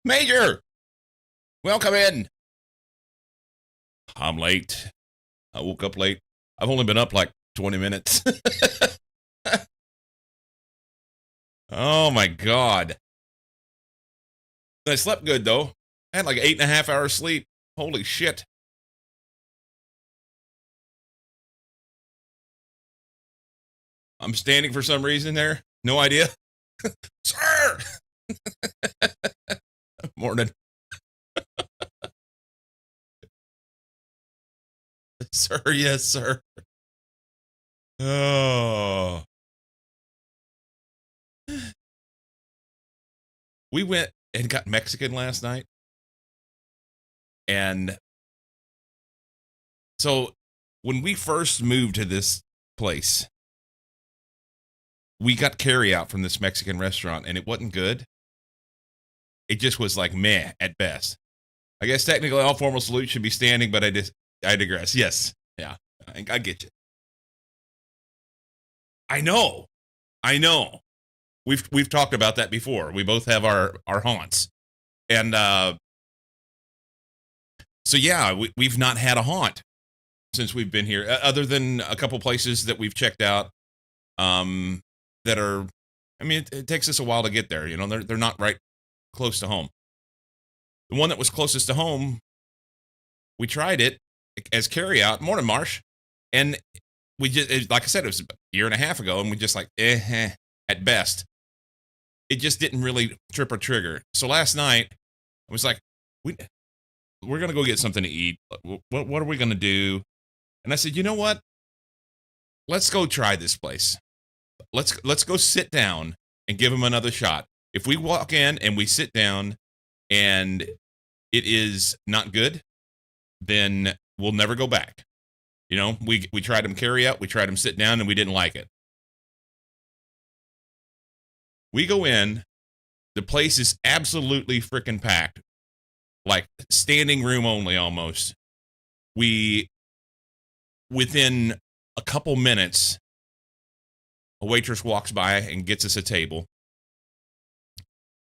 Major, welcome in. I'm late. I woke up late. I've only been up like 20 minutes. Oh my God. I slept good though. I had like 8.5 hours sleep. Holy shit. I'm standing for some reason there. No idea. Sir! Morning. Sir, yes, sir. Oh. We went and got Mexican last night. And so when we first moved to this place, we got carry out from this Mexican restaurant and it wasn't good. It just was like meh at best. I guess technically all formal salutes should be standing, but I digress. Yes. Yeah. I get you. I know. I know. We've talked about that before. We both have our haunts. And so yeah, we've not had a haunt since we've been here, other than a couple places that we've checked out that are, I mean, it takes us a while to get there. You know, they're not right close to home. The one that was closest to home, we tried it as carryout. Morning, Marsh. And we just, like I said, it was a year and a half ago, and we just like, at best. It just didn't really trip or trigger. So last night, I was like, we're going to go get something to eat. What are we going to do? And I said, you know what? Let's go try this place. Let's go sit down and give them another shot. If we walk in and we sit down and it is not good, then we'll never go back. You know, we tried them carry out, we tried them sit down, and we didn't like it. We go in, the place is absolutely freaking packed, like standing room only almost. Within a couple minutes, a waitress walks by and gets us a table.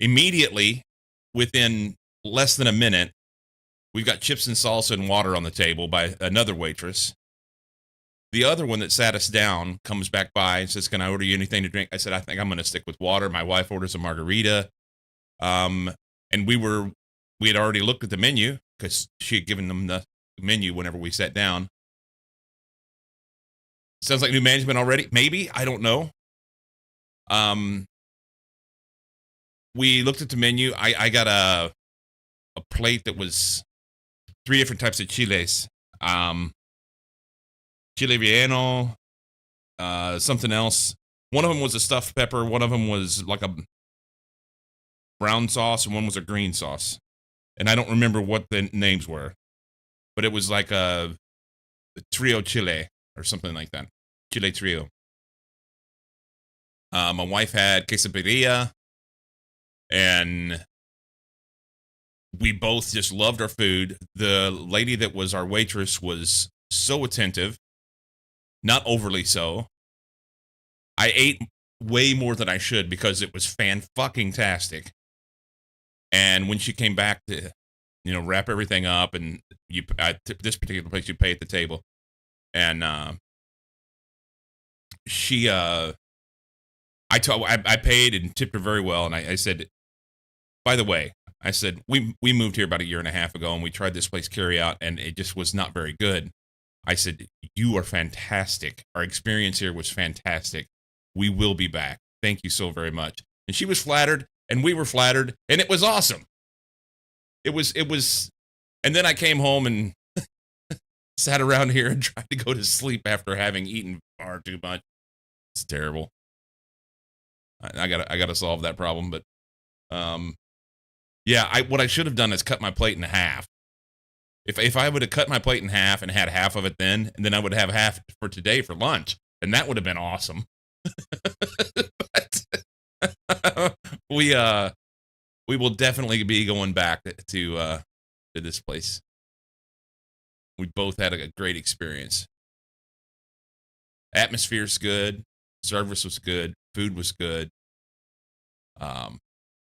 Immediately, within less than a minute, we've got chips and salsa and water on the table by another waitress. The other one that sat us down comes back by and says, "Can I order you anything to drink?" I said, "I think I'm going to stick with water." My wife orders a margarita. And we had already looked at the menu because she had given them the menu whenever we sat down. Sounds like new management already. Maybe, I don't know. We looked at the menu. I got a plate that was 3 different types of chiles. Chile relleno, something else. One of them was a stuffed pepper. One of them was like a brown sauce, and one was a green sauce. And I don't remember what the names were, but it was like a trio chile or something like that. Chile trio. My wife had quesadilla, and we both just loved our food. The lady that was our waitress was so attentive. Not overly so. I ate way more than I should because it was fan-fucking-tastic. And when she came back to, you know, wrap everything up, and this particular place you pay at the table, and she, I paid and tipped her very well, and I said, by the way, I said we moved here about a year and a half ago, and we tried this place carry out, and it just was not very good. I said, you are fantastic. Our experience here was fantastic. We will be back. Thank you so very much. And she was flattered, and we were flattered, and it was awesome. It was, and then I came home and sat around here and tried to go to sleep after having eaten far too much. It's terrible. I gotta solve that problem, but, yeah, what I should have done is cut my plate in half. If I would have cut my plate in half and had half of it then, and then I would have half for today for lunch, and that would have been awesome. But we will definitely be going back to this place. We both had a great experience. Atmosphere's good, service was good, food was good.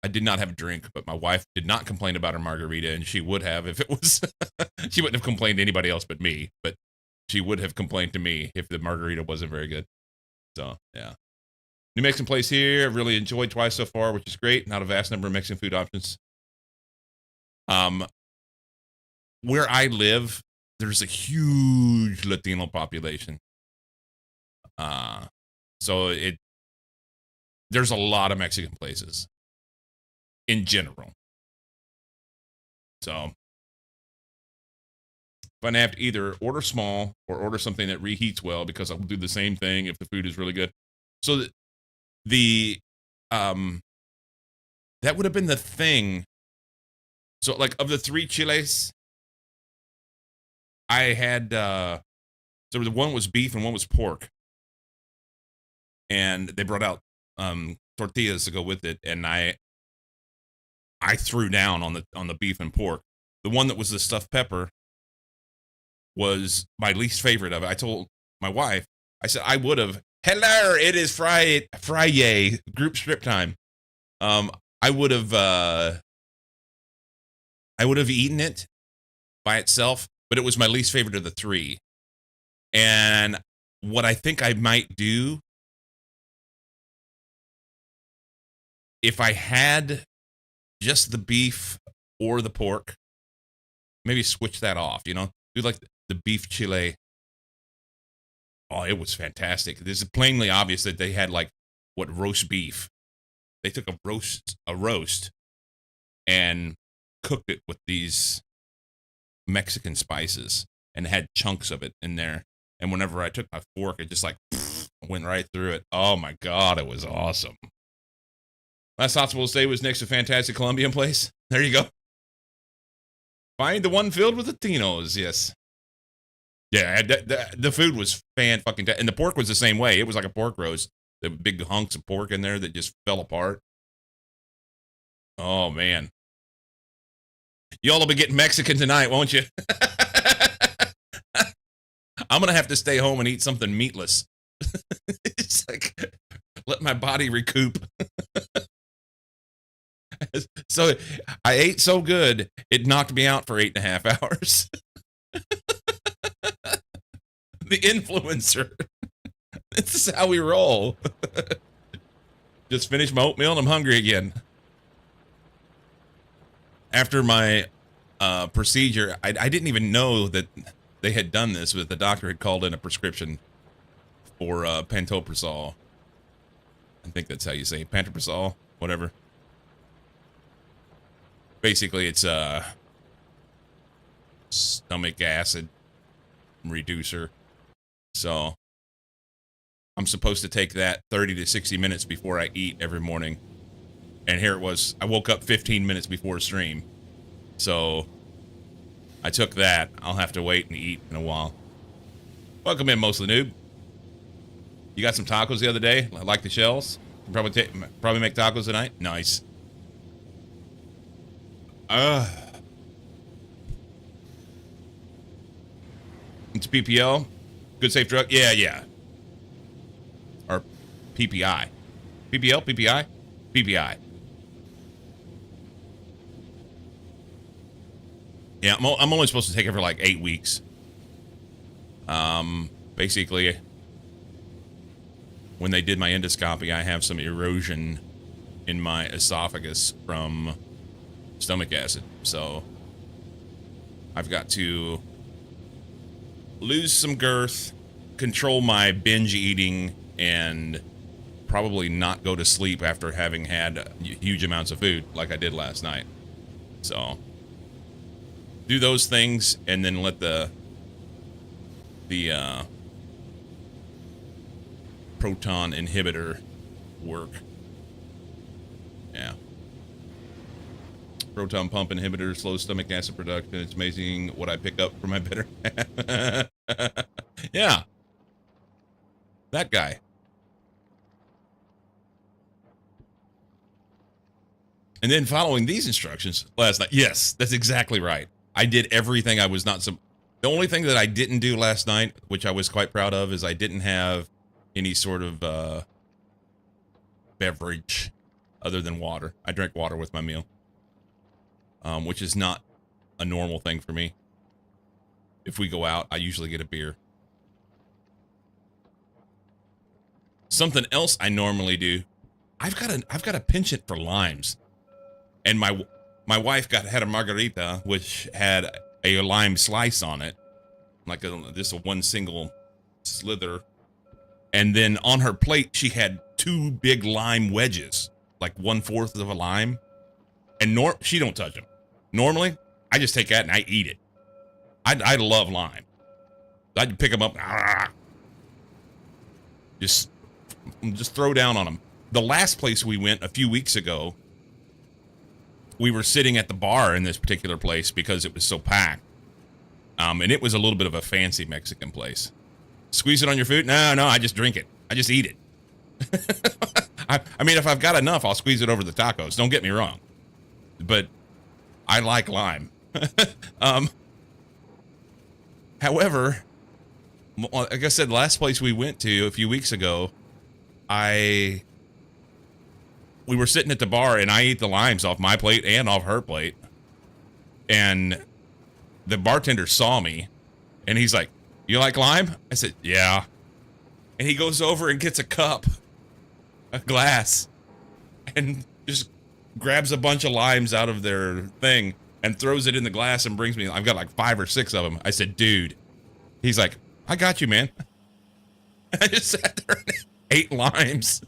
I did not have a drink, but my wife did not complain about her margarita, and she would have if it was. She wouldn't have complained to anybody else but me, but she would have complained to me if the margarita wasn't very good. So, yeah. New Mexican place here. I've really enjoyed twice so far, which is great. Not a vast number of Mexican food options. Where I live, there's a huge Latino population. So there's a lot of Mexican places in general. So if I have to either order small or order something that reheats well, because I'll do the same thing if the food is really good. So that would have been the thing. So like of the 3 chiles, I had so the one was beef and one was pork. And they brought out tortillas to go with it, and I threw down on the beef and pork. The one that was the stuffed pepper was my least favorite of it. I told my wife, I said I would have. Hello, it is Friday group strip time. I would have eaten it by itself, but it was my least favorite of the 3. And what I think I might do, if I had just the beef or the pork, maybe switch that off, do like the beef chile. Oh, it was fantastic. This is plainly obvious that they had like roast beef. They took a roast and cooked it with these Mexican spices and had chunks of it in there. And whenever I took my fork, it just like went right through it. Oh my God, it was awesome. Last hospital stay was next to fantastic Colombian place. There you go. Find the one filled with Latinos. Yes. Yeah, the food was and the pork was the same way. It was like a pork roast. The big hunks of pork in there that just fell apart. Oh man, y'all will be getting Mexican tonight, won't you? I'm gonna have to stay home and eat something meatless. It's like let my body recoup. So I ate so good, it knocked me out for 8.5 hours. The influencer. This is how we roll. Just finished my oatmeal and I'm hungry again. After my procedure, I didn't even know that they had done this, but the doctor had called in a prescription for pantoprazole. I think that's how you say it. Pantoprazole, whatever. Basically, it's a stomach acid reducer. So I'm supposed to take that 30 to 60 minutes before I eat every morning. And here it was. I woke up 15 minutes before stream. So I took that. I'll have to wait and eat in a while. Welcome in, Mostly Noob. You got some tacos the other day? I like the shells. Probably make tacos tonight. Nice. It's PPL. Good safe drug. Yeah. Or PPI. PPL, PPI, PPI. Yeah, I'm only supposed to take it for like 8 weeks. Basically, when they did my endoscopy, I have some erosion in my esophagus from stomach acid. So I've got to lose some girth, control my binge eating, and probably not go to sleep after having had huge amounts of food like I did last night. So do those things and then let the proton inhibitor work. Yeah. Proton pump inhibitor slows stomach acid production. It's amazing what I pick up from my better half. Yeah. That guy. And then following these instructions last night. Yes, that's exactly right. I did everything I was not some. The only thing that I didn't do last night, which I was quite proud of, is I didn't have any sort of beverage. other than water. I drink water with my meal, which is not a normal thing for me. If we go out, I usually get a beer. Something else I normally do, I've got a penchant for limes, and my wife had a margarita which had a lime slice on it, like just a one single slither, and then on her plate she had 2 big lime wedges, like 1/4 of a lime, and she don't touch them. Normally, I just take that and I eat it. I love lime. I'd pick them up, just throw down on them. The last place we went a few weeks ago, we were sitting at the bar in this particular place because it was so packed. And it was a little bit of a fancy Mexican place. Squeeze it on your food? No, I just drink it. I just eat it. I mean, if I've got enough, I'll squeeze it over the tacos. Don't get me wrong. But I like lime. However, like I said, the last place we went to a few weeks ago, we were sitting at the bar and I ate the limes off my plate and off her plate. And the bartender saw me and he's like, "You like lime?" I said, "Yeah." And he goes over and gets a glass, and just grabs a bunch of limes out of their thing and throws it in the glass and brings me. I've got like 5 or 6 of them. I said, "Dude." He's like, "I got you, man." I just sat there and ate limes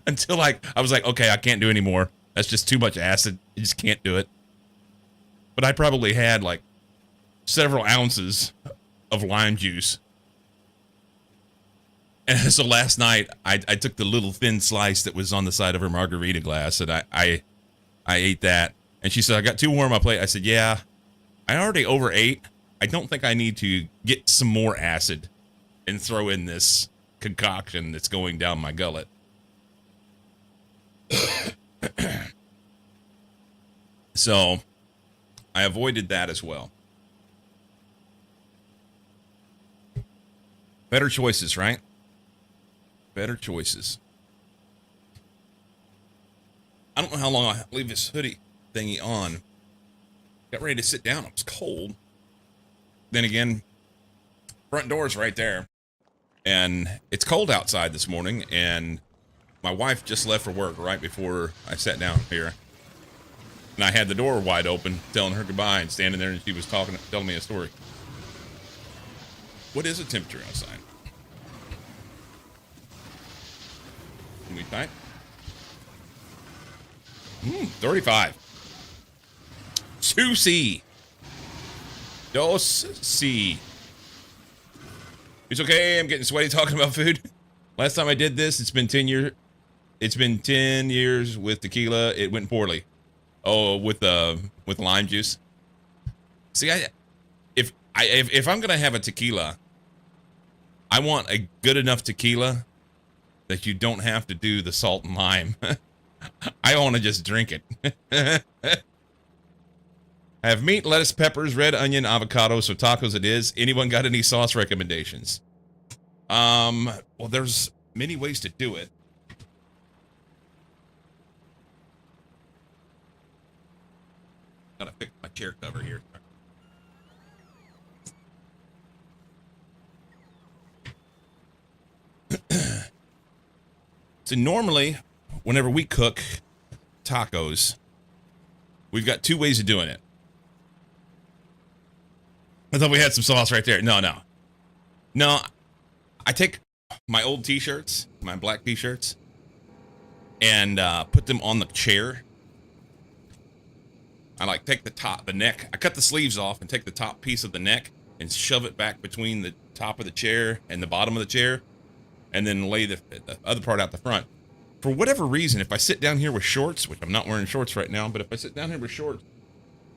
until I was like, okay, I can't do anymore. That's just too much acid. You just can't do it. But I probably had like several ounces of lime juice. And so last night, I took the little thin slice that was on the side of her margarita glass, and I ate that. And she said, "I got 2 more on my plate." I said, "Yeah, I already overate. I don't think I need to get some more acid and throw in this concoction that's going down my gullet." So I avoided that as well. Better choices, right? Better choices. I don't know how long I'll leave this hoodie thingy on. Got ready to sit down. It was cold. Then again, front door's right there. And it's cold outside this morning, and my wife just left for work right before I sat down here. And I had the door wide open, telling her goodbye, and standing there, and she was telling me a story. What is the temperature outside? Can we type? 35. 2C. Dos C. It's okay. I'm getting sweaty talking about food. Last time I did this, it's been 10 years. It's been 10 years with tequila. It went poorly. Oh, with lime juice. See, if I'm gonna have a tequila, I want a good enough tequila that you don't have to do the salt and lime. I want to just drink it. I have meat, lettuce, peppers, red onion, avocado, so tacos it is. Anyone got any sauce recommendations? Well, there's many ways to do it. Gotta fix my chair cover here. So normally, whenever we cook tacos, we've got 2 ways of doing it. I thought we had some sauce right there. No. I take my old t-shirts, my black t-shirts, and put them on the chair. I like take the neck. I cut the sleeves off and take the top piece of the neck and shove it back between the top of the chair and the bottom of the chair, and then lay the other part out the front. For whatever reason, if I sit down here with shorts, which I'm not wearing shorts right now, but if I sit down here with shorts,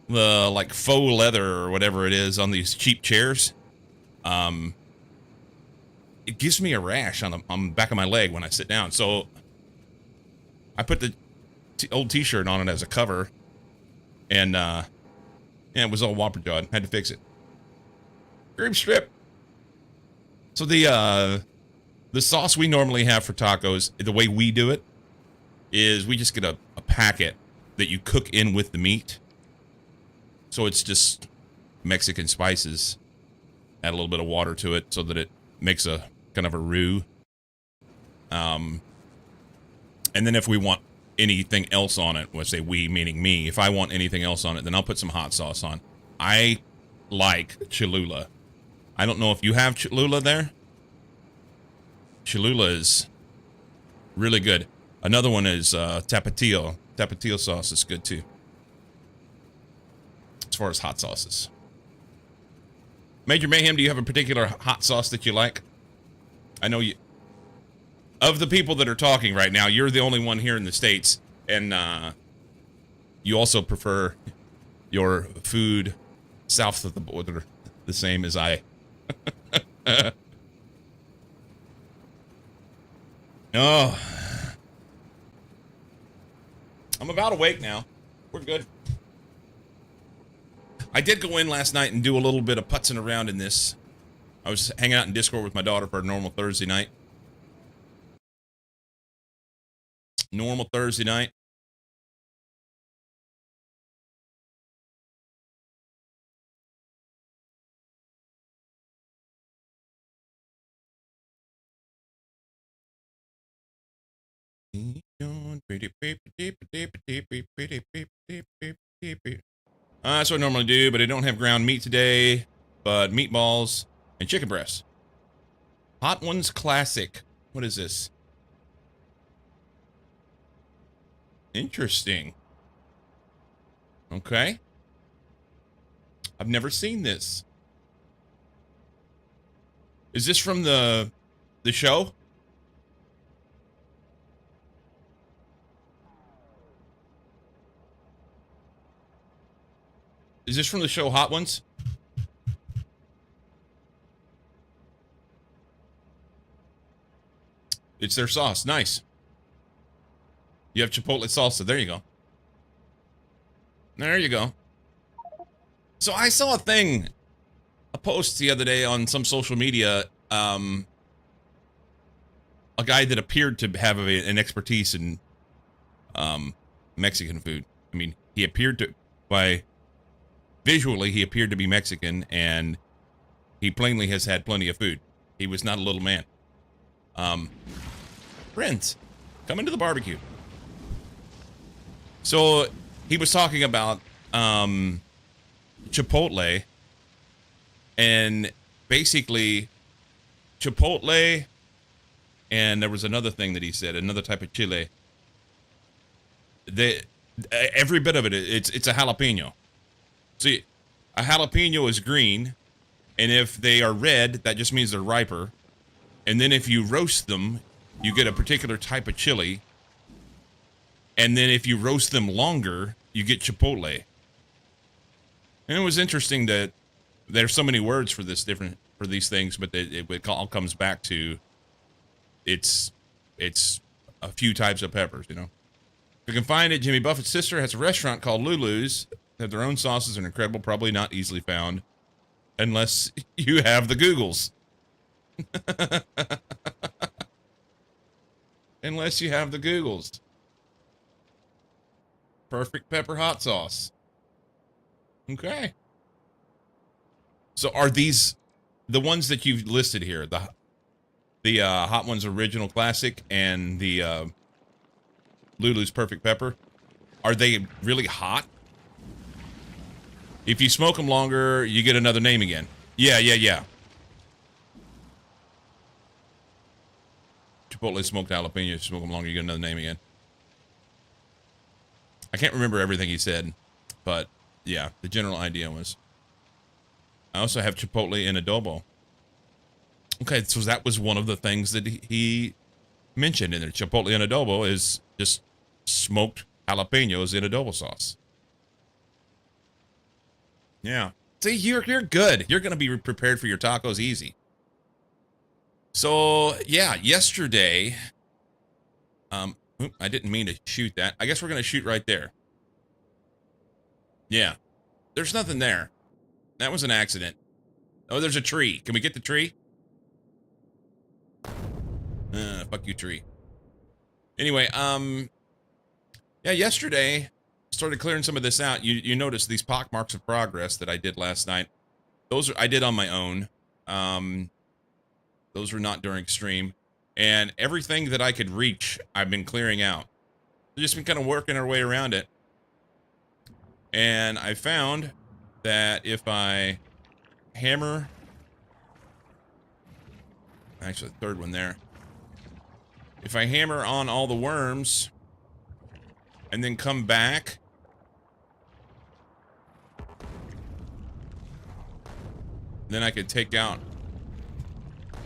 the like faux leather or whatever it is on these cheap chairs, it gives me a rash on the back of my leg when I sit down. So I put the old t-shirt on it as a cover, and yeah, it was all whopper jawed. Had to fix it. Rib strip. So the sauce we normally have for tacos, the way we do it, is we just get a packet that you cook in with the meat. So it's just Mexican spices. Add a little bit of water to it so that it makes a kind of a roux. And then if we want anything else on it, let's say we, meaning me, if I want anything else on it, then I'll put some hot sauce on. I like Cholula. I don't know if you have Cholula there. Cholula is really good. Another one is Tapatio. Tapatio sauce is good too. As far as hot sauces. Major Mayhem, do you have a particular hot sauce that you like? I know you... Of the people that are talking right now, you're the only one here in the States. And you also prefer your food south of the border the same as I. Oh. I'm about awake now. We're good. I did go in last night and do a little bit of putzing around in this. I was hanging out in Discord with my daughter for a normal Thursday night. Normal Thursday night. That's what I normally do, but I don't have ground meat today. But meatballs and chicken breasts. Hot Ones Classic. What is this? Interesting. Okay. I've never seen this. Is this from the show? Is this from the show Hot Ones? It's their sauce. Nice. You have chipotle salsa. There you go. There you go. So I saw a post the other day on some social media. A guy that appeared to have an expertise in Mexican food. I mean, he appeared to, visually, he appeared to be Mexican, and he plainly has had plenty of food. He was not a little man. Friends, come into the barbecue. So he was talking about Chipotle, and basically Chipotle, and there was another thing that he said, another type of chile. Every bit of it, it's a jalapeno. See, a jalapeno is green, and if they are red, that just means they're riper. And then if you roast them, you get a particular type of chili. And then if you roast them longer, you get chipotle. And it was interesting that there's so many words for these things, but it all comes back to it's a few types of peppers, you know. If you can find it, Jimmy Buffett's sister has a restaurant called Lulu's. They have their own sauces and incredible, probably not easily found unless you have the Googles. Unless you have the Googles. Perfect pepper hot sauce. Okay. So are these the ones that you've listed here? The Hot Ones Original Classic and the Lulu's Perfect Pepper. Are they really hot? If you smoke them longer, you get another name again. Yeah. Chipotle smoked jalapeno. Smoke them longer, you get another name again. I can't remember everything he said, but yeah, the general idea was. I also have chipotle in adobo. Okay, so that was one of the things that he mentioned in there. Chipotle in adobo is just smoked jalapenos in adobo sauce. Yeah. See, you're good. You're going to be prepared for your tacos easy. So, yeah, yesterday, I didn't mean to shoot that. I guess we're going to shoot right there. Yeah. There's nothing there. That was an accident. Oh, there's a tree. Can we get the tree? Fuck you, tree. Anyway, Yeah, yesterday started clearing some of this out. You notice these pock marks of progress that I did last night. Those I did on my own. Um, those were not during stream, and everything that I could reach, I've been clearing out. We've just been kind of working our way around it, and I found that if I hammer, actually the third one there, if I hammer on all the worms and then come back, then I could take out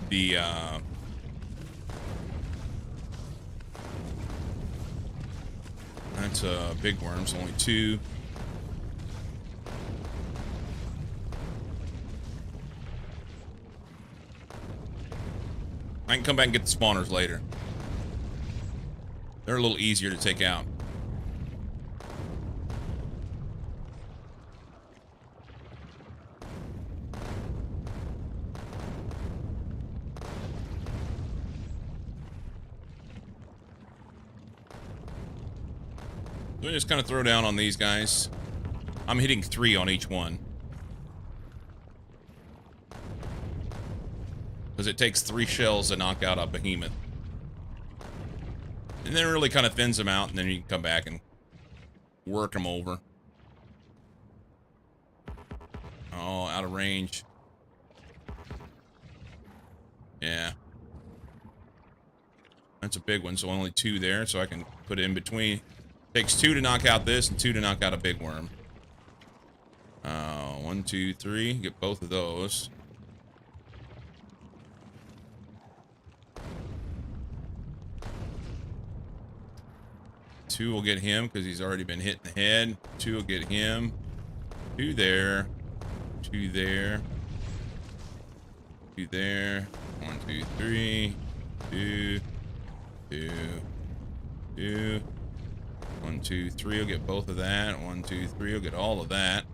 the that's big worms, only 2. I can come back and get the spawners later. They're a little easier to take out. So we just kind of throw down on these guys. I'm hitting 3 on each one. Because it takes 3 shells to knock out a behemoth. And then it really kind of thins them out, and then you can come back and work them over. Oh, out of range. Yeah. That's a big one, so only 2 there, so I can put it in between. Takes 2 to knock out this, and 2 to knock out a big worm. 1, 2, 3. Get both of those. Two will get him because he's already been hit in the head. 2 will get him. 2 there. 2 there. 2 there. 1, 2, 3. 2. 2. 2. 1, 2, 3 will get both of that. 1, 2, 3 will get all of that.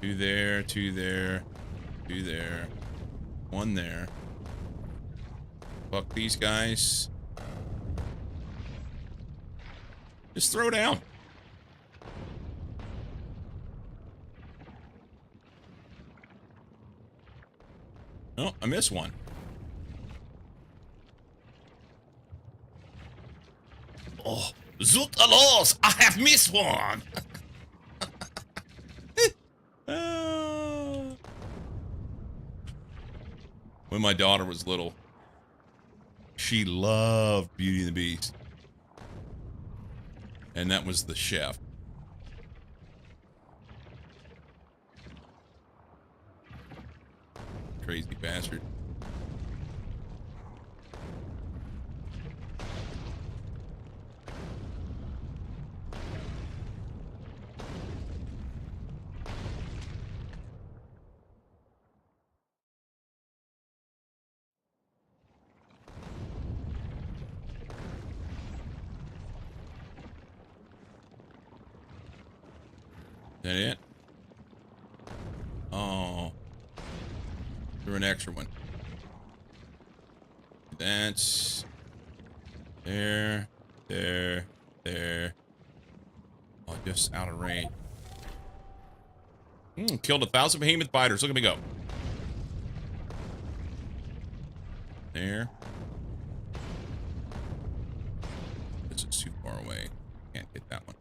2 there. 2 there. 2 there. 1 there. Fuck these guys. Just throw down. Oh, I missed one. Oh, zoot alos! I have missed one! When my daughter was little, she loved Beauty and the Beast. And that was the chef. Crazy bastard. Is that it? Oh. Threw an extra one. That's... There. There. There. Oh, just out of range. Killed 1,000 behemoth biters. Look at me go. There. This is too far away. Can't hit that one.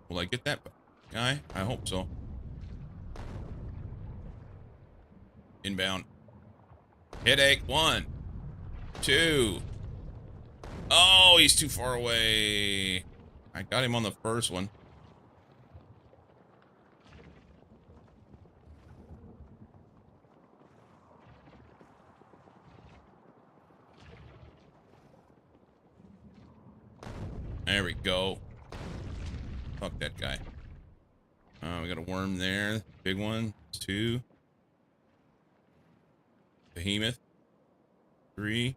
Will I get that guy? I hope so. Inbound. Headache. 1, 2. Oh, he's too far away. I got him on the first one. There we go. Fuck that guy. We got a worm there. Big one. 2. Behemoth. 3.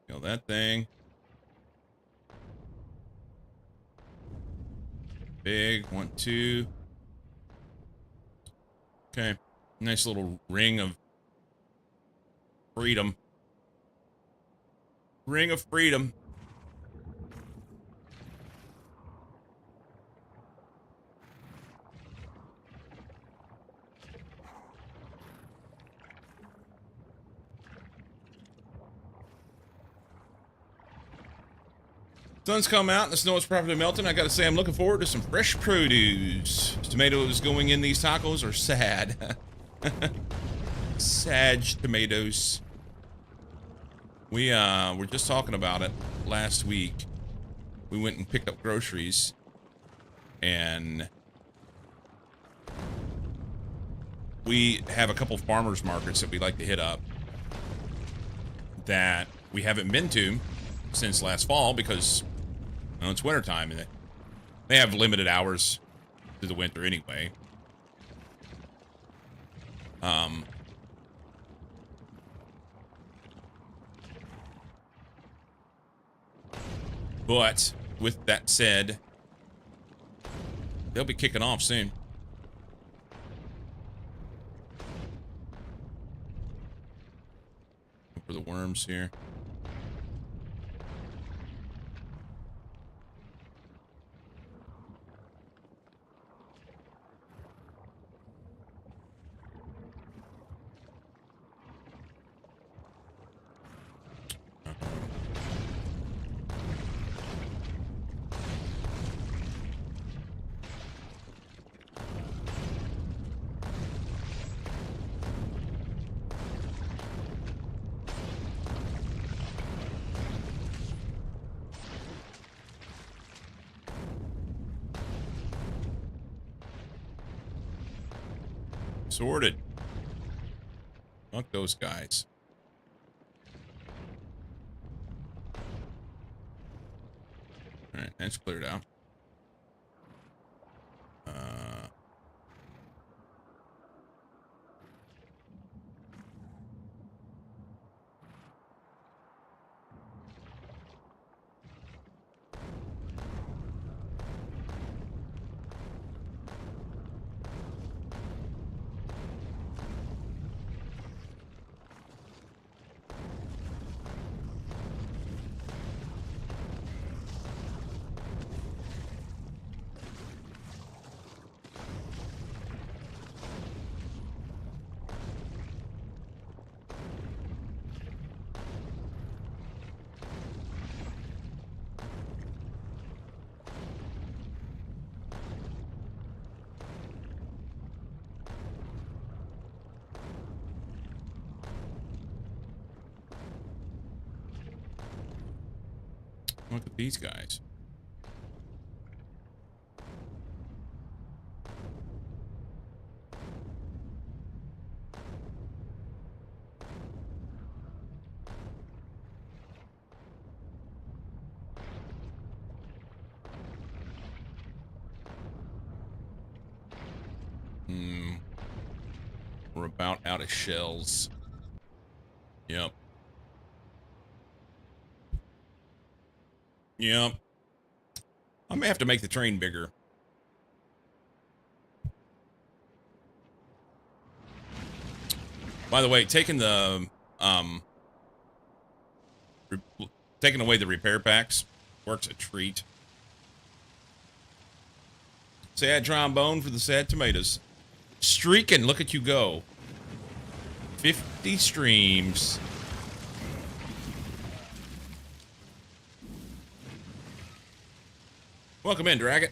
Kill that thing. big. 1, 2. Okay. Nice little ring of freedom. Ring of freedom. Sun's come out and the snow is properly melting. I gotta say, I'm looking forward to some fresh produce. Tomatoes going in these tacos are sad. Sad tomatoes. We were just talking about it last week. We went and picked up groceries, and we have a couple farmers markets that we like to hit up that we haven't been to since last fall because, well, it's wintertime and they have limited hours through the winter anyway. But with that said, they'll be kicking off soon. For the worms here. Sorted. Fuck those guys. Alright, that's cleared out. Look at these guys. We're about out of shells. Yep. Yep. I may have to make the train bigger. By the way, taking the taking away the repair packs works a treat. Sad trombone for the sad tomatoes. Streaking, look at you go. 50 streams. Welcome in, Dragon.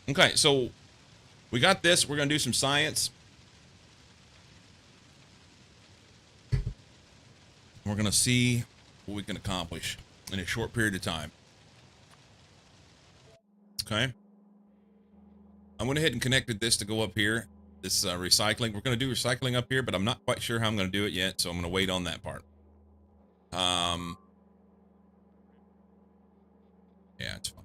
Okay, so we got this. We're going to do some science. We're going to see what we can accomplish in a short period of time. Okay. I went ahead and connected this to go up here. This recycling. We're going to do recycling up here, but I'm not quite sure how I'm going to do it yet, so I'm going to wait on that part. Yeah, it's fine.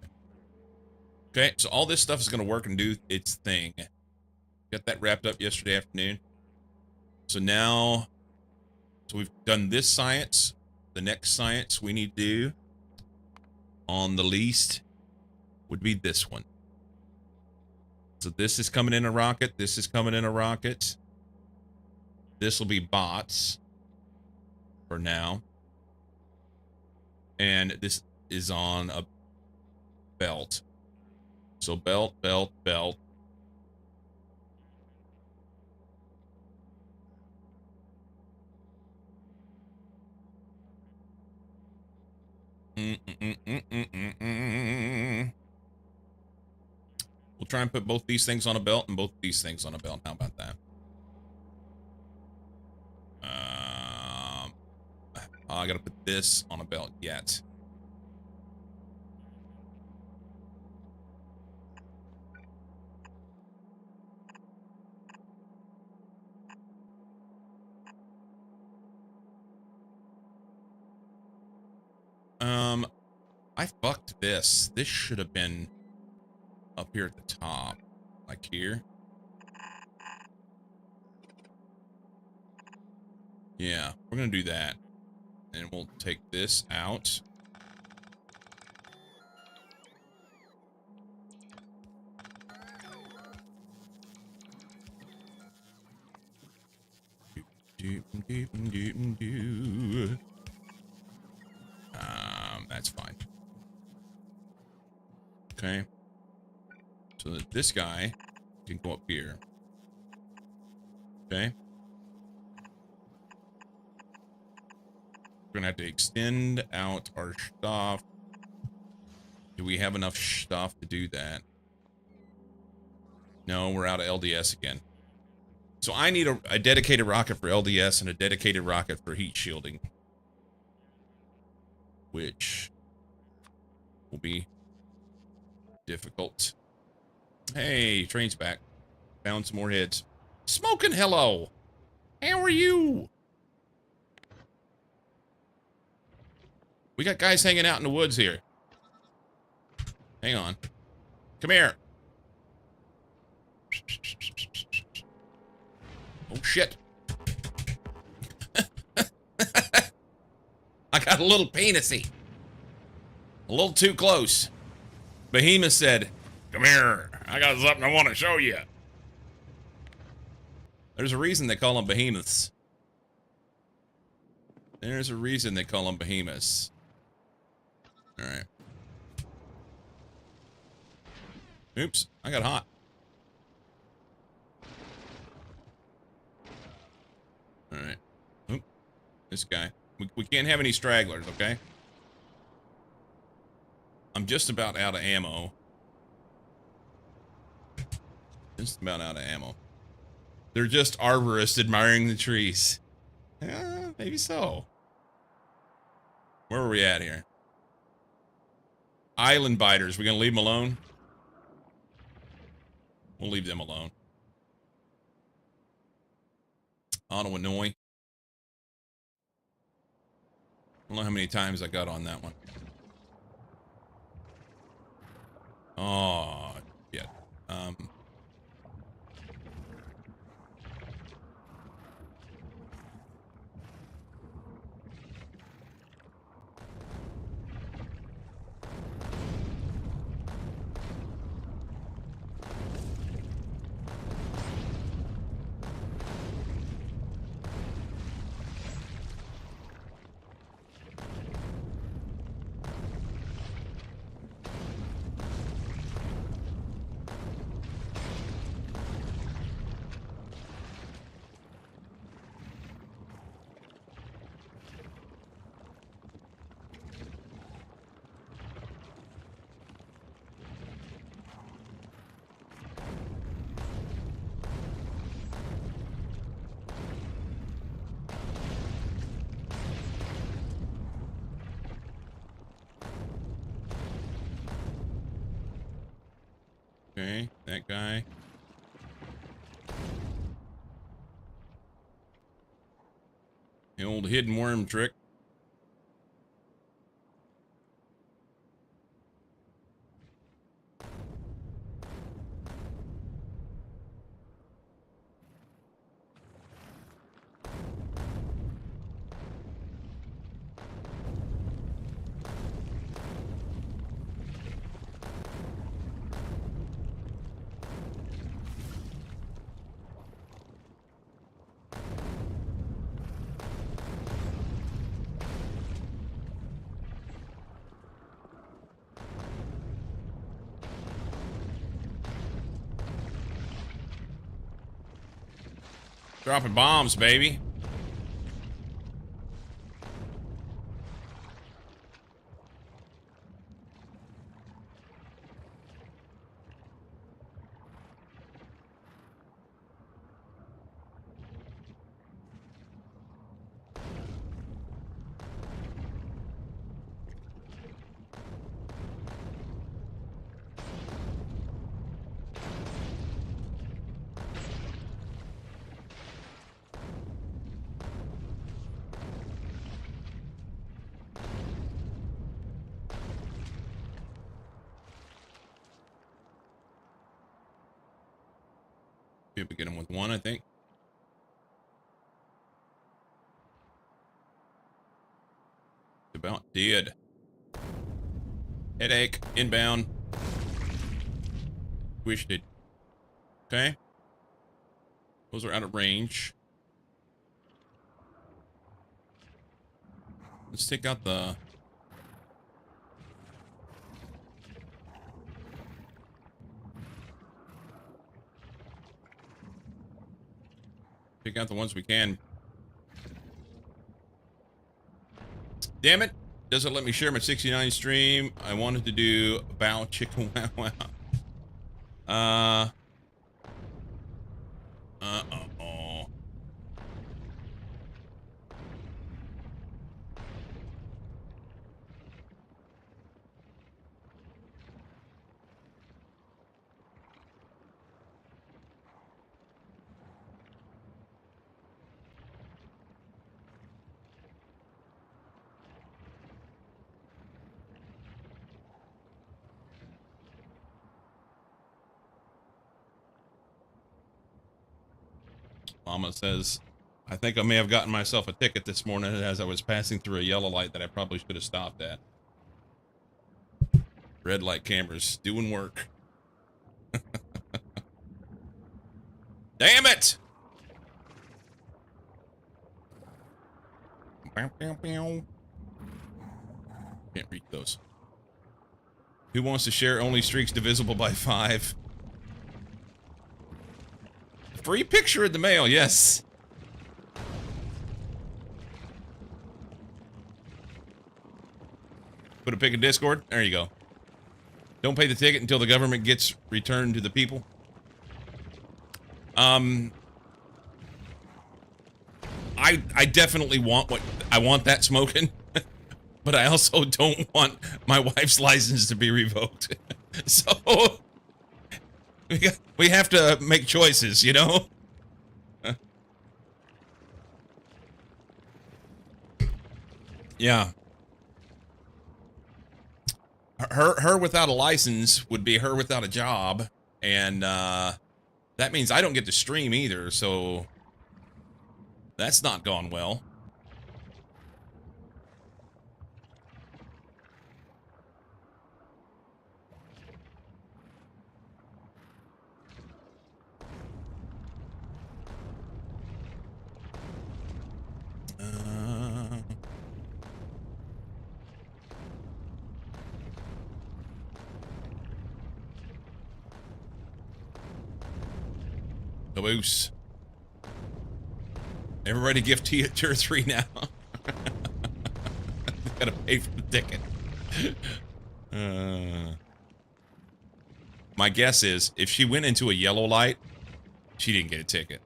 Okay, so all this stuff is going to work and do its thing. Got that wrapped up yesterday afternoon. So now, so we've done this science. the next science we need to do on the least would be this one. So this is coming in a rocket. This is coming in a rocket. This will be bots for now. And this is on a belt. So belt, belt, belt. We'll try and put both these things on a belt and both these things on a belt. How about that? I gotta put this on a belt yet. I fucked this. This should have been up here at the top, like here. Yeah, we're gonna do that. And we'll take this out. That's fine. Okay. So that this guy can go up here. Okay. We're gonna have to extend out our stuff. Do we have enough stuff to do that? No, we're out of LDS again. So I need a dedicated rocket for LDS and a dedicated rocket for heat shielding. Which will be difficult. Hey, train's back. Found some more heads. Smoking hello. How are you? We got guys hanging out in the woods here. Hang on. Come here. Oh, shit. I got a little penisy. A little too close. Behemoth said, come here. I got something I want to show you. There's a reason they call them behemoths. There's a reason they call them behemoths. All right. Oops, I got hot. All right. Oop, this guy. We can't have any stragglers, okay? I'm just about out of ammo. Just about out of ammo. They're just arborists admiring the trees. Maybe so. Where are we at here? Island biters. We gonna leave them alone? We'll leave them alone. Auto annoy. I don't know how many times I got on that one. Oh, yeah. Okay, that guy. The old hidden worm trick. Dropping bombs, baby. Be able to get him with one, I think. About dead. Headache. Inbound. Wished it. Okay. Those are out of range. Let's take out the... Take out the ones we can. Damn it. Doesn't let me share my 69 stream. I wanted to do bow chicka wow wow. Uh-oh. Mama says, I think I may have gotten myself a ticket this morning as I was passing through a yellow light that I probably should have stopped at. Red light cameras doing work. Damn it! Can't read those. Who wants to share only streaks divisible by 5? Free picture in the mail, yes. Put a pic in Discord. There you go. Don't pay the ticket until the government gets returned to the people. I definitely want that smoking, but I also don't want my wife's license to be revoked. So we have to make choices, you know? Yeah. Her without a license would be her without a job, and that means I don't get to stream either, so that's not gone well. Caboose. Everybody gift tier 3 now. Gotta pay for the ticket. My guess is if she went into a yellow light, she didn't get a ticket.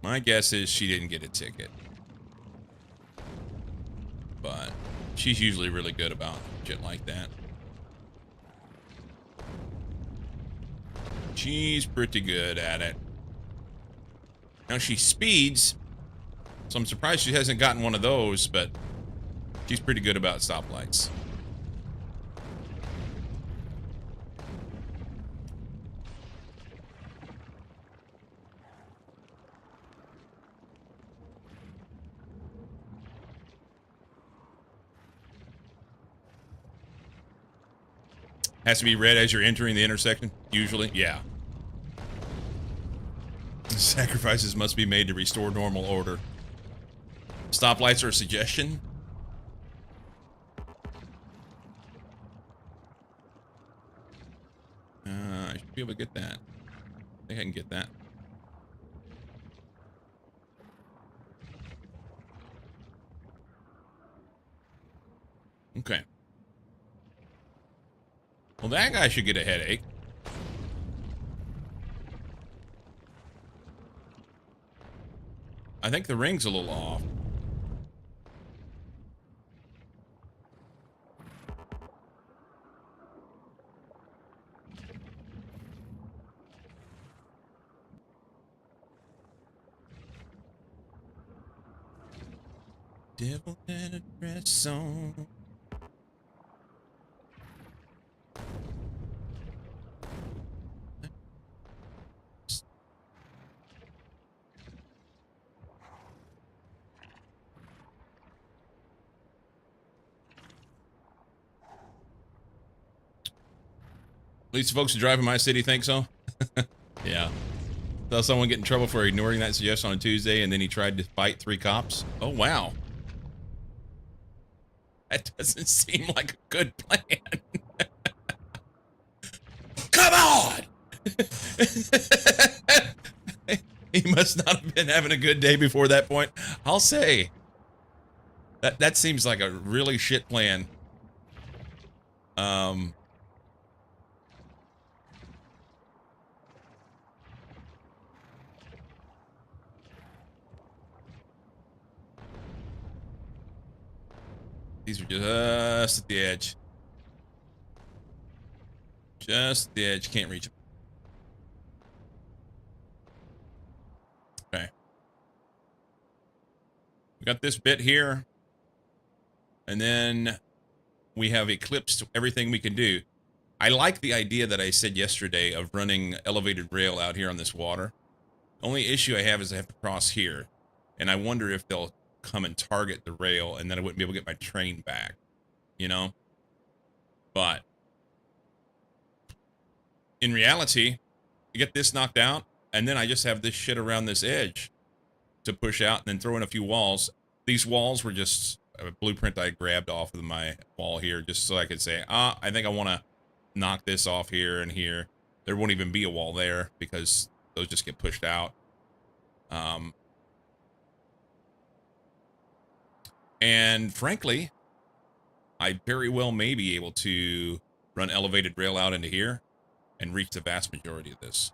My guess is she didn't get a ticket. But she's usually really good about shit like that. She's pretty good at it. Now she speeds, so I'm surprised she hasn't gotten one of those, but she's pretty good about stoplights. Has to be red as you're entering the intersection, usually. Yeah. Sacrifices must be made to restore normal order. Stoplights are a suggestion. I should be able to get that. I think I can get that. Okay. Well, that guy should get a headache. I think the ring's a little off. Devil had a dress on. At least the folks who drive in my city think so. Yeah. Saw someone get in trouble for ignoring that suggestion on a Tuesday, and then he tried to fight 3 cops. Oh, wow. That doesn't seem like a good plan. Come on! He must not have been having a good day before that point. I'll say. That seems like a really shit plan. These are just at the edge. Just at the edge. Can't reach them. Okay. We got this bit here. And then we have eclipsed everything we can do. I like the idea that I said yesterday of running elevated rail out here on this water. The only issue I have is I have to cross here. And I wonder if they'll come and target the rail, and then I wouldn't be able to get my train back. You know? But in reality, you get this knocked out, and then I just have this shit around this edge to push out and then throw in a few walls. These walls were just a blueprint I grabbed off of my wall here just so I could say, I think I want to knock this off here and here. There won't even be a wall there because those just get pushed out. And frankly, I very well may be able to run elevated rail out into here and reach the vast majority of this.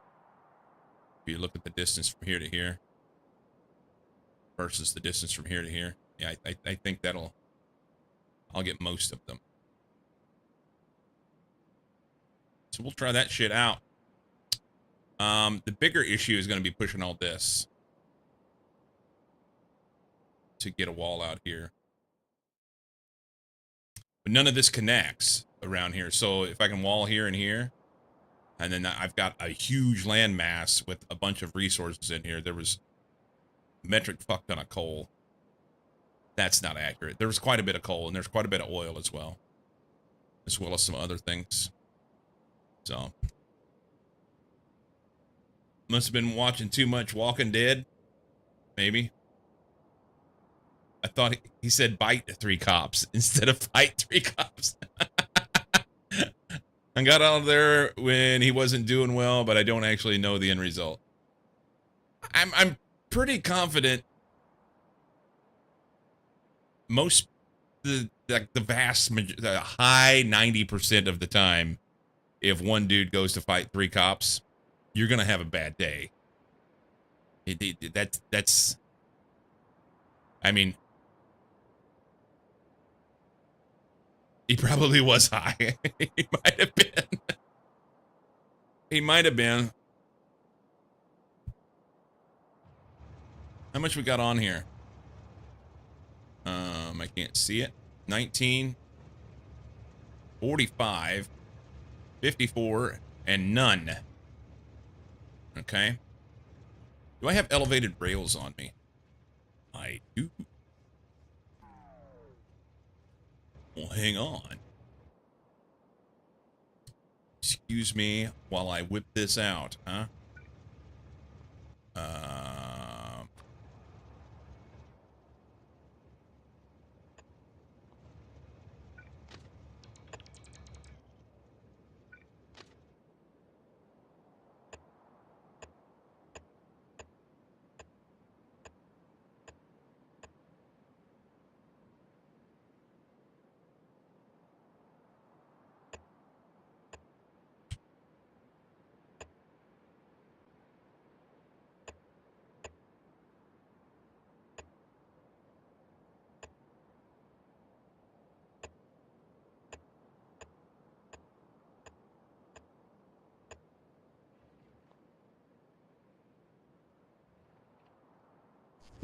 If you look at the distance from here to here versus the distance from here to here, yeah, I think I'll get most of them. So we'll try that shit out. The bigger issue is going to be pushing all this to get a wall out here. But none of this connects around here. So if I can wall here and here, and then I've got a huge land mass with a bunch of resources in here. There was metric fuck ton of coal. That's not accurate. There was quite a bit of coal, and there's quite a bit of oil as well as some other things. So must have been watching too much Walking Dead, maybe. I thought he said bite 3 cops instead of fight 3 cops. I got out of there when he wasn't doing well, but I don't actually know the end result. I'm pretty confident the high 90% of the time, if one dude goes to fight 3 cops, you're gonna have a bad day. That's I mean, he probably was high. He might have been. He might have been. How much we got on here? I can't see it. 19, 45, 54, and none. Okay. Do I have elevated rails on me? I do. Well, hang on. Excuse me while I whip this out, huh?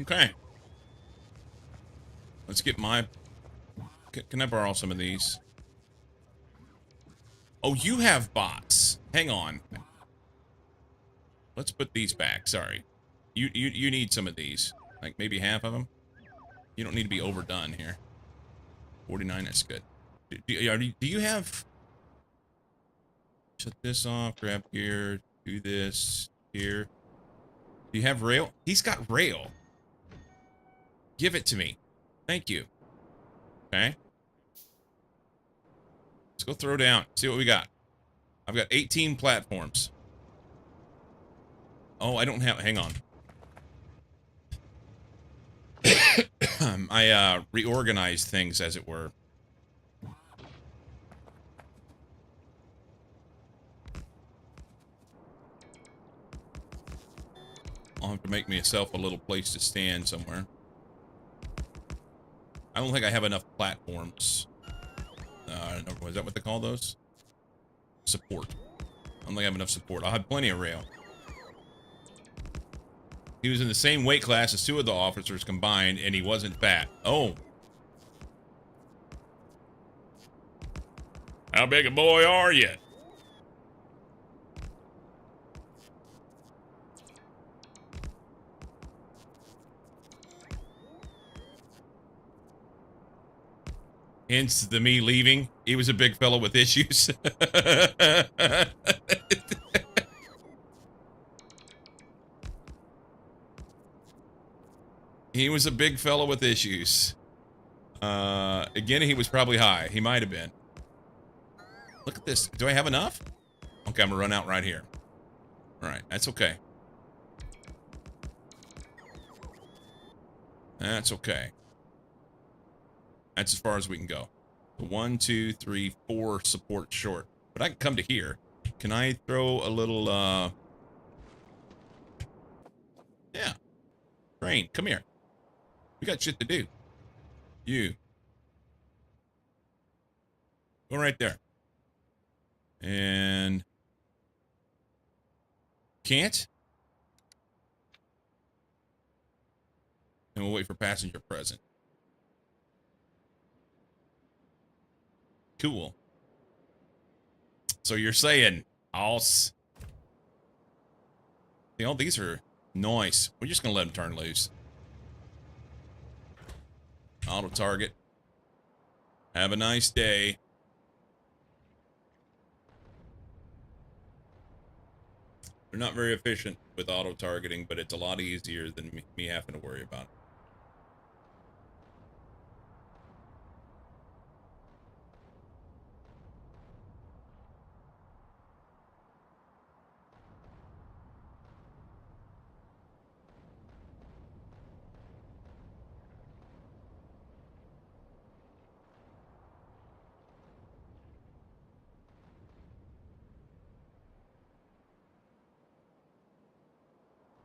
Okay. Let's get my... Can I borrow some of these? Oh, you have bots. Hang on. Let's put these back. Sorry. You need some of these. Like maybe half of them. You don't need to be overdone here. 49, that's good. Do you have... Shut this off, grab gear, do this, here. Do you have rail? He's got rail. Give it to me. Thank you. Okay. Let's go throw down. See what we got. I've got 18 platforms. Oh, I don't have... Hang on. I reorganized things, as it were. I'll have to make myself a little place to stand somewhere. I don't think I have enough platforms. Is that what they call those? Support. I don't think I have enough support. I'll have plenty of rail. He was in the same weight class as two of the officers combined, and he wasn't fat. Oh. How big a boy are you? Hence the me leaving. He was a big fellow with issues. He was a big fellow with issues. Again, he was probably high. He might have been. Look at this. Do I have enough? Okay, I'm gonna run out right here. All right, that's okay. That's okay. That's as far as we can go. 1, 2, 3, 4 support short. But I can come to here. Can I throw a little, Yeah. Train, come here. We got shit to do. You. Go right there. And... Can't? And we'll wait for passenger present. Cool. So you're saying, all these are nice. We're just gonna let them turn loose. Auto target. Have a nice day. They're not very efficient with auto targeting, but it's a lot easier than me having to worry about it.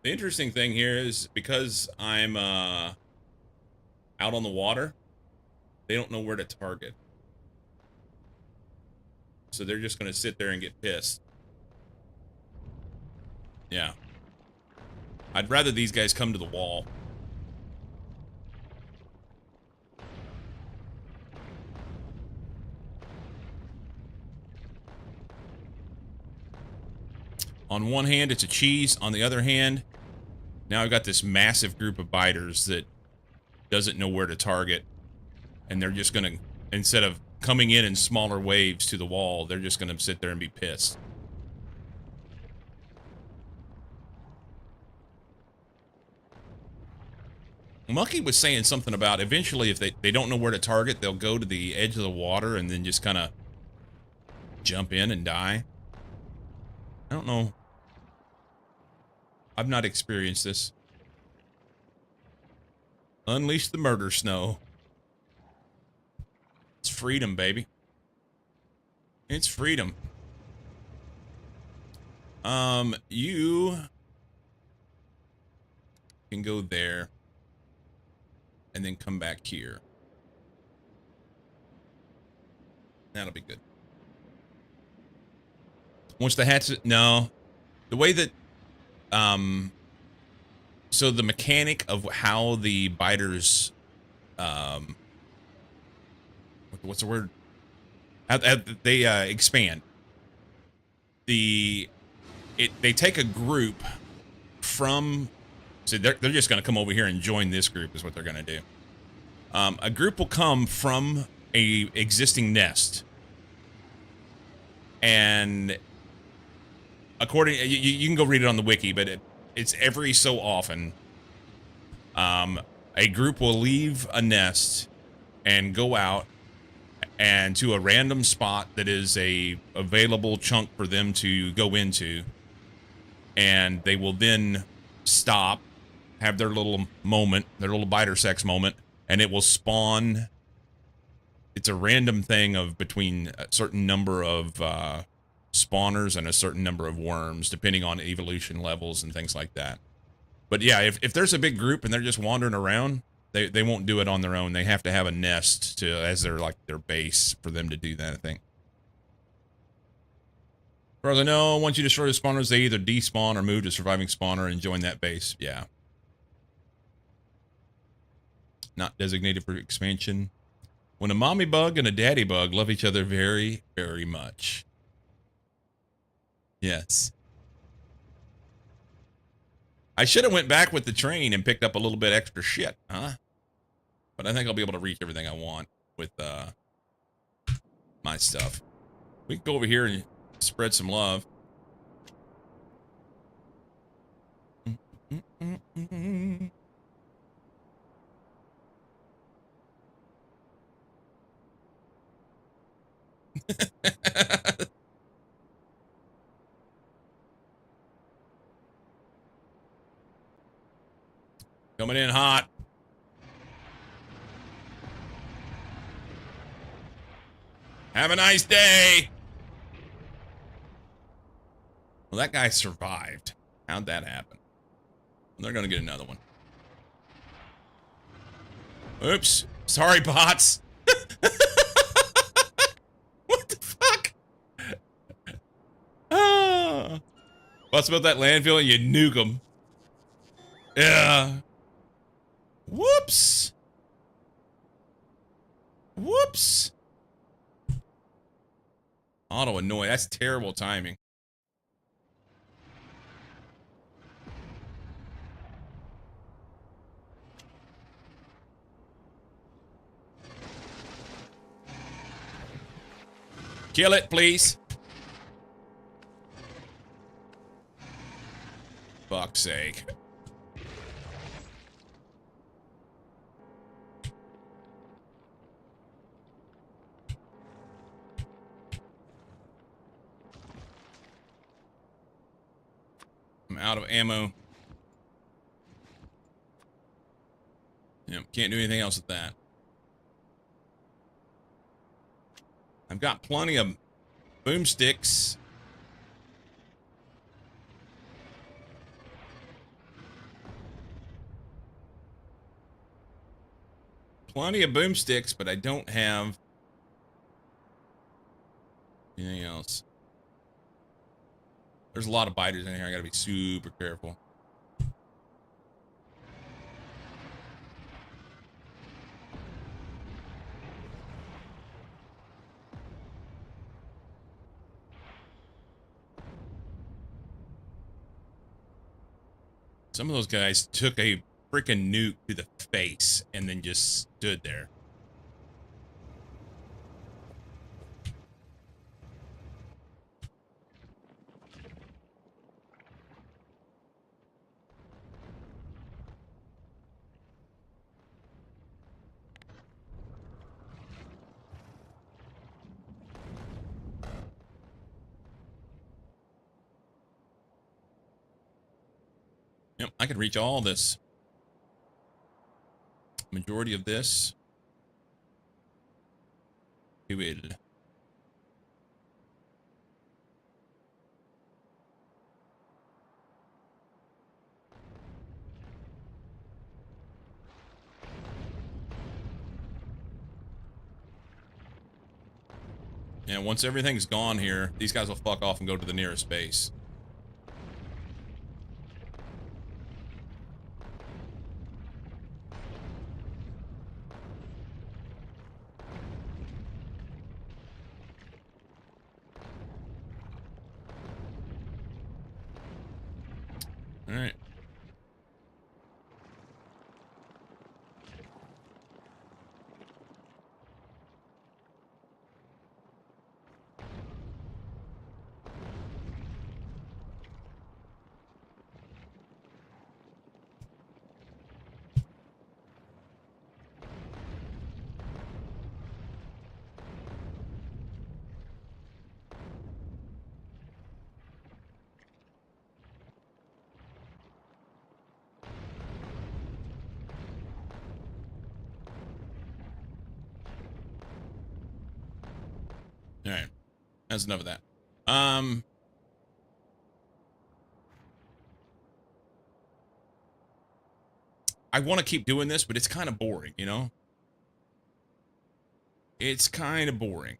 The interesting thing here is because I'm out on the water, they don't know where to target. So they're just going to sit there and get pissed. Yeah. I'd rather these guys come to the wall. On one hand, it's a cheese. On the other hand, now I've got this massive group of biters that doesn't know where to target. And they're just going to, instead of coming in smaller waves to the wall, they're just going to sit there and be pissed. Monkey was saying something about eventually if they don't know where to target, they'll go to the edge of the water and then just kind of jump in and die. I don't know. I've not experienced this. Unleash the murder snow. It's freedom, baby. It's freedom. You can go there and then come back here. That'll be good. Once the hatch... No. The way that so the mechanic of how the biters, what's the word? How they expand. They take a group from, so they're just going to come over here and join this group is what they're going to do. A group will come from a existing nest, and according, you can go read it on the wiki, but it's every so often, a group will leave a nest and go out and to a random spot that is a available chunk for them to go into, and they will then stop, have their little moment, their little biter sex moment, and it will spawn. It's a random thing of between a certain number of spawners and a certain number of worms, depending on evolution levels and things like that. But yeah, if there's a big group and they're just wandering around, they won't do it on their own. They have to have a nest to as their base for them to do that, I think. As far as I know, once you destroy the spawners, they either despawn or move to surviving spawner and join that base. Yeah. Not designated for expansion. When a mommy bug and a daddy bug love each other very, very much. Yes. I should have went back with the train and picked up a little bit extra shit, huh? But I think I'll be able to reach everything I want with my stuff. We can go over here and spread some love. Coming in hot. Have a nice day. Well, that guy survived. How'd that happen? They're gonna get another one. Oops. Sorry, bots. What the fuck? Oh. Bots about that landfill and you nuke them. Yeah. Whoops. Whoops. Auto annoy. That's terrible timing. Kill it, please. Fuck's sake. I'm out of ammo. Yep, can't do anything else with that. I've got plenty of boomsticks. Plenty of boomsticks, but I don't have anything else. There's a lot of biters in here. I gotta be super careful. Some of those guys took a freaking nuke to the face and then just stood there. Yep, I can reach all this. Majority of this. Evated. And once everything's gone here, these guys will fuck off and go to the nearest base. All right. All right. That's enough of that. I want to keep doing this, but it's kind of boring, you know? It's kind of boring.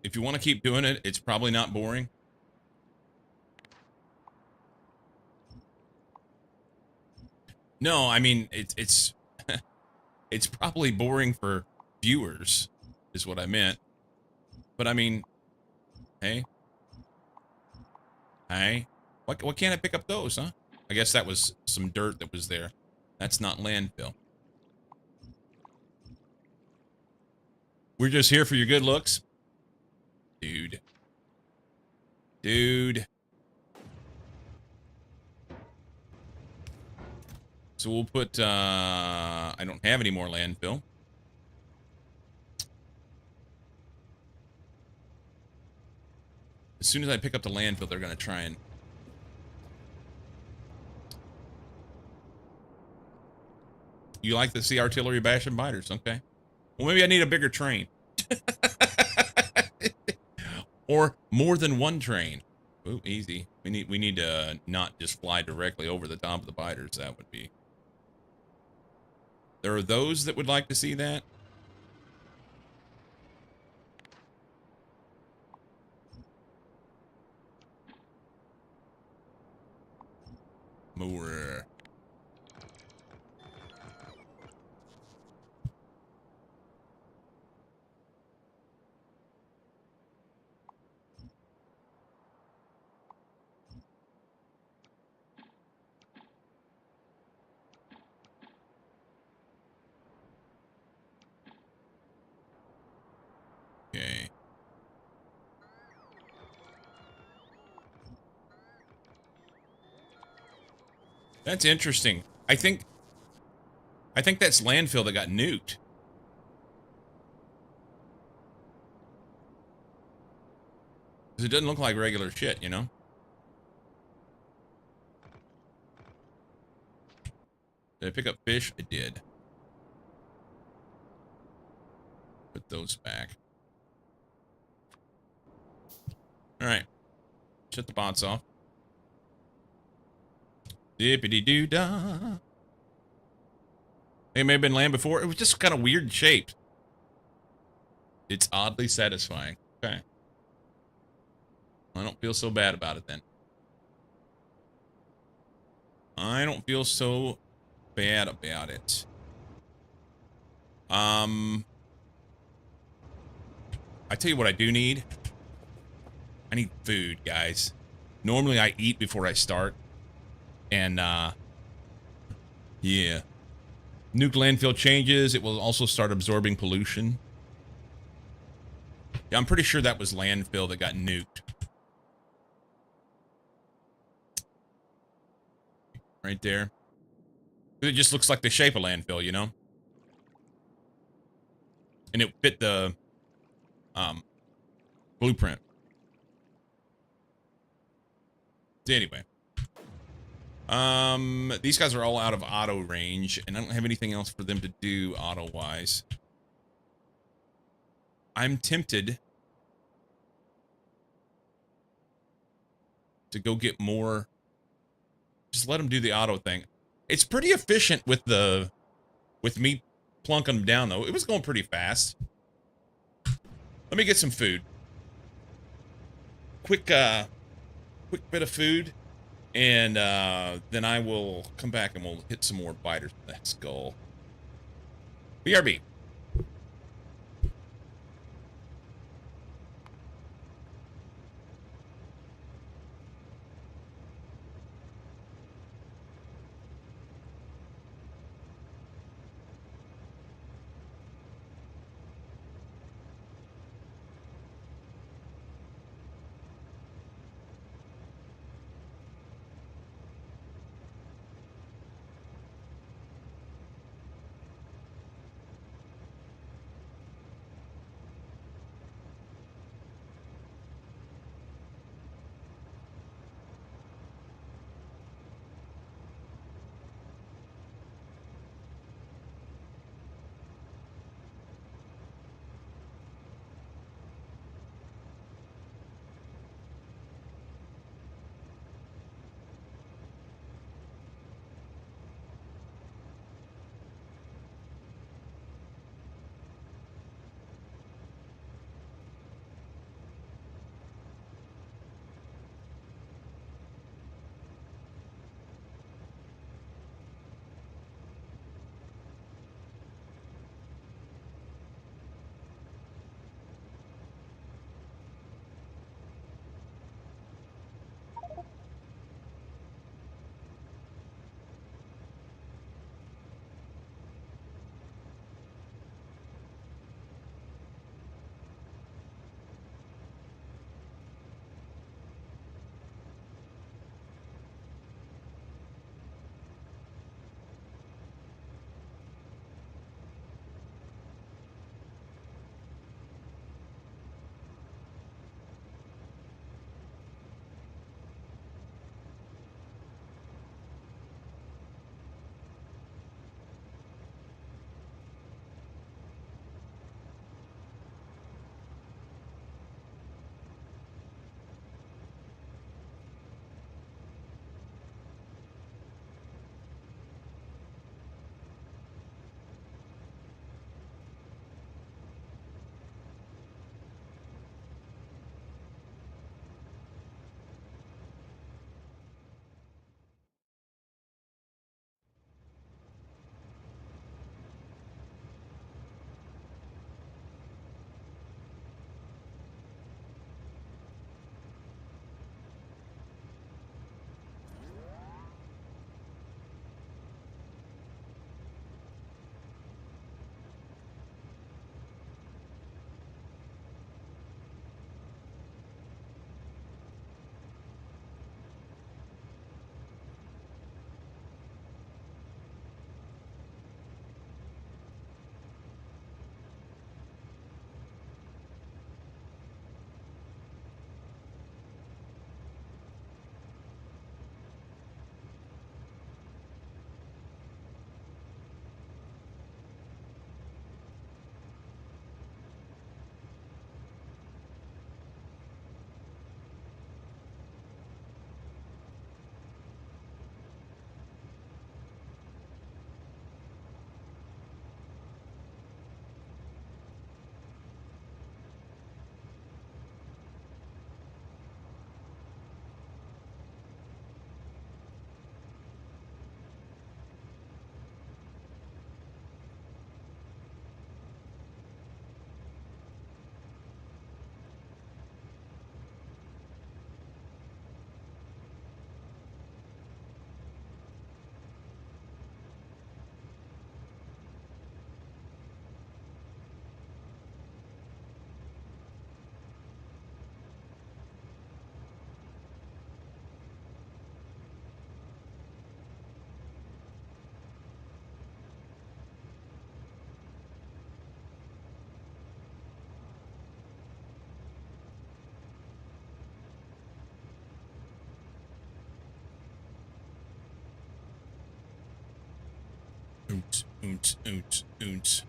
If you want to keep doing it, it's probably not boring. No, I mean it's it's probably boring for viewers, is what I meant. But I mean, hey, what can't I pick up those, huh? I guess that was some dirt that was there. That's not landfill. We're just here for your good looks, dude. Dude. So we'll put, I don't have any more landfill. As soon as I pick up the landfill, they're going to try and... You like to see artillery bashing biters, okay? Well, maybe I need a bigger train. Or more than one train. Ooh, easy. We need to not just fly directly over the top of the biters. That would be... There are those that would like to see that. More. Okay. That's interesting. I think that's landfill that got nuked. Because it doesn't look like regular shit, you know? Did I pick up fish? I did. Put those back. Alright. Shut the bots off. Dippity-doo-dah. It may have been land before. It was just kind of weird shaped. It's oddly satisfying. Okay. I don't feel so bad about it then. I don't feel so bad about it. I tell you what I do need. I need food, guys. Normally I eat before I start. And, yeah. Nuke landfill changes. It will also start absorbing pollution. Yeah, I'm pretty sure that was landfill that got nuked. Right there. It just looks like the shape of landfill, you know? And it fit the, blueprint. Anyway. These guys are all out of auto range, and I don't have anything else for them to do auto-wise. I'm tempted to go get more. Just let them do the auto thing. It's pretty efficient with me plunking them down, though. It was going pretty fast. Let me get some food. Quick bit of food. And then I will come back and we'll hit some more biters in that skull. BRB. Oont, oont, oont, oont.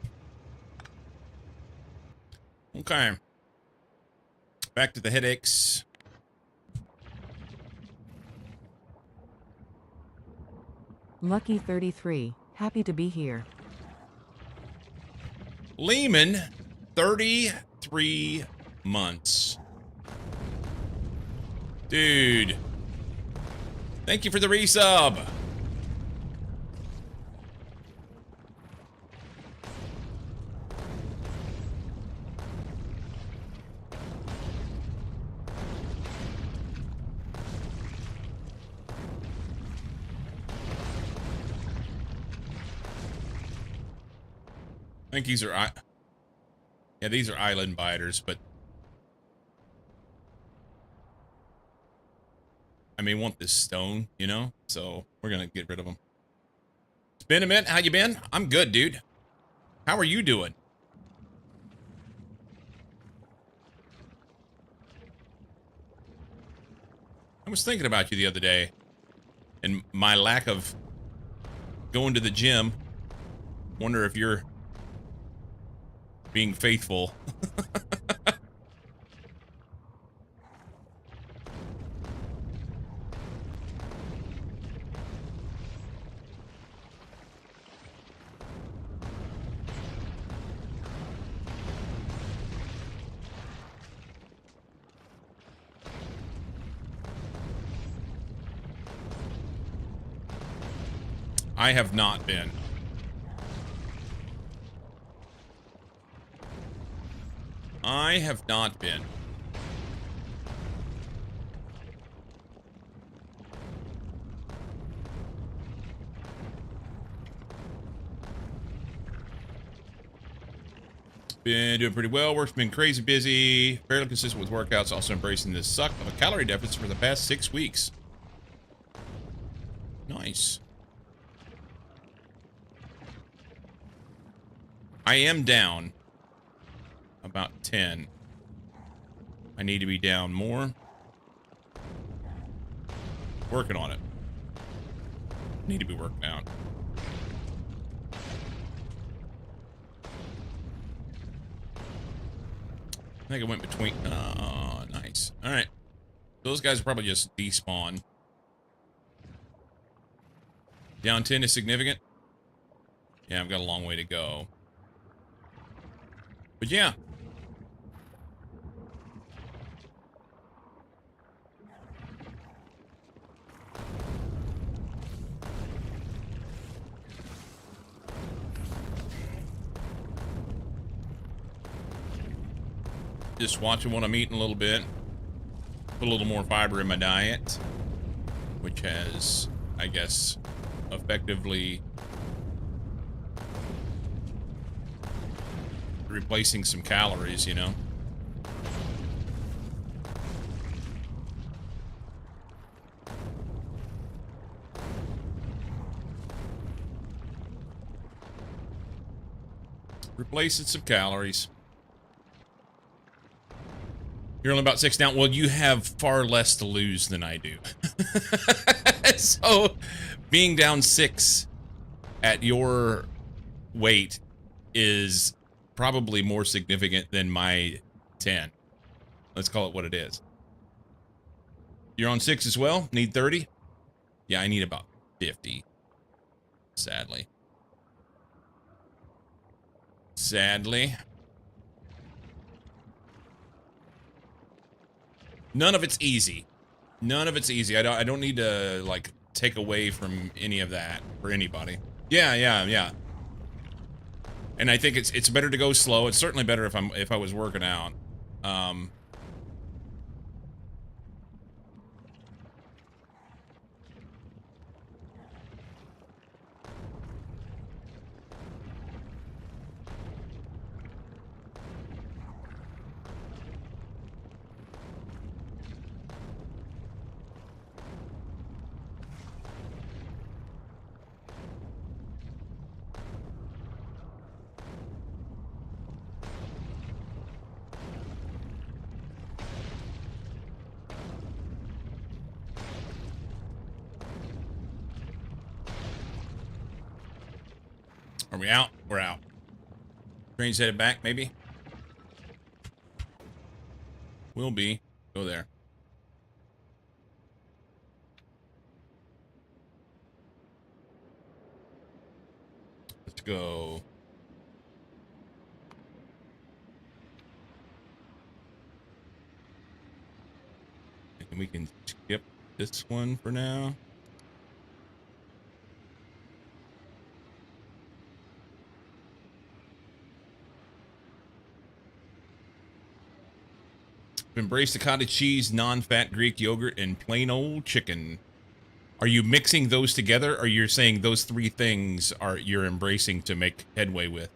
Okay. Back to the headaches. Lucky 33, happy to be here. Lehman, 33 months. Dude. Thank you for the resub. I think these are, yeah, these are island biters, but I may want this stone, you know? So we're gonna get rid of them. It's been a minute. How you been? I'm good, dude. How are you doing? I was thinking about you the other day and my lack of going to the gym. Wonder if you're being faithful. I have not been. I have not been. Been doing pretty well. Work's been crazy busy. Fairly consistent with workouts. Also embracing the suck of a calorie deficit for the past 6 weeks. Nice. I am down about 10. I need to be down more. Working on it. Need to be working out. I think I went between. Oh, nice. All right. Those guys are probably just despawn. Down 10 is significant. Yeah, I've got a long way to go. But yeah. Just watching what I'm eating a little bit. Put a little more fiber in my diet. Which has, I guess, effectively replacing some calories, you know? Replacing some calories. You're only about 6 down. Well, you have far less to lose than I do. So, being down 6 at your weight is probably more significant than my 10. Let's call it what it is. You're on 6 as well? Need 30? Yeah, I need about 50. Sadly. Sadly. None of it's easy. None of it's easy. I don't need to, like, take away from any of that for anybody. Yeah. And I think it's better to go slow. It's certainly better if I was working out. Are we out? We're out. Train's headed back, maybe? Will be. Go there. Let's go. And we can skip this one for now. Embrace the cottage cheese, non-fat Greek yogurt, and plain old chicken. Are you mixing those together, or you're saying those three things are you're embracing to make headway with?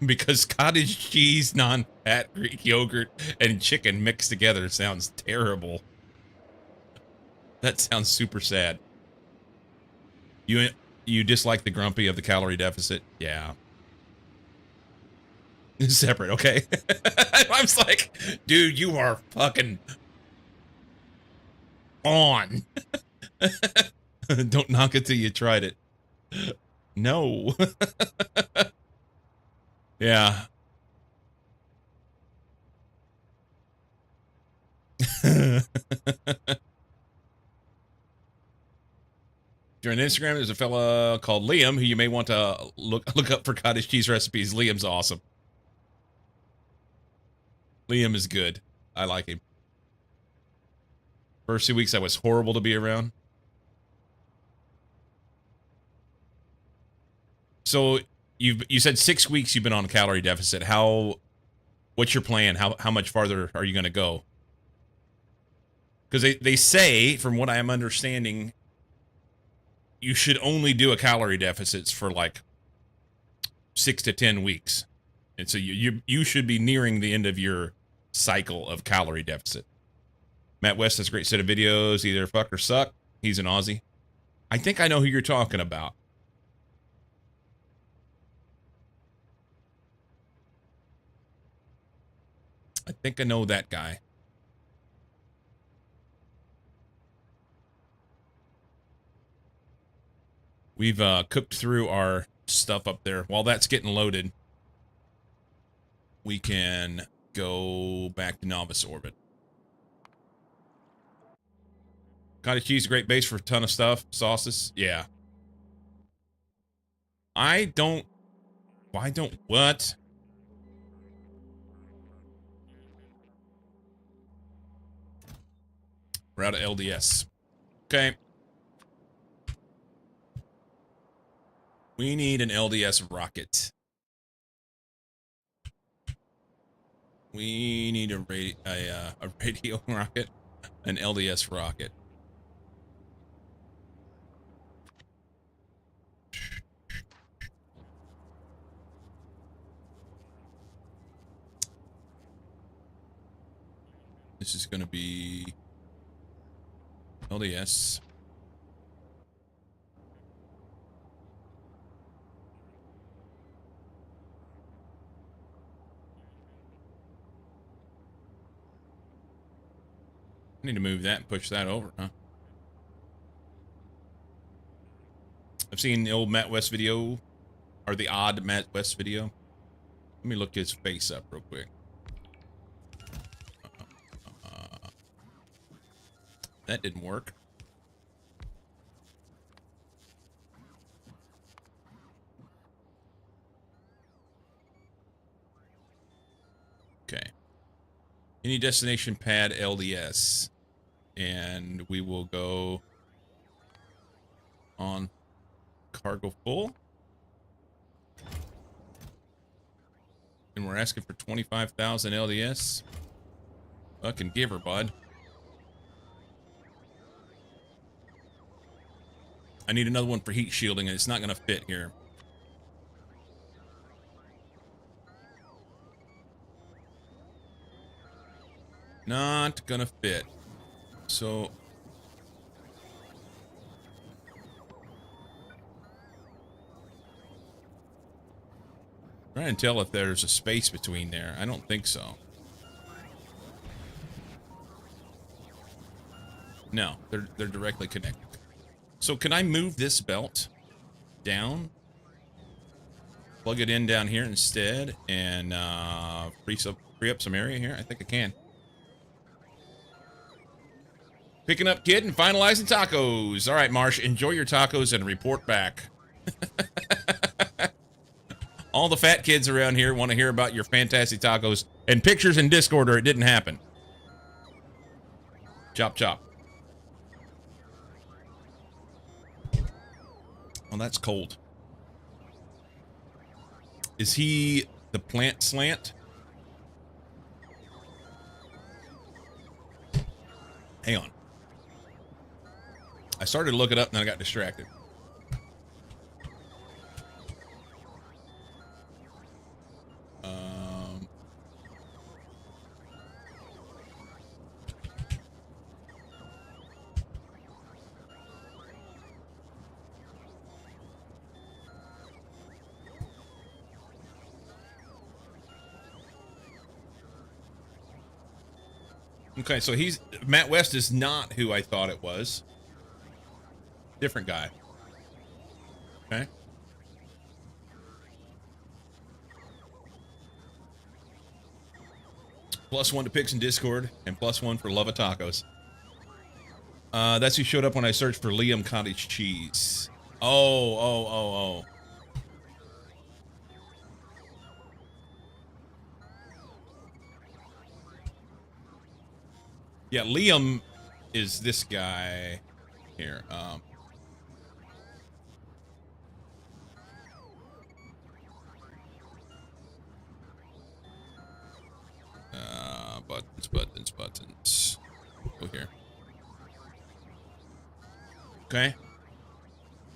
Because cottage cheese, non-fat Greek yogurt, and chicken mixed together sounds terrible. That sounds super sad. You dislike the grumpy of the calorie deficit? Yeah. Separate, okay. I was like, dude, you are fucking on. Don't knock it till you tried it. No. Yeah. During Instagram, there's a fella called Liam who you may want to look up for cottage cheese recipes. Liam's awesome. Liam is good. I like him. First 2 weeks, I was horrible to be around. So you said 6 weeks you've been on a calorie deficit. What's your plan? How much farther are you going to go? Because they say, from what I am understanding, you should only do a calorie deficits for like 6 to 10 weeks. And so you should be nearing the end of your cycle of calorie deficit. Matt West has a great set of videos, either fuck or suck. He's an Aussie. I think I know who you're talking about. I think I know that guy. We've cooked through our stuff up there. While that's getting loaded, we can go back to novice orbit. Cottage cheese, great base for a ton of stuff. Sauces, yeah. What? We're out of LDS. Okay. We need an LDS rocket. We need a radio rocket, an LDS rocket. This is going to be LDS. I need to move that and push that over, huh? I've seen the old Matt West video, or the odd Matt West video. Let me look his face up real quick. That didn't work. Okay. Any destination pad LDS. And we will go on cargo full. And we're asking for 25,000 LDS. Fucking give her, bud. I need another one for heat shielding, and it's not going to fit here. Not going to fit. So... try and tell if there's a space between there. I don't think so. No, they're directly connected. So can I move this belt down? Plug it in down here instead and free up some area here? I think I can. Picking up kid and finalizing tacos. All right, Marsh, enjoy your tacos and report back. All the fat kids around here want to hear about your fantastic tacos and pictures in Discord or it didn't happen. Chop, chop. Well, that's cold. Is he the plant slant? Hang on. I started to look it up and then I got distracted. Okay, so Matt West is not who I thought it was. Different guy. Okay. +1 to Pix in Discord, and +1 for Love of Tacos. That's who showed up when I searched for Liam Cottage Cheese. Oh. Yeah, Liam is this guy here. Buttons. Go here. Okay.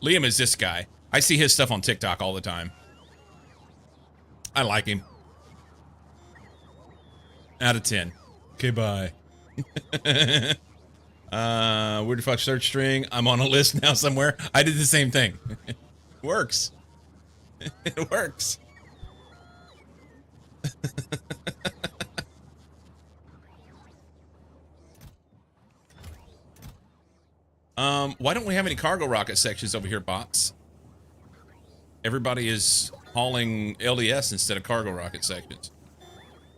Liam is this guy. I see his stuff on TikTok all the time. I like him. Out of 10. Okay, bye. Where the fuck search string? I'm on a list now somewhere. I did the same thing. It works. It works. Why don't we have any cargo rocket sections over here, bots? Everybody is hauling LDS instead of cargo rocket sections.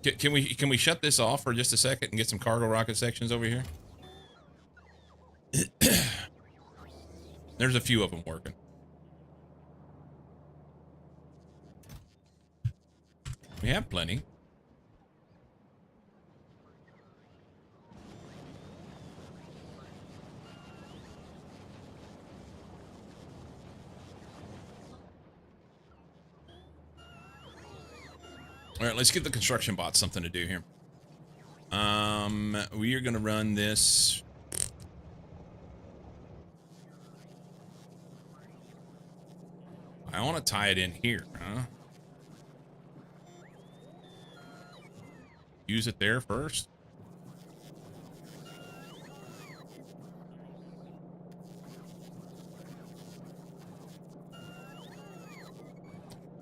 Can we shut this off for just a second and get some cargo rocket sections over here? There's a few of them working. We have plenty. All right, let's give the construction bots something to do here. We are going to run this. I want to tie it in here, huh? Use it there first.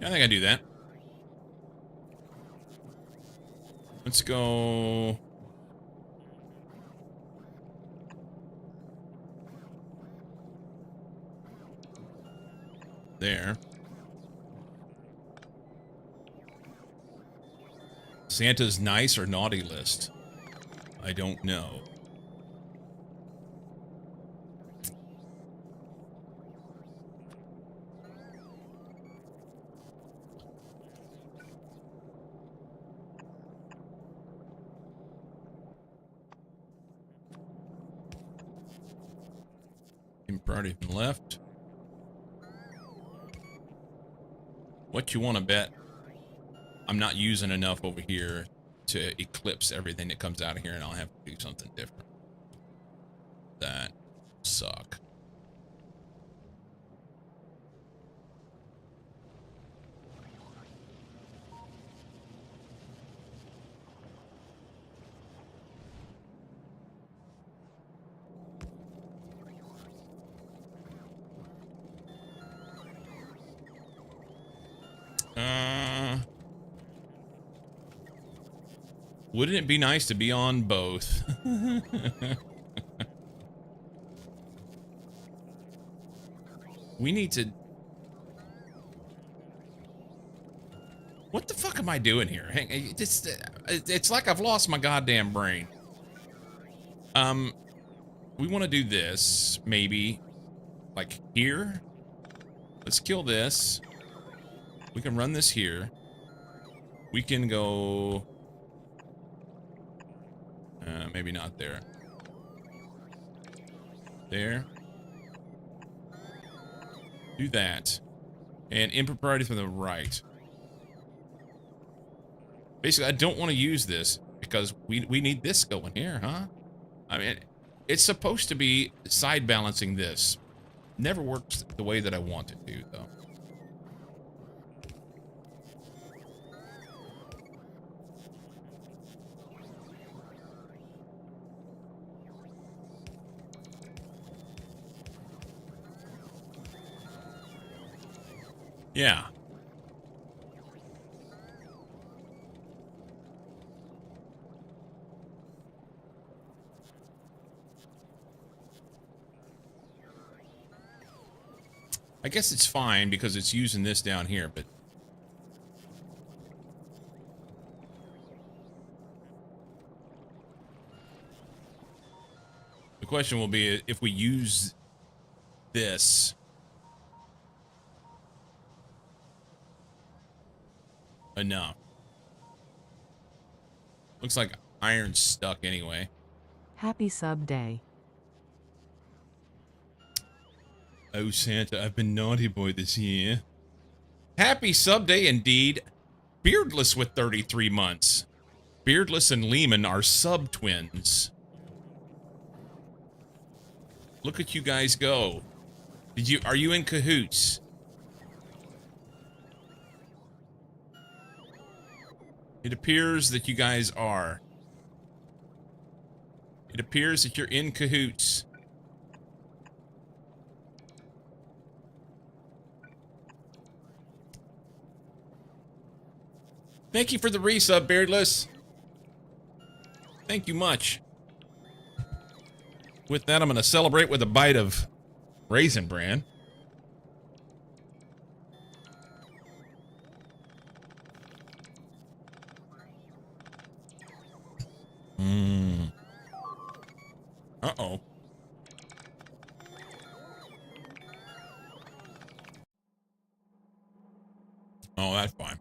I think I do that. Let's go. There. Santa's nice or naughty list? I don't know. Priority from left. What you want to bet? I'm not using enough over here to eclipse everything that comes out of here, and I'll have to do something different. That suck. Wouldn't it be nice to be on both? We need to... What the fuck am I doing here? It's like I've lost my goddamn brain. We want to do this, maybe, like here. Let's kill this. We can run this here. We can go... maybe not there. There. Do that. And input priority from the right. Basically, I don't want to use this because we need this going here, huh? I mean, It's supposed to be side balancing this. Never works the way that I want it to, though. Yeah. I guess it's fine because it's using this down here, but the question will be if we use this enough. Looks like iron's stuck anyway. Happy sub day. Oh, Santa, I've been naughty boy this year. Happy sub day indeed. Beardless with 33 months. Beardless and Lehman are sub twins. Look at you guys go. Are you in cahoots? It appears that you guys are. It appears that you're in cahoots. Thank you for the resub, Beardless. Thank you much. With that, I'm going to celebrate with a bite of Raisin Bran. Mmm. Uh-oh. Oh, that's fine.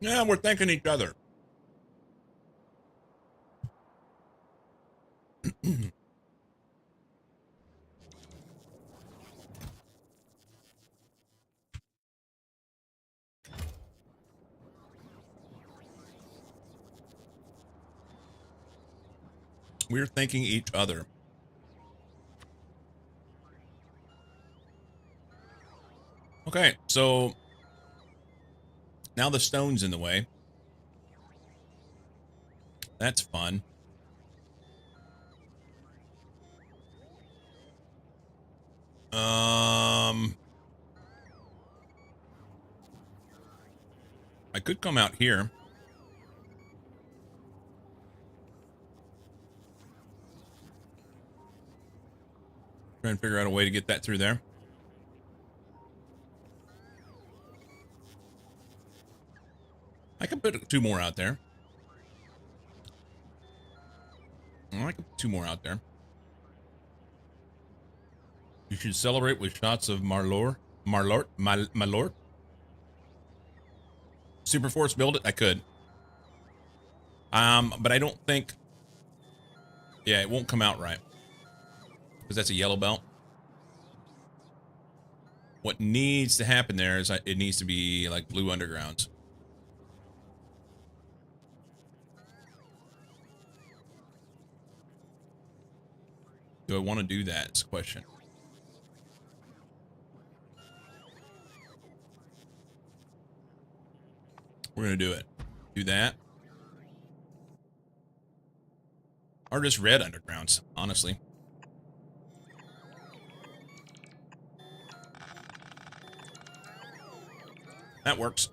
Yeah, we're thanking each other. We're thanking each other. Okay, so now the stone's in the way. That's fun. I could come out here. Try and figure out a way to get that through there. I could put 2 more out there. I could put 2 more out there. You should celebrate with shots of Malort. Super Force build it? I could. But I don't think... Yeah, it won't come out right. Because that's a yellow belt. What needs to happen there is it needs to be like blue undergrounds. Do I want to do that? It's a question. We're going to do it. Do that. Or just red undergrounds, honestly. That works.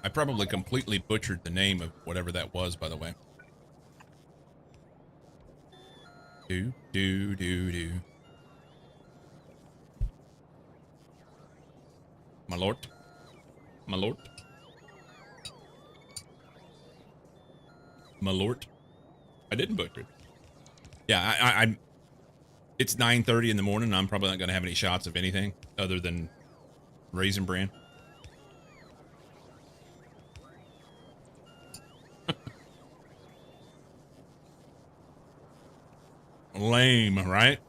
I probably completely butchered the name of whatever that was, by the way. Do. My lord. My lord. My lord. I didn't butcher it. Yeah, I'm... It's 9:30 in the morning. I'm probably not going to have any shots of anything other than Raisin Bran. Lame, right?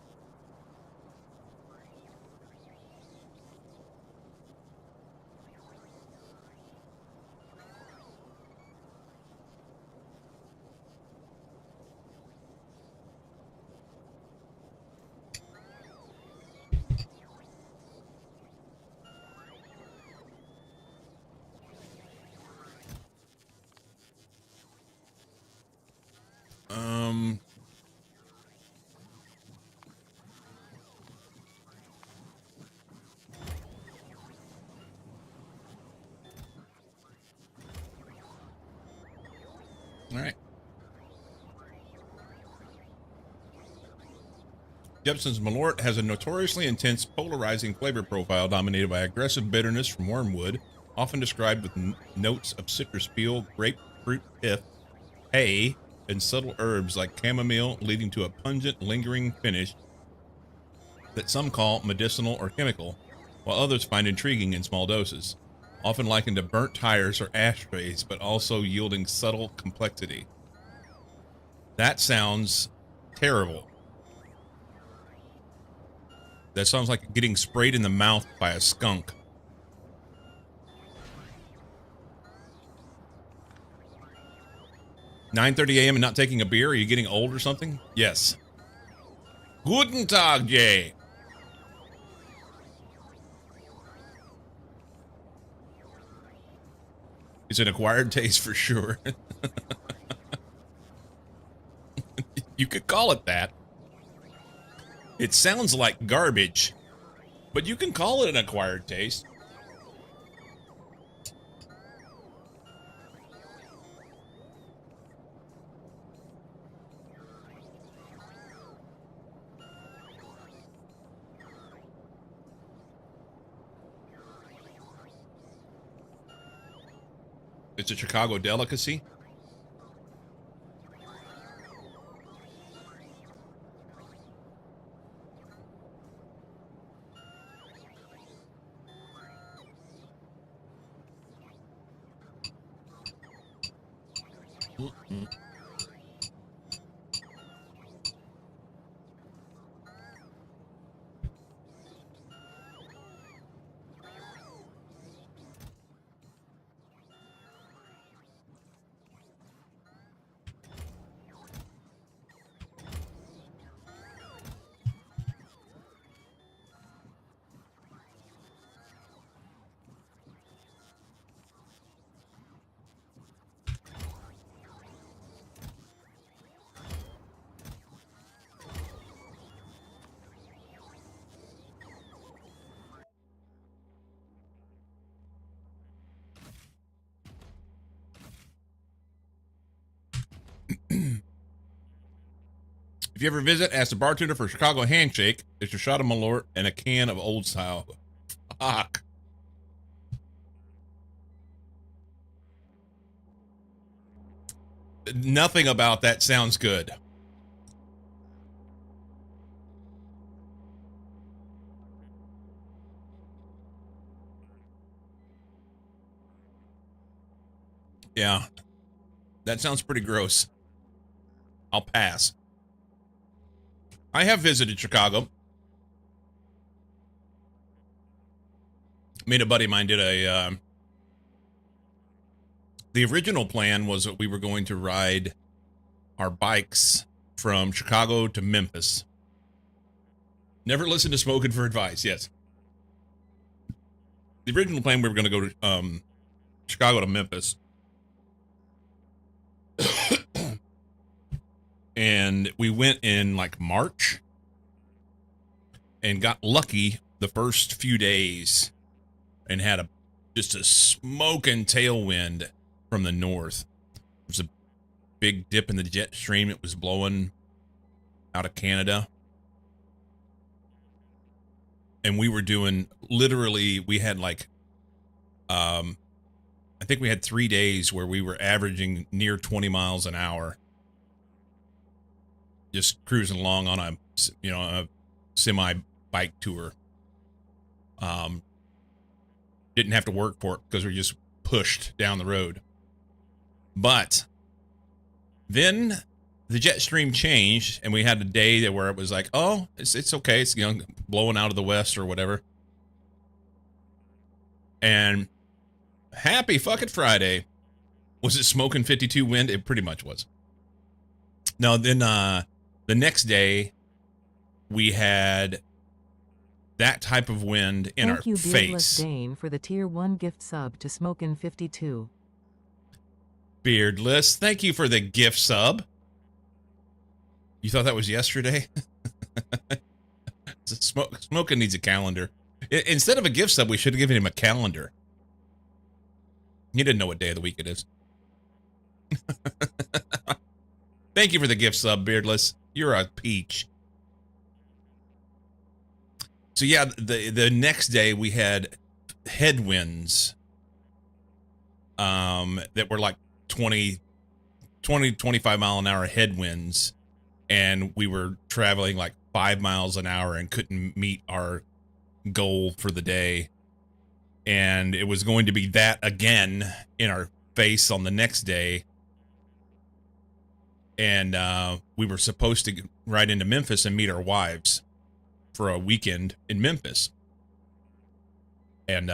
Um, all right. Jepson's Malort has a notoriously intense, polarizing flavor profile dominated by aggressive bitterness from wormwood, often described with notes of citrus peel, grapefruit pith, hay, and subtle herbs like chamomile, leading to a pungent, lingering finish that some call medicinal or chemical, while others find intriguing in small doses. Often likened to burnt tires or ashtrays, but also yielding subtle complexity. That sounds terrible. That sounds like getting sprayed in the mouth by a skunk. "9:30 a.m. and not taking a beer? Are you getting old or something?" Yes. Guten Tag, Jay. It's an acquired taste for sure. You could call it that. It sounds like garbage, but you can call it an acquired taste. It's a Chicago delicacy. If you ever visit, ask the bartender for a Chicago handshake. It's a shot of Malort and a can of Old Style. Fuck. Nothing about that sounds good. Yeah, that sounds pretty gross. I'll pass. I have visited Chicago. Me and a buddy of mine did the original plan was that we were going to ride our bikes from Chicago to Memphis. Never listen to Smoking for advice. Yes. The original plan, we were going to go to Chicago to Memphis. And we went in like March and got lucky the first few days and had just a smoking tailwind from the north. There was a big dip in the jet stream. It was blowing out of Canada. And we were doing literally, we had like, I think we had 3 days where we were averaging near 20 miles an hour. Just cruising along on a semi bike tour. Didn't have to work for it because we just pushed down the road. But then the jet stream changed, and we had a day where it was like, oh, it's okay, it's blowing out of the west or whatever. And happy fucking Friday. Was it smoking 52 wind? It pretty much was. No, then the next day we had that type of wind in our Thank you, Beardless face. Dane, for the tier 1 gift sub to Smokin' 52. Beardless, thank you for the gift sub. You thought that was yesterday? Smoking needs a calendar. Instead of a gift sub, we should have given him a calendar. He didn't know what day of the week it is. Thank you for the gift sub, Beardless. You're a peach. So yeah, the next day we had headwinds that were like 20, 25 mile an hour headwinds, and we were traveling like 5 miles an hour and couldn't meet our goal for the day. And it was going to be that again in our face on the next day. And we were supposed to ride into Memphis and meet our wives for a weekend in Memphis. And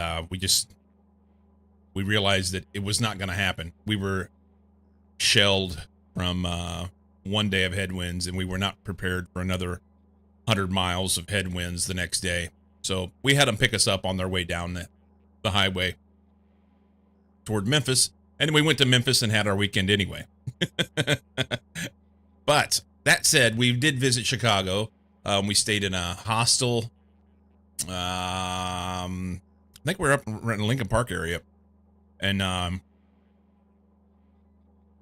we realized that it was not going to happen. We were shelled from one day of headwinds, and we were not prepared for another 100 miles of headwinds the next day. So we had them pick us up on their way down the highway toward Memphis. And then we went to Memphis and had our weekend anyway. But that said, we did visit Chicago. We stayed in a hostel. I think we're up in the Lincoln Park area. And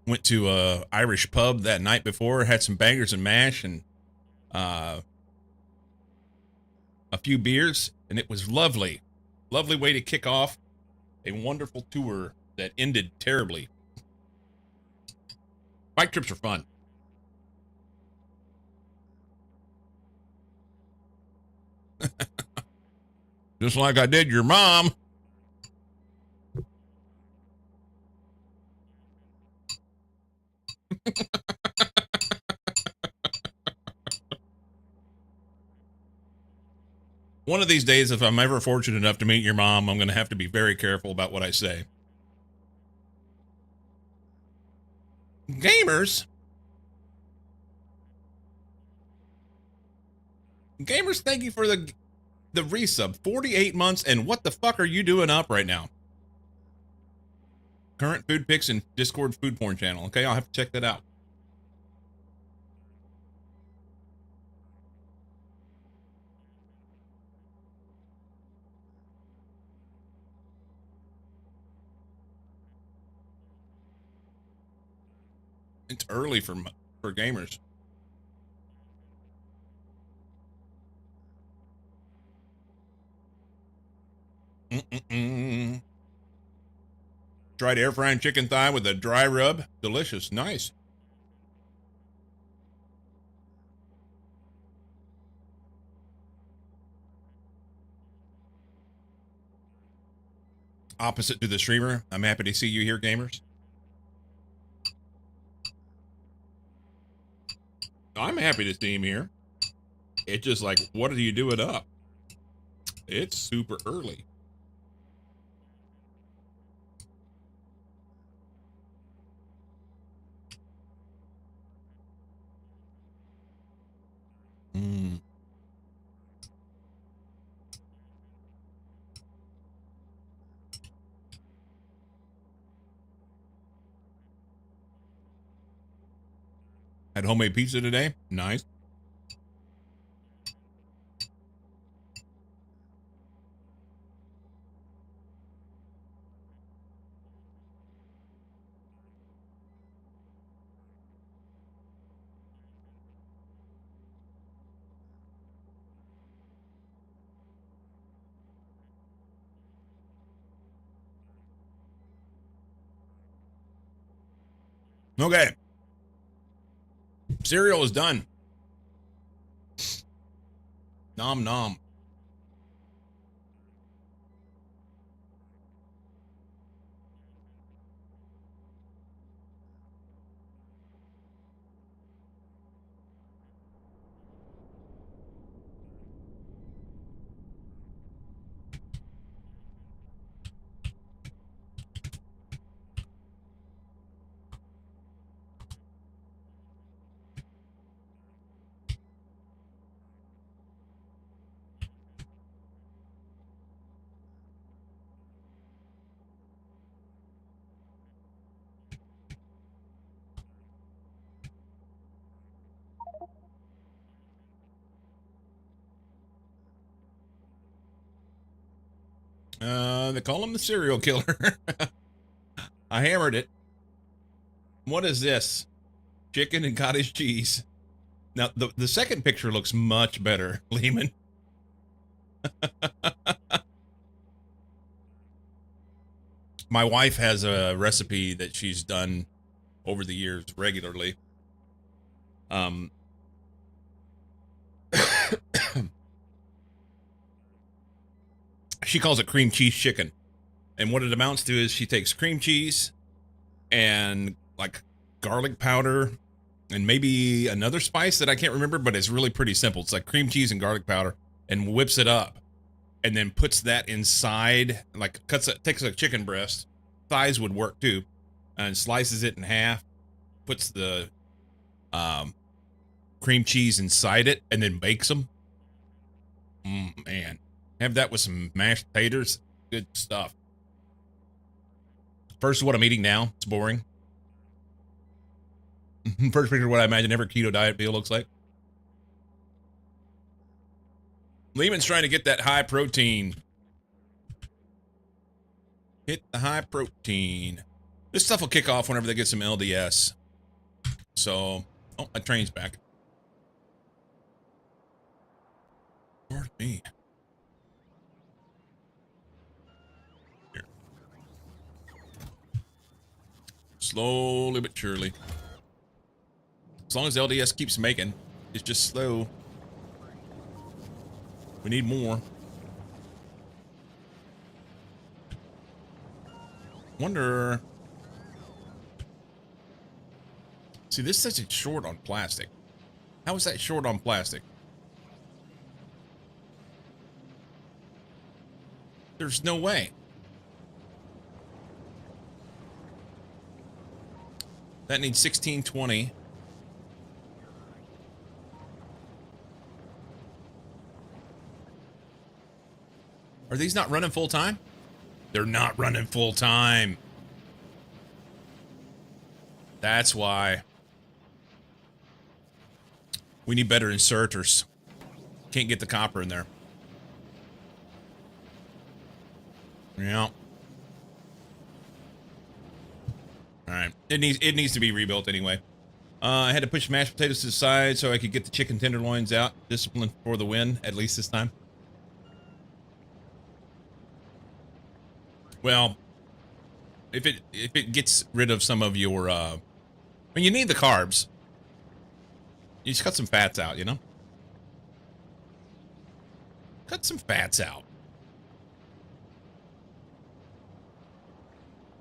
went to a Irish pub that night before, had some bangers and mash and a few beers, and it was lovely. Lovely way to kick off a wonderful tour that ended terribly. Bike trips are fun. Just like I did your mom. One of these days, if I'm ever fortunate enough to meet your mom, I'm going to have to be very careful about what I say. Gamers, thank you for the resub. 48 months, and what the fuck are you doing up right now? Current food pics and Discord food porn channel. Okay, I'll have to check that out. It's early for gamers. Tried air frying chicken thigh with a dry rub. Delicious. Nice. Opposite to the streamer. I'm happy to see you here, gamers. I'm happy to see him here. It's just like, what are you doing up? It's super early. Had homemade pizza today. Nice. Okay. Cereal is done. Nom nom. They call him the serial killer. I hammered it. What is this? Chicken and cottage cheese. Now, the second picture looks much better, Lehman. My wife has a recipe that she's done over the years regularly. She calls it cream cheese chicken. And what it amounts to is she takes cream cheese and like garlic powder and maybe another spice that I can't remember, but it's really pretty simple. It's like cream cheese and garlic powder, and whips it up and then puts that inside, like takes a chicken breast, thighs would work too, and slices it in half, puts the cream cheese inside it, and then bakes them. Man, have that with some mashed potatoes. Good stuff. First, what I'm eating now. It's boring. First picture of what I imagine every keto diet meal looks like. Lehman's trying to get that high protein. Hit the high protein. This stuff will kick off whenever they get some LDS. So, oh, my train's back. Lord me. Here. Slowly but surely. As long as LDS keeps making, it's just slow. We need more. Wonder. See, this says it's short on plastic. How is that short on plastic? There's no way. That needs 1620. Are these not running full time? They're not running full time. That's why. We need better inserters. Can't get the copper in there. Yeah. All right. It needs to be rebuilt anyway. I had to push mashed potatoes to the side so I could get the chicken tenderloins out. Discipline for the win, at least this time. Well, if it gets rid of some of your I mean, you need the carbs. You just cut some fats out, you know? Cut some fats out.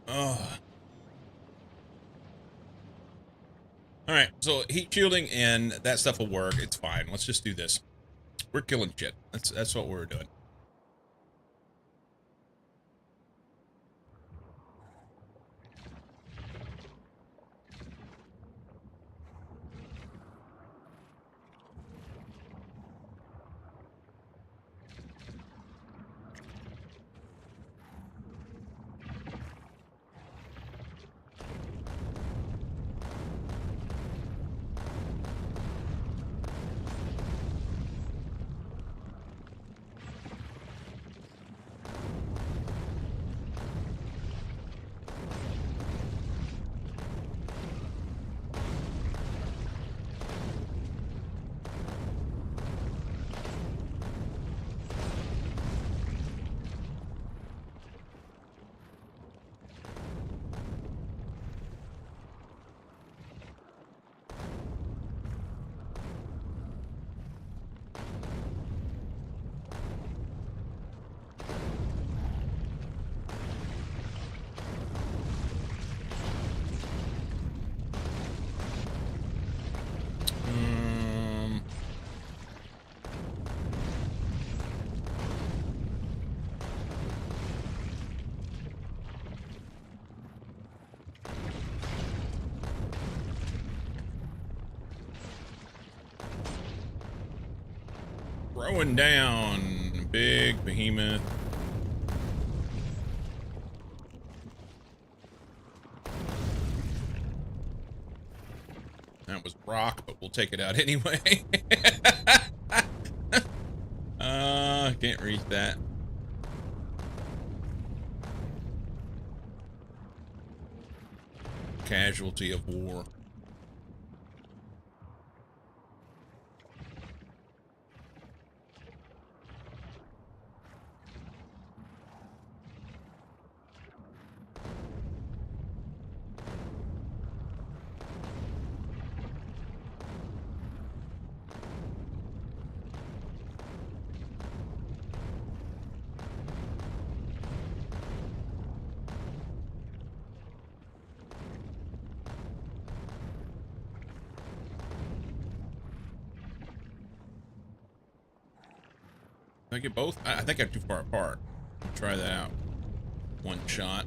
Ugh. Alright, so heat shielding and that stuff will work. It's fine. Let's just do this. We're killing shit. That's what we're doing. Throwing down. Big behemoth. That was rock, but we'll take it out anyway. Can't reach that. casualty of war. Did I get both? I think I'm too far apart. Try that out. One shot.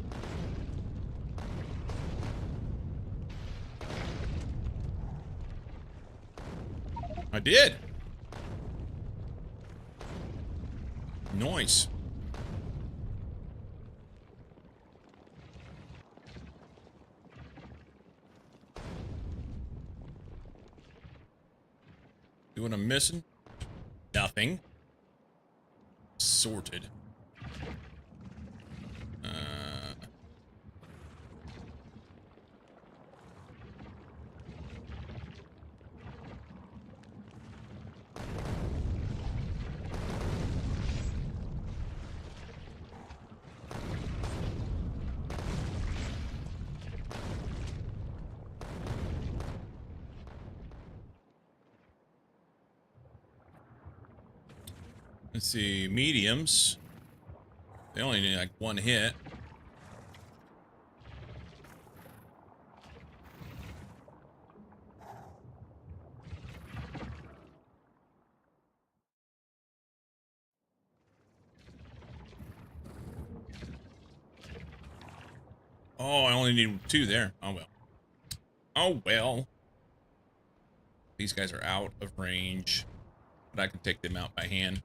I did. Nice. See what I'm missing? Nothing. Sorted. Let's see, mediums. They only need like one hit. Oh, I only need two there. Oh well. Oh well. These guys are out of range, but I can take them out by hand.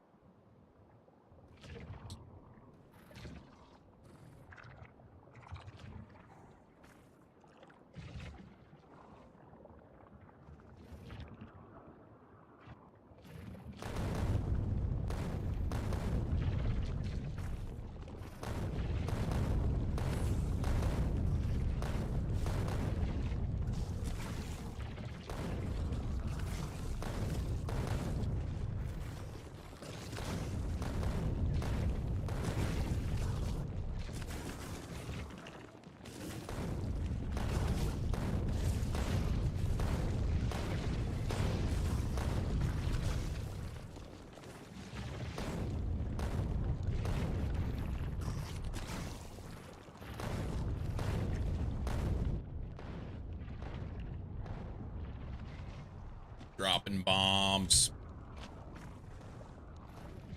Dropping bombs.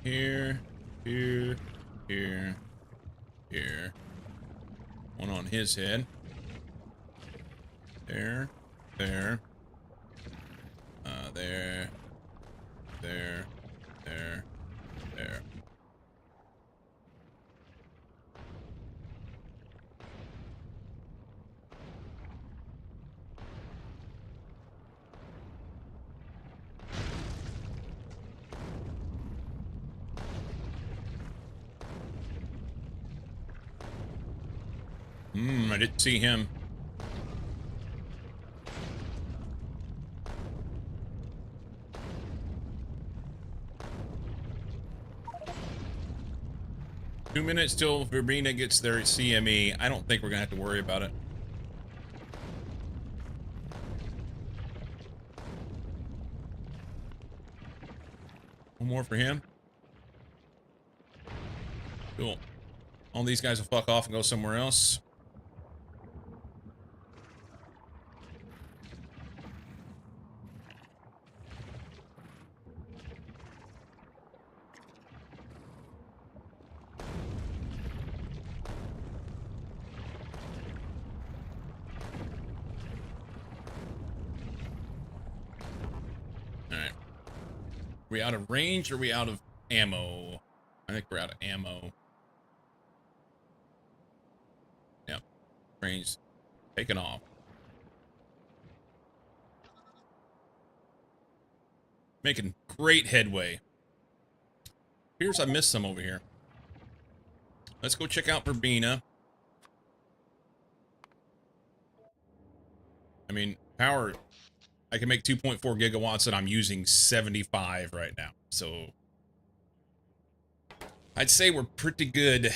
Here, here, here, here. One on his head. There, there. There, there, there, there. I didn't see him. Two minutes till Verbena gets their CME. I don't think we're gonna have to worry about it. One more for him. Cool. All these guys will fuck off and go somewhere else. Alright. Are we out of range or are we out of ammo? I think we're out of ammo. Yep. Range taken off. Making great headway. Appears I missed some over here. Let's go check out Verbena. I mean, power, I can make 2.4 gigawatts and I'm using 75 right now. So I'd say we're pretty good.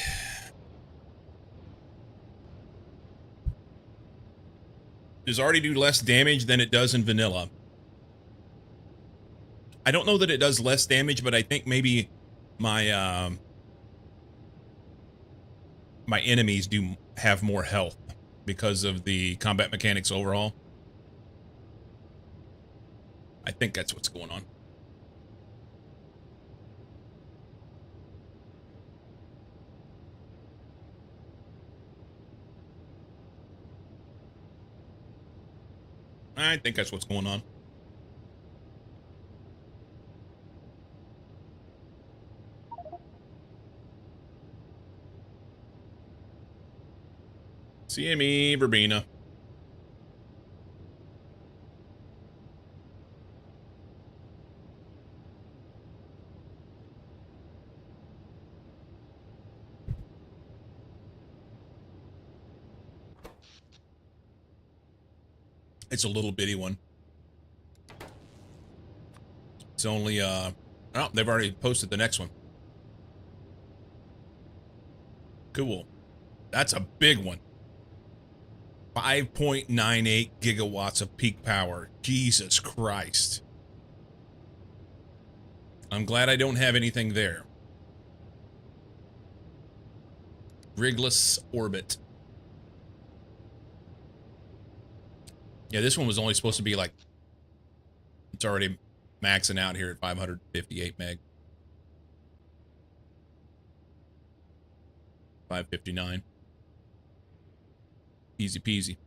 Does already do less damage than it does in vanilla. I don't know that it does less damage, but I think maybe my my enemies do have more health because of the combat mechanics overall. I think that's what's going on. I think that's what's going on. CME Verbena. It's a little bitty one. It's only oh, they've already posted the next one. Cool. That's a big one. 5.98 gigawatts of peak power. Jesus Christ. I'm glad I don't have anything there. Rigless orbit. Yeah, this one was only supposed to be like, it's already maxing out here at 558 meg. 559. Easy peasy.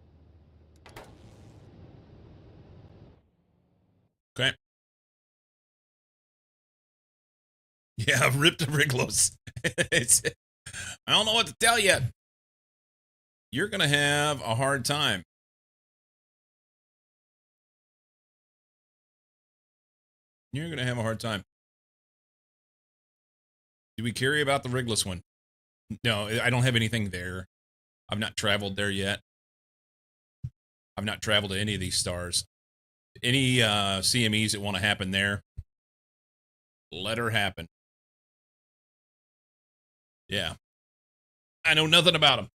Okay. Yeah, ripped to Riglos. It's, I don't know what to tell you. You're going to have a hard time. You're going to have a hard time. Do we carry about the Rigless one? No, I don't have anything there. I've not traveled there yet. I've not traveled to any of these stars. Any CMEs that want to happen there, let her happen. Yeah. I know nothing about them.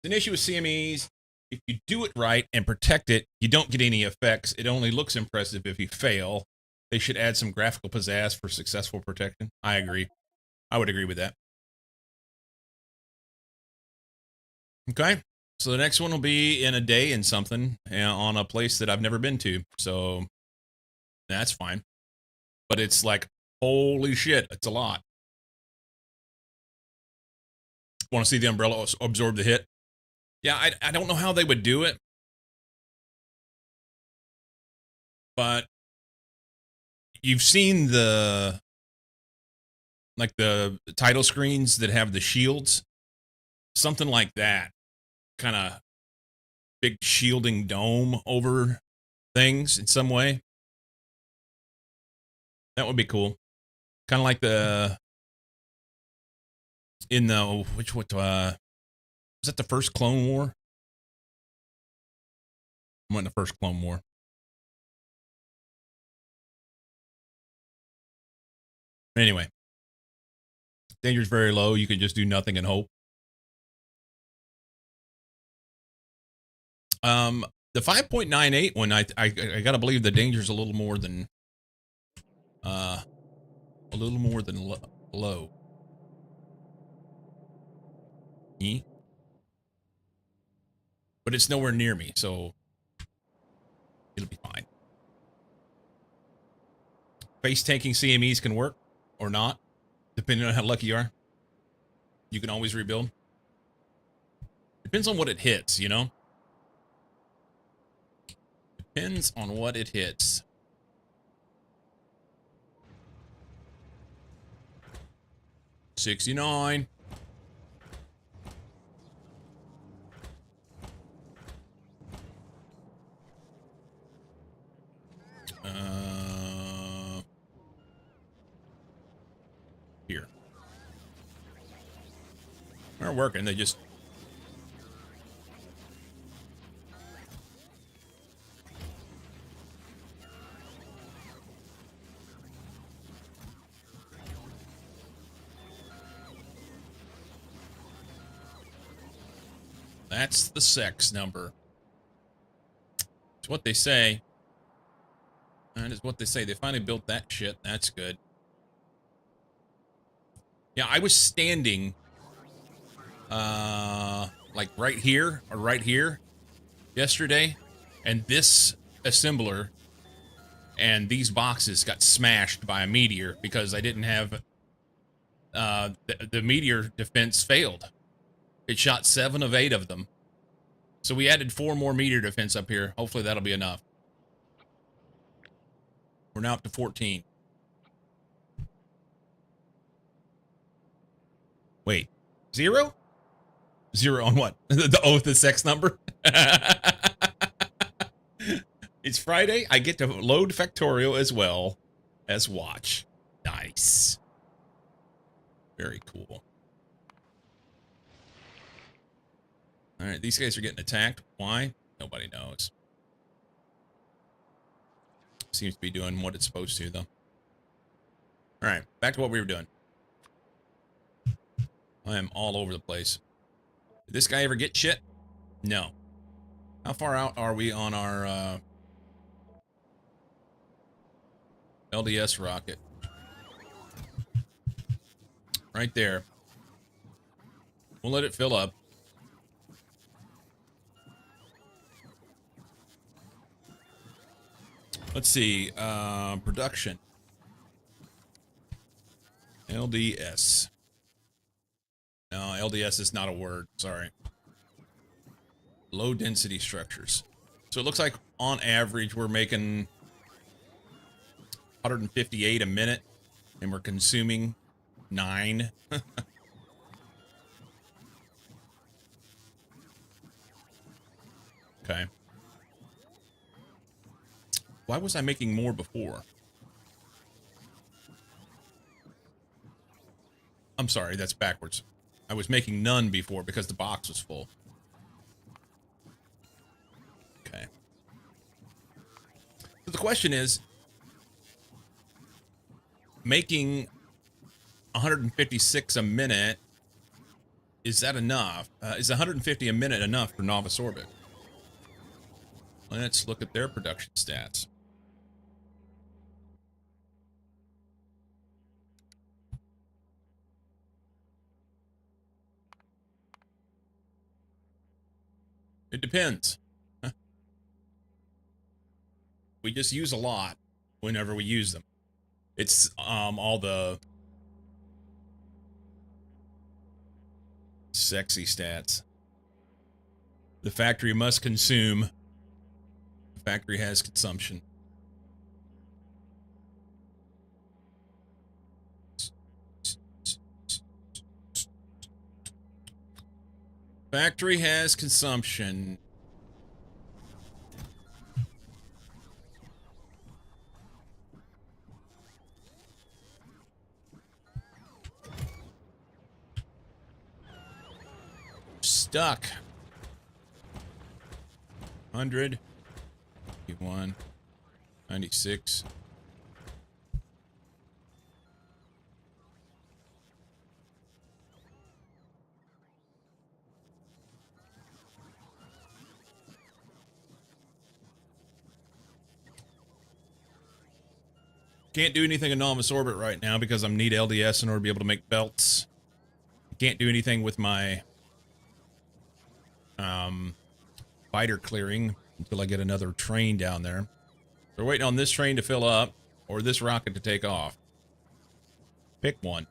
It's an issue with CMEs. If you do it right and protect it, you don't get any effects. It only looks impressive if you fail. They should add some graphical pizzazz for successful protection. I agree. I would agree with that. Okay. So the next one will be in a day and something on a place that I've never been to. So that's fine. But it's like, holy shit, it's a lot. Want to see the umbrella absorb the hit? Yeah, I don't know how they would do it. But you've seen the title screens that have the shields, something like that, kind of big shielding dome over things in some way. That would be cool. Kind of like the in the was that the first Clone War? I went the first Clone War. Anyway, danger's very low. You can just do nothing and hope. The 5.98 one, I gotta believe the danger's a little more than low. But it's nowhere near me, so it'll be fine. Face tanking CMEs can work or not, depending on how lucky you are. You can always rebuild. Depends on what it hits, you know? Depends on what it hits. $69. Here. They're working. They just That's the sex number. It's what they say. That is what they say. They finally built that shit. That's good. Yeah, I was standing like right here or right here yesterday, and this assembler and these boxes got smashed by a meteor because I didn't have the meteor defense failed. It shot 7 of 8 of them. So we added 4 more meteor defense up here. Hopefully that'll be enough. We're now up to 14. Wait, 0? 0 on what? The sex number? It's Friday. I get to load Factorial as well as watch. Nice. Very cool. All right, these guys are getting attacked. Why? Nobody knows. Seems to be doing what it's supposed to, though. All right, back to what we were doing. I am all over the place. Did this guy ever get shit? No. How far out are we on our LDS rocket? Right there. We'll let it fill up. Let's see. Production. LDS. No, LDS is not a word. Sorry. Low density structures. So it looks like on average we're making 158 a minute and we're consuming 9. Okay. Why was I making more before? I'm sorry, that's backwards. I was making none before because the box was full. Okay. So the question is, making 156 a minute, is that enough? Is 150 a minute enough for Novice Orbit? Let's look at their production stats. It depends. We just use a lot whenever we use them. It's all the sexy stats. The factory must consume. The factory has consumption. Factory has consumption. Stuck. 100. 91. 96. Can't do anything in Novice Orbit right now because I need LDS in order to be able to make belts. Can't do anything with my fighter clearing until I get another train down there. We're waiting on this train to fill up or this rocket to take off. Pick one.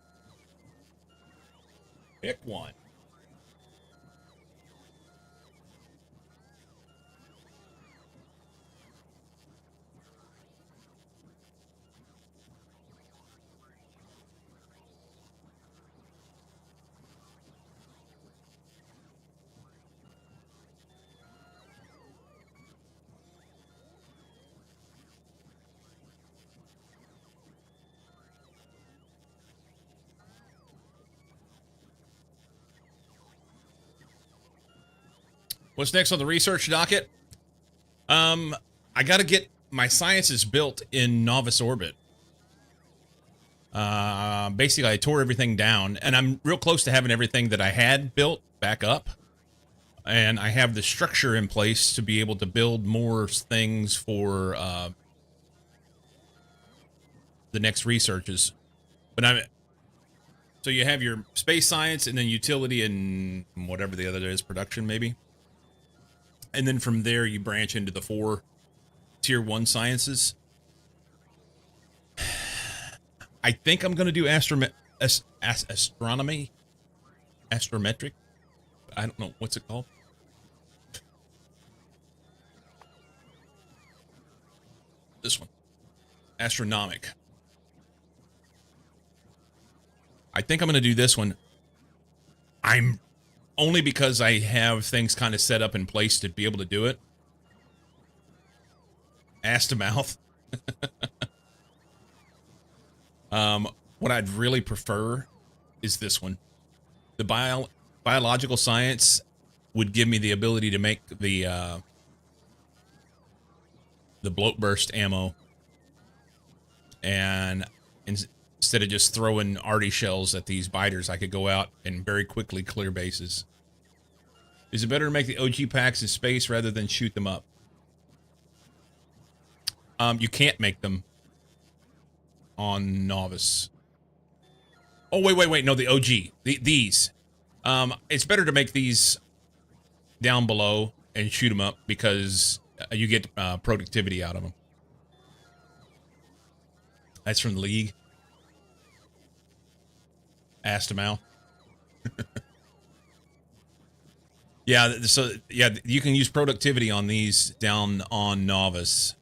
Pick one. What's next on the research docket? I got to get my sciences built in Novice Orbit. Basically, I tore everything down, and I'm real close to having everything that I had built back up. and I have the structure in place to be able to build more things for the next researches. But so you have your space science and then utility and whatever the other is, production maybe. And then from there you branch into the 4 tier 1 sciences. I think I'm going to do astronomy, astrometric. I don't know what's it called. This one, astronomic. I think I'm going to do this one. I'm only because I have things kind of set up in place to be able to do it. Ass to mouth. What I'd really prefer is this one. The biological science would give me the ability to make the bloat burst ammo, and instead of just throwing arty shells at these biters, I could go out and very quickly clear bases. Is it better to make the OG packs in space rather than shoot them up? You can't make them on novice. Oh, wait. No, the OG. These. It's better to make these down below and shoot them up because you get productivity out of them. That's from the League. Ass to mouth. Yeah, so, yeah, you can use productivity on these down on novice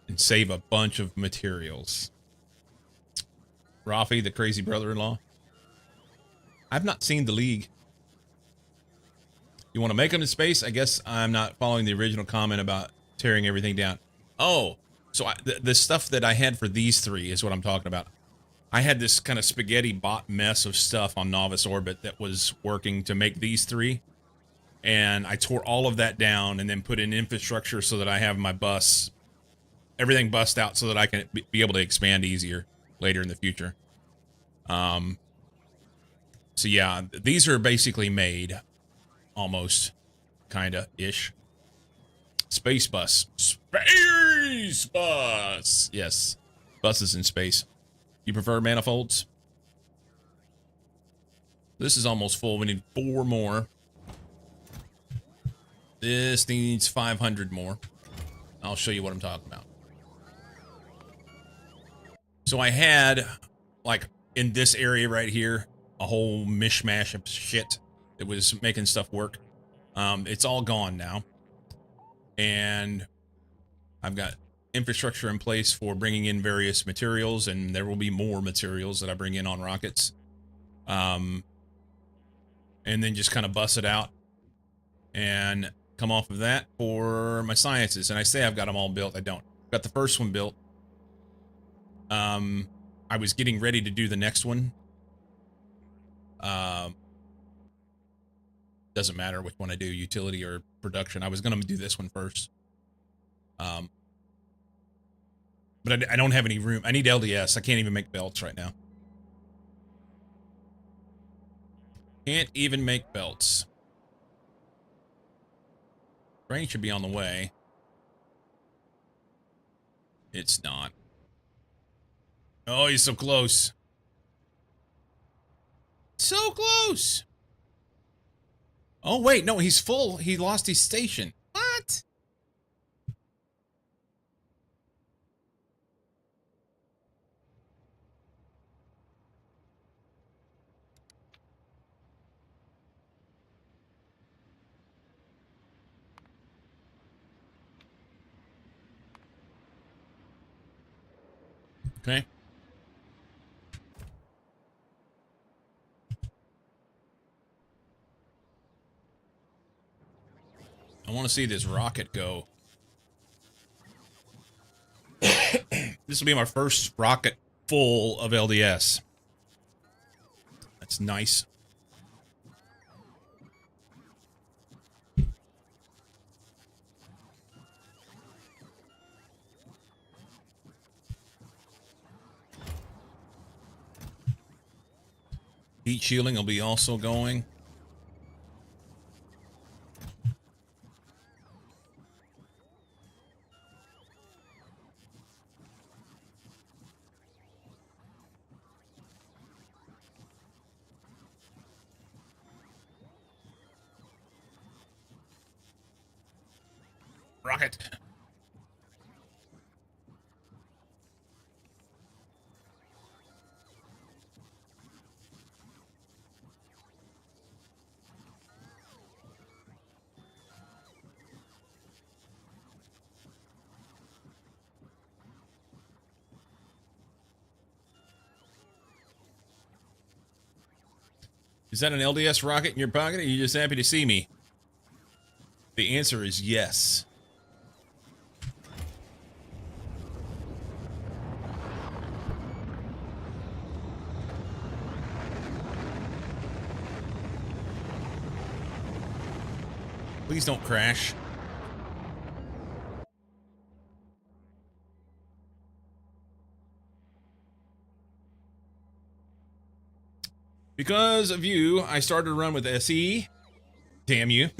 and save a bunch of materials. Rafi, the crazy brother-in-law. I've not seen the League. You want to make them in space? I guess I'm not following the original comment about tearing everything down. Oh, so the stuff that I had for these 3 is what I'm talking about. I had this kind of spaghetti bot mess of stuff on Novice Orbit that was working to make these 3. And I tore all of that down and then put in infrastructure so that I have my bus, everything bust out so that I can be able to expand easier later in the future. So yeah, these are basically made almost, kinda ish. Space bus. Space bus. Yes. Buses in space. You prefer manifolds? This is almost full. We need 4 more. This needs 500 more. I'll show you what I'm talking about. So I had, like, in this area right here, a whole mishmash of shit that was making stuff work. It's all gone now. And I've got infrastructure in place for bringing in various materials, and there will be more materials that I bring in on rockets. And then just kind of bust it out and come off of that for my sciences. And I say I've got them all built. I don't. Got the first one built. I was getting ready to do the next one. Doesn't matter which one I do, utility or production. I was going to do this one first. But I don't have any room. I need LDS. I can't even make belts right now. Can't even make belts. Train should be on the way. It's not. Oh, he's so close. So close. Oh, wait. No, he's full. He lost his station. What? Okay. I want to see this rocket go. This will be my first rocket full of LDS. That's nice. Heat shielding will be also going. rocket. Is that an LDS rocket in your pocket, or are you just happy to see me? The answer is yes. Please don't crash. Because of you, I started to run with SE. Damn you.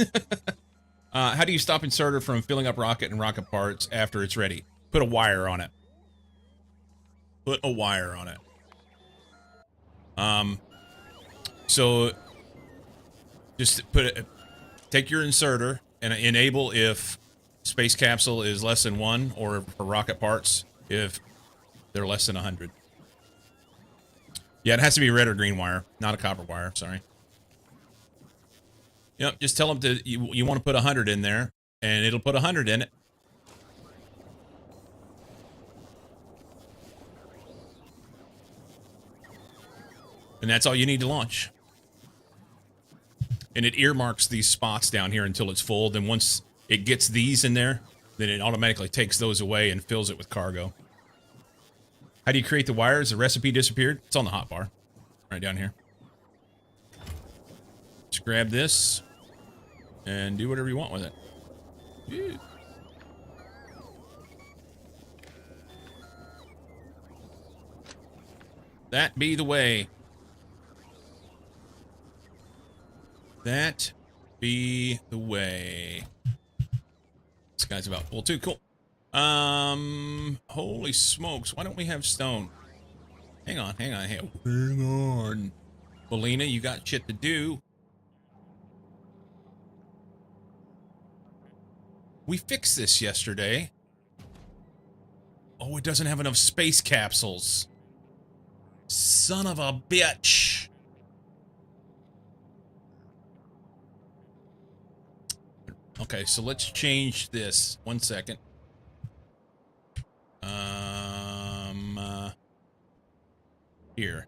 How do you stop inserter from filling up rocket and rocket parts after it's ready? Put a wire on it. Put a wire on it. So just take your inserter and enable if space capsule is less than 1, or for rocket parts if they're less than 100. Yeah, it has to be red or green wire, not a copper wire. Sorry. Yep, just tell them you want to put 100 in there, and it'll put 100 in it. And that's all you need to launch. And it earmarks these spots down here until it's full. Then once it gets these in there, then it automatically takes those away and fills it with cargo. How do you create the wires? The recipe disappeared. It's on the hotbar. Right down here. Just grab this and do whatever you want with it. Ew. That be the way. That be the way. This guy's about full too. Cool. Holy smokes. Why don't we have stone? Hang on. Hang on. Belina, you got shit to do. We fixed this yesterday. Oh, it doesn't have enough space capsules. Son of a bitch. Okay, so let's change this. 1 second. Here.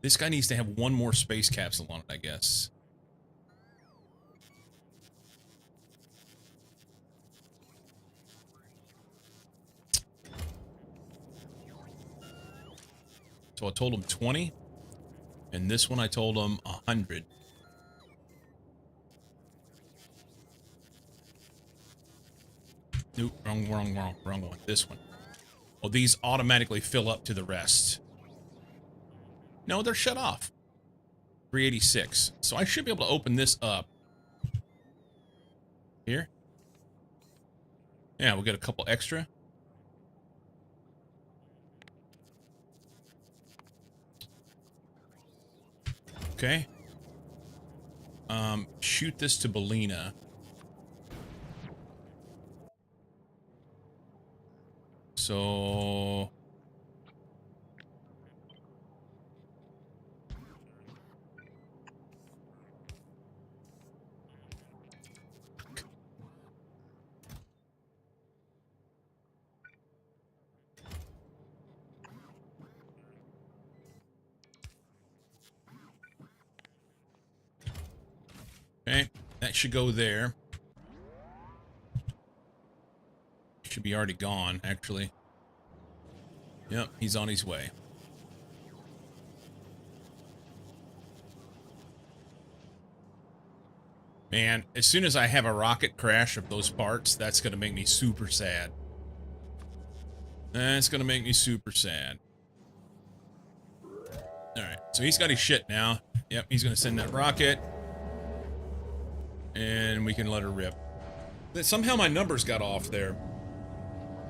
This guy needs to have 1 more space capsule on it, I guess. So I told him 20, and this one I told him 100. Nope, wrong one. This one. Oh, these automatically fill up to the rest. No, they're shut off. 386. So I should be able to open this up. Here. Yeah, we'll get a couple extra. Okay. Shoot this to Belina. So... Okay, that should go there. Should be already gone, actually. Yep, he's on his way. Man, as soon as I have a rocket crash of those parts, that's going to make me super sad. That's going to make me super sad. Alright, so he's got his shit now. Yep, he's going to send that rocket. And we can let her rip. Somehow my numbers got off there.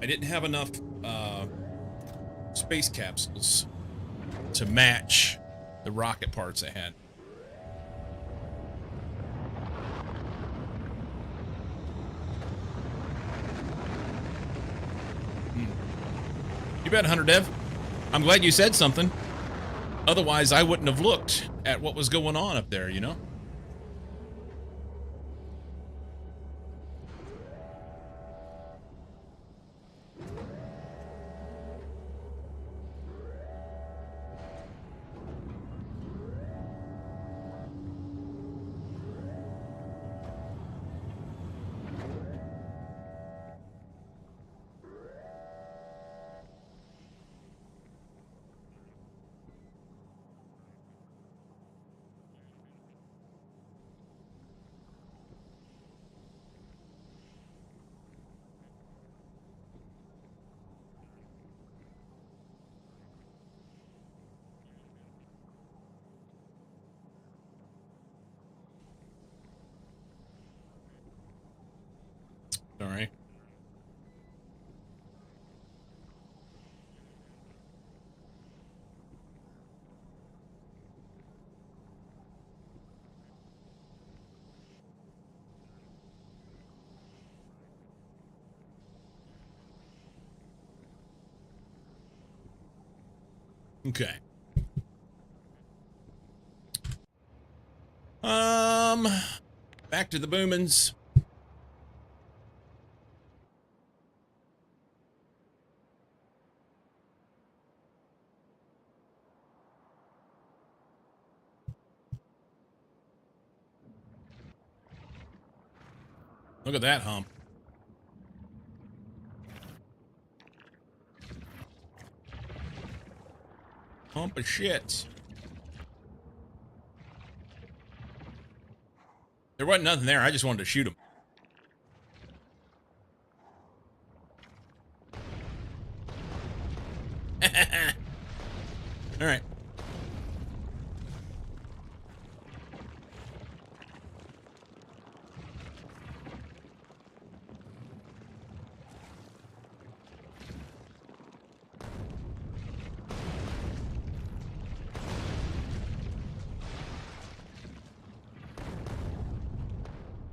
I didn't have enough space capsules to match the rocket parts I had. You bet, Hunter Dev. I'm glad you said something. Otherwise, I wouldn't have looked at what was going on up there, you know? Sorry. Okay. Back to the boomins. Look at that hump. Hump of shit. There wasn't nothing there. I just wanted to shoot him. All right.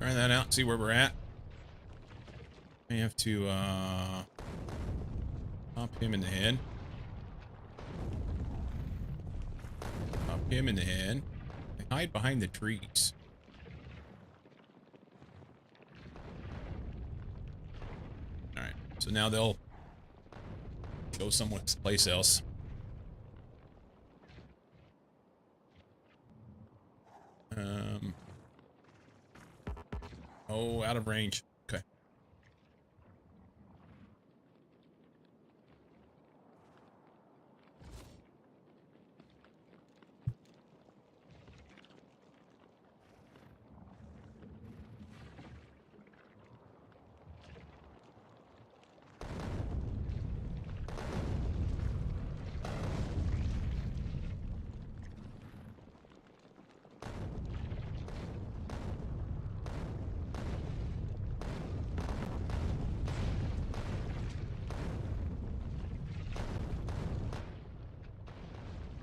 Try that out, see where we're at. I have to pop him in the head. Pop him in the head. They hide behind the trees. Alright, so now they'll go someplace else. Oh, out of range. Okay.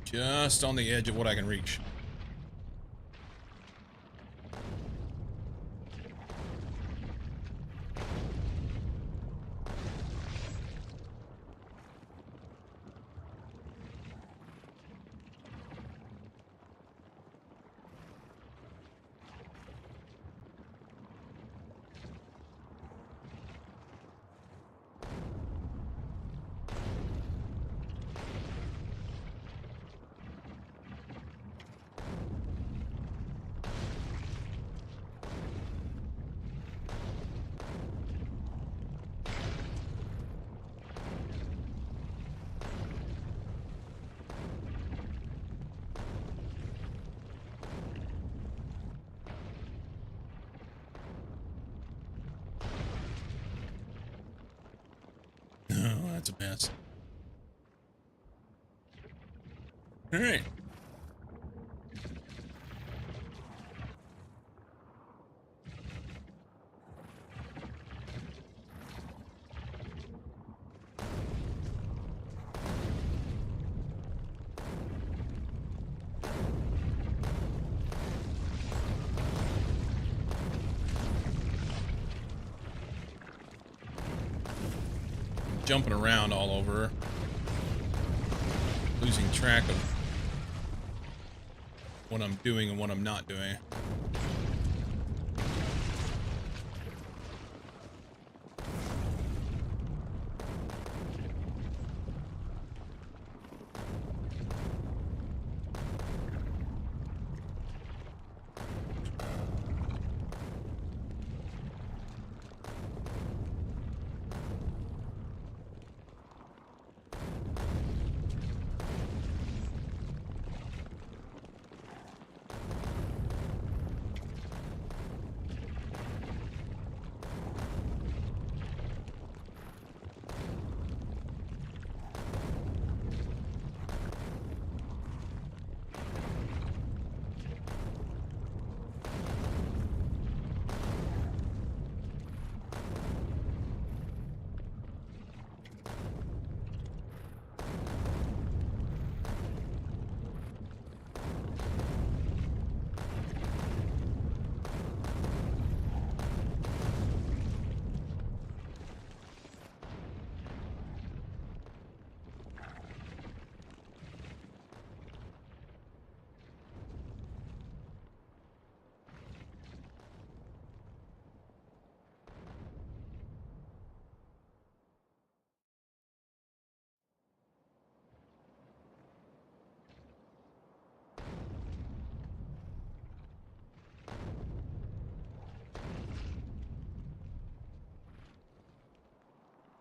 Just on the edge of what I can reach. Oh, that's a mess. All right. Jumping around all over. losing track of what I'm doing and what I'm not doing.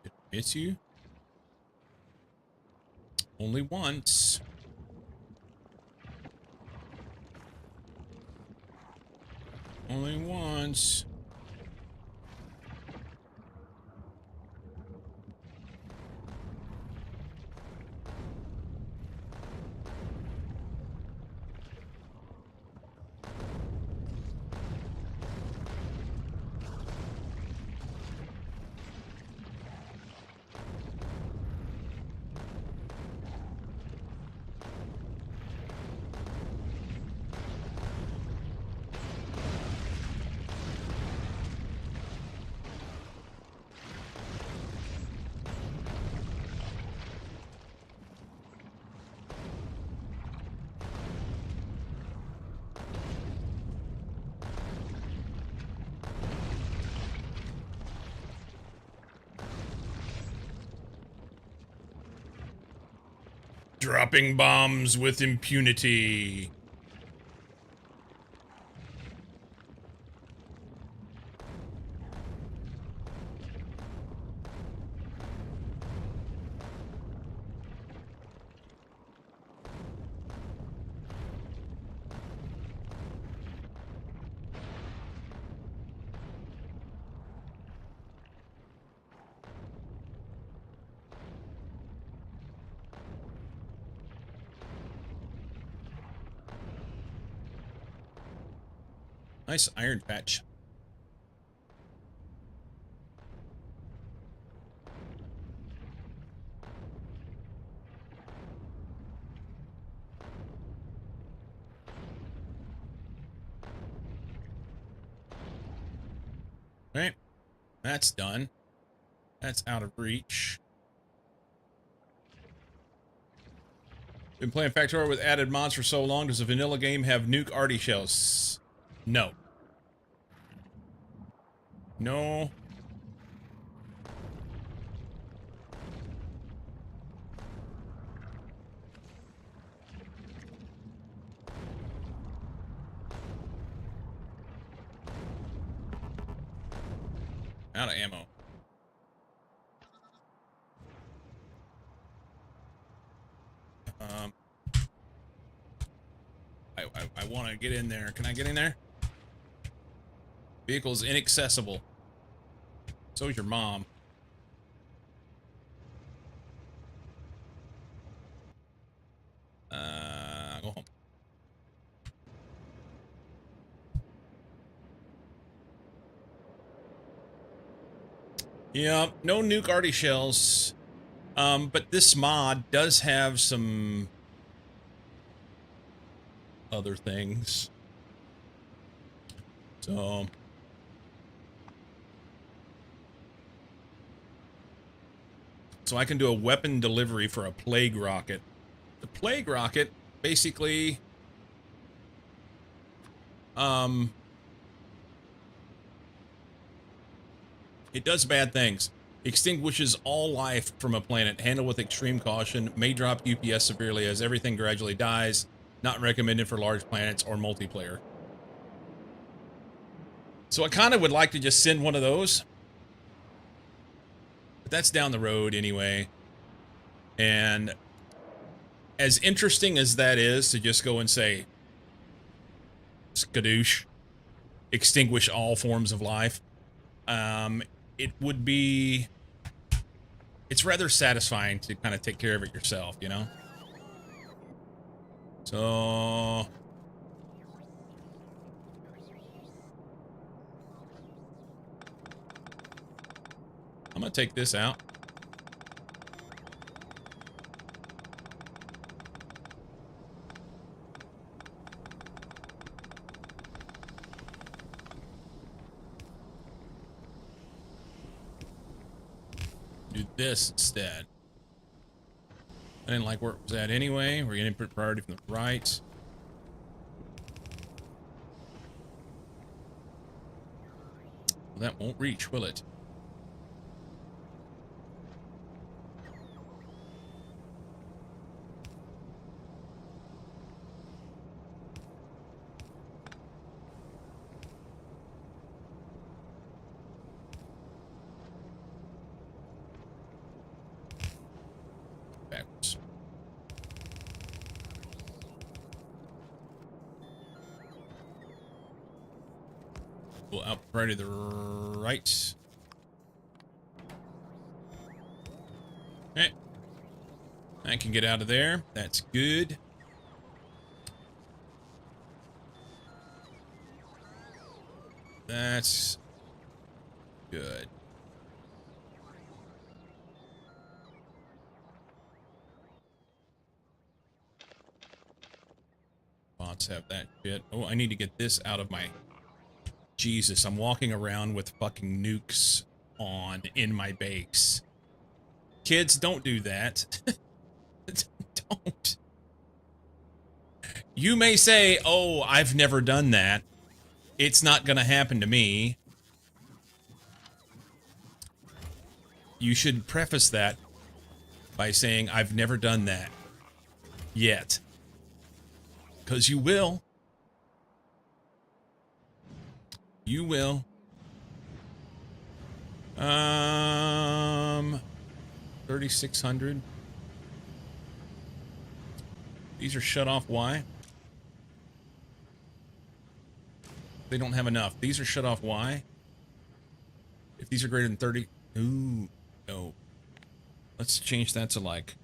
Did I miss you? Only once. Only once. Dropping bombs with impunity. Nice iron patch. Right, that's done. That's out of reach. Been playing Factorio with added mods for so long. Does a vanilla game have nuke arty shells? No. No. Out of ammo. I want to get in there. Can I get in there? Vehicle's inaccessible. So is your mom. Go home. Yeah, no nuke arty shells. But this mod does have some other things. So I can do a weapon delivery for a plague rocket. The plague rocket basically it does bad things. Extinguishes all life from a planet. Handle with extreme caution. May drop UPS severely as everything gradually dies. Not recommended for large planets or multiplayer. So I kind of would like to just send one of those. But that's down the road anyway. And as interesting as that is to just go and say, skadoosh, extinguish all forms of life, it would be, it's rather satisfying to kind of take care of it yourself, you know? So I'm gonna take this out. Do this instead. I didn't like where it was at anyway. We're gonna put priority from the right. Well, that won't reach, will it? Backwards. Pull out right to the right. Okay. I can get out of there. That's good. That's good. Bots have that shit. Oh, I need to get this out of my... Jesus, I'm walking around with fucking nukes on in my base. Kids, don't do that. Don't. You may say, oh, I've never done that. It's not gonna happen to me. You should preface that by saying, I've never done that yet. Because you will. You will. 3,600. These are shut off. Why? They don't have enough. These are shut off. Why? If these are greater than 30. Ooh, no. Let's change that to like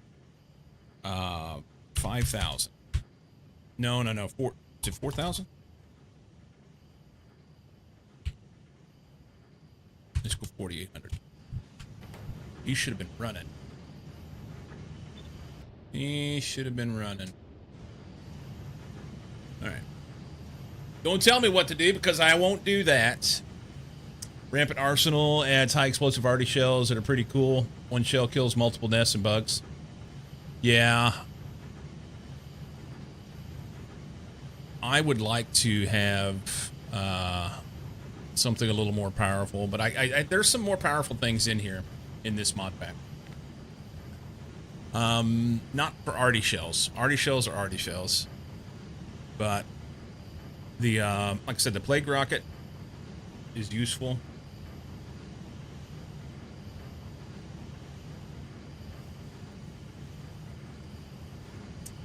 5,000. No. To 4,000? Let's go 4,800. He should have been running. He should have been running. Alright. Don't tell me what to do because I won't do that. Rampant Arsenal adds high explosive arty shells that are pretty cool. One shell kills multiple nests and bugs. Yeah. I would like to have something a little more powerful, but I there's some more powerful things in here in this mod pack. Not for arty shells. Arty shells are arty shells. But the like I said, the plague rocket is useful.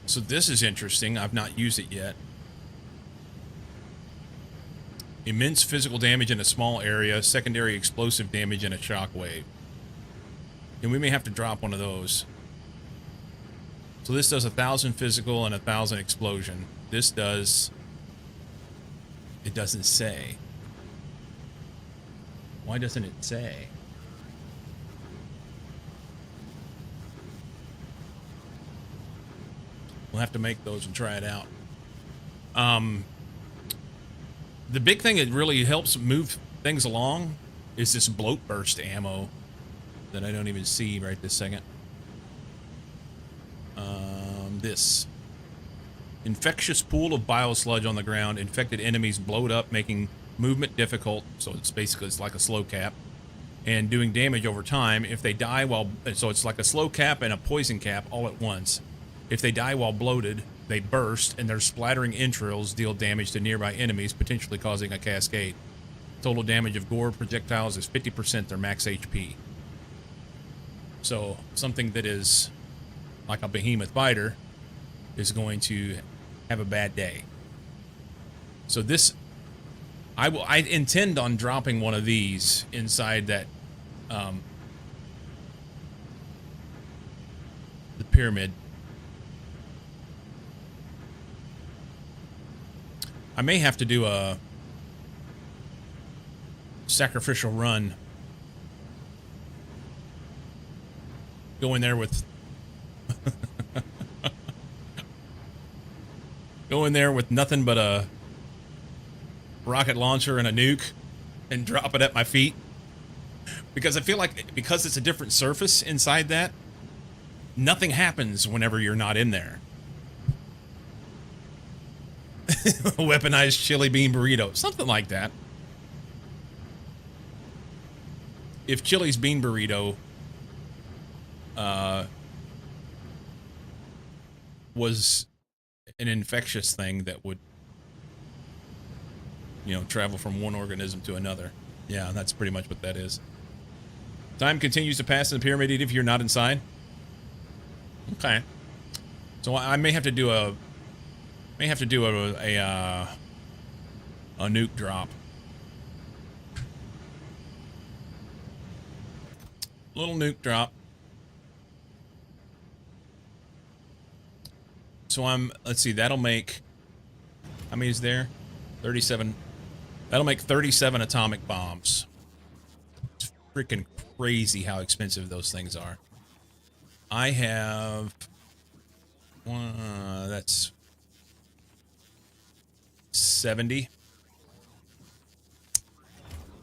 So this is interesting. I've not used it yet. Immense physical damage in a small area, secondary explosive damage in a shockwave. And we may have to drop one of those. So this does 1,000 physical and 1,000 explosion. This does... It doesn't say. Why doesn't it say? We'll have to make those and try it out. The big thing that really helps move things along is this bloat burst ammo that I don't even see right this second. this. Infectious pool of biosludge on the ground. Infected enemies blowed up, making movement difficult. So it's like a slow cap. And doing damage over time. If they die while... So it's like a slow cap and a poison cap all at once. If they die while bloated, they burst, and their splattering entrails deal damage to nearby enemies, potentially causing a cascade. Total damage of gore projectiles is 50% their max HP. So something that is like a behemoth biter is going to have a bad day. So this, I intend on dropping one of these inside that the pyramid. I may have to do a sacrificial run. Go in there with go in there with nothing but a rocket launcher and a nuke and drop it at my feet. Because I feel like because it's a different surface inside that, nothing happens whenever you're not in there. Weaponized chili bean burrito. Something like that. If Chili's bean burrito was an infectious thing that would, travel from one organism to another. Yeah, that's pretty much what that is. Time continues to pass in the pyramid if you're not inside. Okay. So I may have to do a nuke drop. Little nuke drop. So let's see, that'll make, how many is there? 37. That'll make 37 atomic bombs. It's freaking crazy how expensive those things are. I have, that's 70.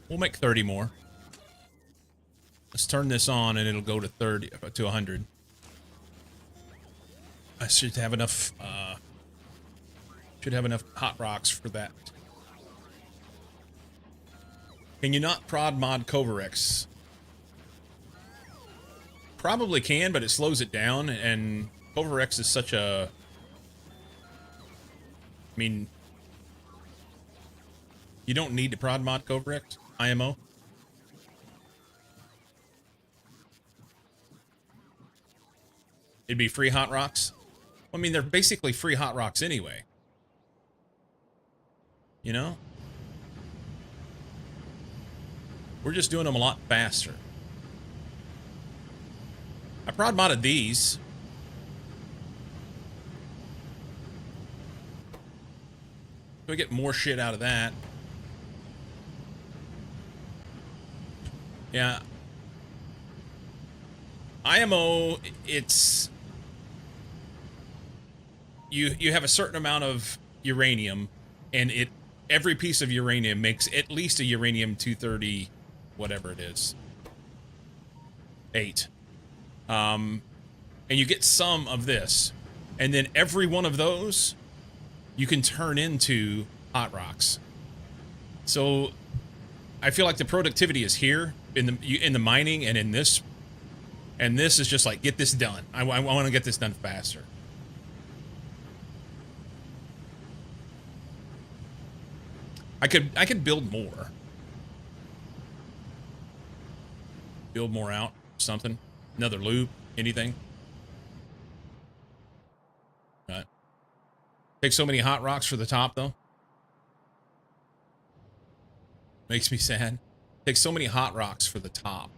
We'll make 30 more. Let's turn this on and it'll go to 30 to 100. I should have enough hot rocks for that. Can you not prod mod Covarex? Probably can, but it slows it down, and Covarex is such a... I mean, you don't need to prod mod Covarex, IMO. It'd be free hot rocks. I mean, they're basically free hot rocks anyway. You know? We're just doing them a lot faster. I prod modded these. So we get more shit out of that. Yeah. IMO, it's... You have a certain amount of uranium, and every piece of uranium makes at least a uranium-230, whatever it is. 8. And you get some of this. And then every one of those, you can turn into hot rocks. So I feel like the productivity is here in the mining and in this. And this is just like, get this done. I want to get this done faster. I could build more. Build more out, something. Another loop, anything. Right. Take so many hot rocks for the top, though. Makes me sad. Take so many hot rocks for the top.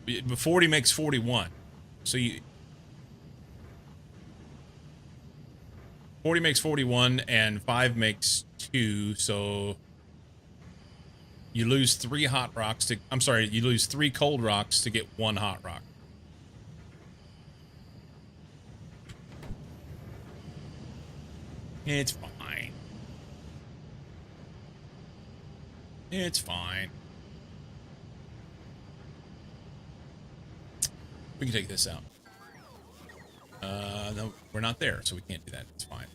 But 40 makes 41. So 40 makes 41 and 5 makes 2, so you lose 3 hot rocks to... I'm sorry, you lose 3 cold rocks to get 1 hot rock. It's fine. It's fine. We can take this out. No, we're not there, so we can't do that. It's fine.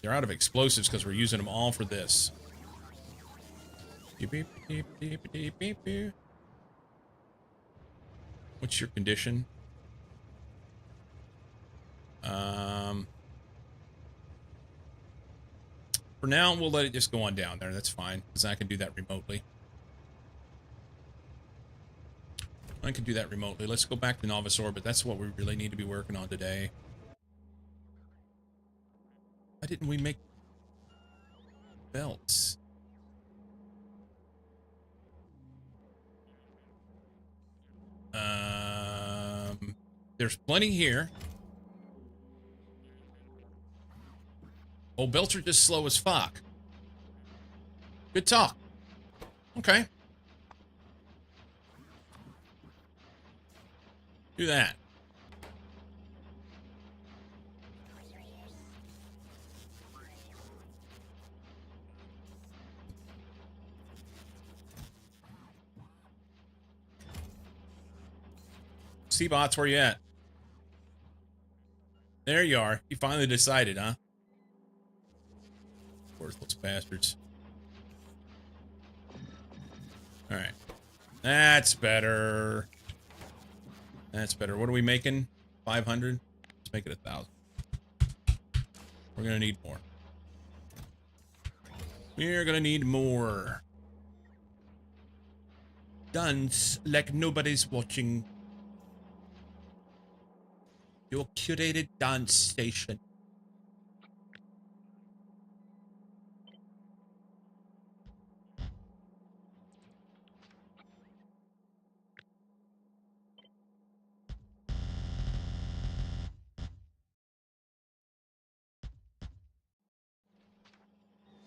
They're out of explosives because we're using them all for this. Beep, beep, beep, beep, beep, beep, beep. What's your condition? For now, we'll let it just go on down there. That's fine, because I can do that remotely. I can do that remotely. Let's go back to Novice Orbit. That's what we really need to be working on today. Why didn't we make belts? There's plenty here. Oh, belts are just slow as fuck. Good talk. Okay. Do that. Seabots, where you at? There you are. You finally decided, huh? Worthless bastards. Alright. That's better. That's better. What are we making? 500? Let's make it 1,000. We're gonna need more. We're gonna need more. Dance like nobody's watching. Your curated dance station.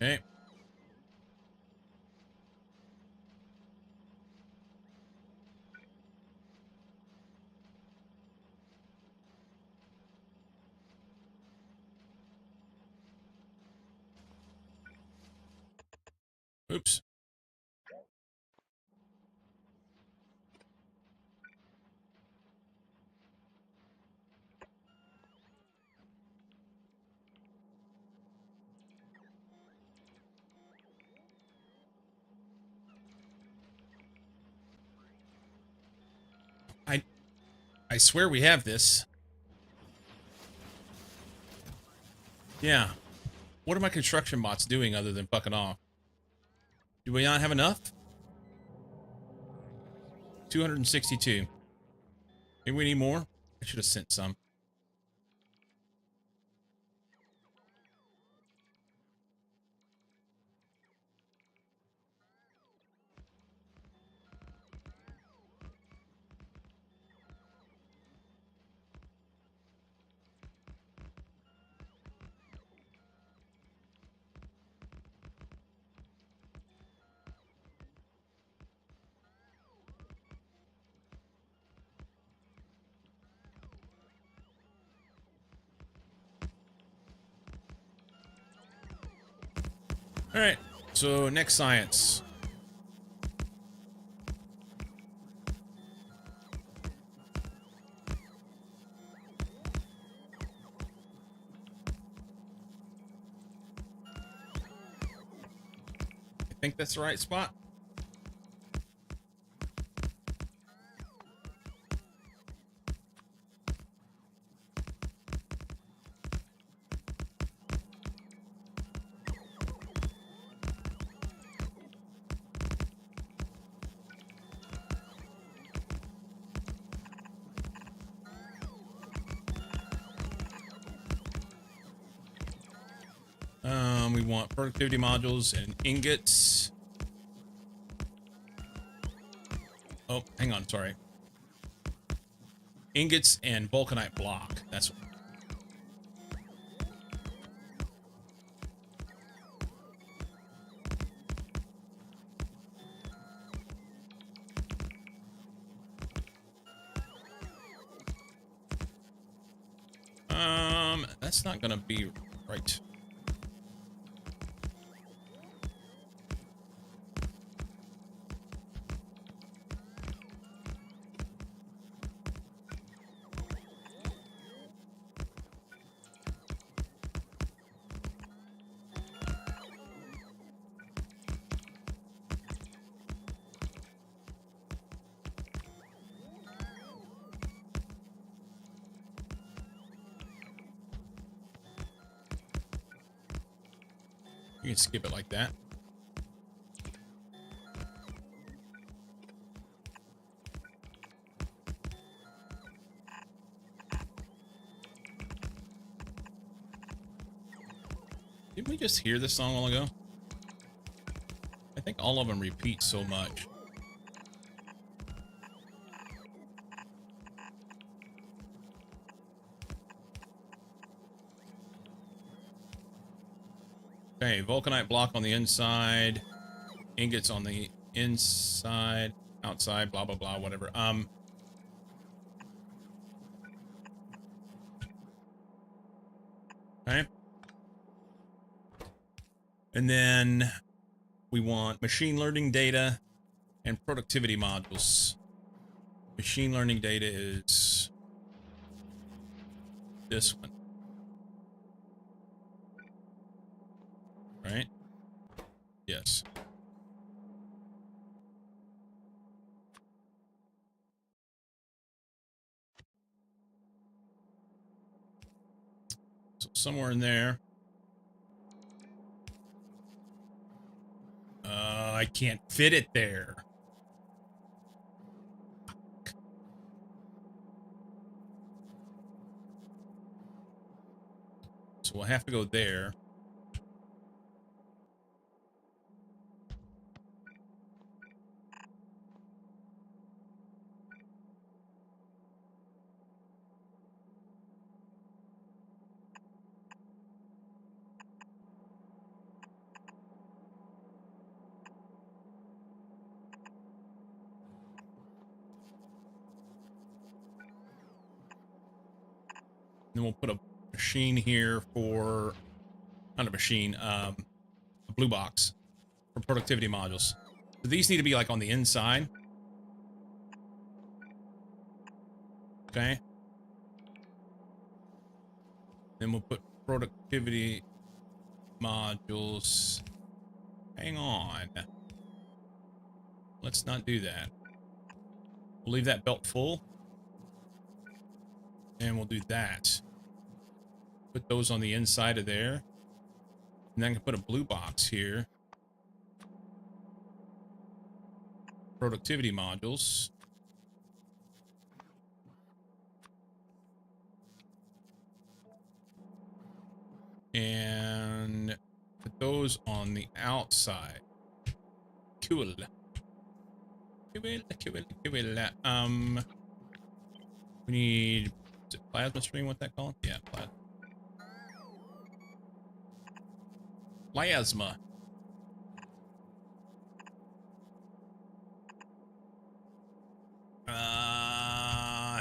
Okay. Oops. I swear we have this. Yeah. What are my construction bots doing other than fucking off? Do we not have enough? 262. Maybe we need more? I should have sent some. Alright, so next science. I think that's the right spot. We want productivity modules and ingots. Oh, hang on, sorry. Ingots and vulcanite block. That's what. That's not gonna be right. You can skip it like that. Didn't we just hear this song a while ago? I think all of them repeat so much. Okay, vulcanite block on the inside, ingots on the inside, outside, blah blah blah, whatever. Okay. And then we want machine learning data and productivity modules. Machine learning data is this one. Right? Yes. So somewhere in there. I can't fit it there. So we'll have to go there. Then we'll put a machine here for, not a machine, a blue box for productivity modules. So these need to be like on the inside. Okay. Then we'll put productivity modules. Hang on. Let's not do that. We'll leave that belt full. And we'll do that. Put those on the inside of there. And then I can put a blue box here. Productivity modules. And put those on the outside. Cool. Cool. We need, is it plasma stream, what that called? Yeah, plasma.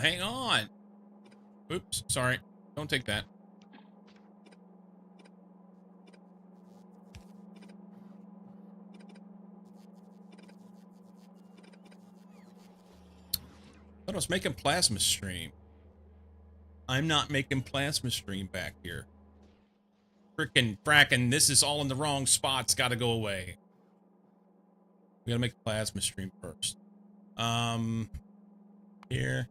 Hang on. Oops, sorry. Don't take that. I thought I was making plasma stream. I'm not making plasma stream back here. Frackin', this is all in the wrong spots. Gotta go away. We gotta make plasma stream first. Here.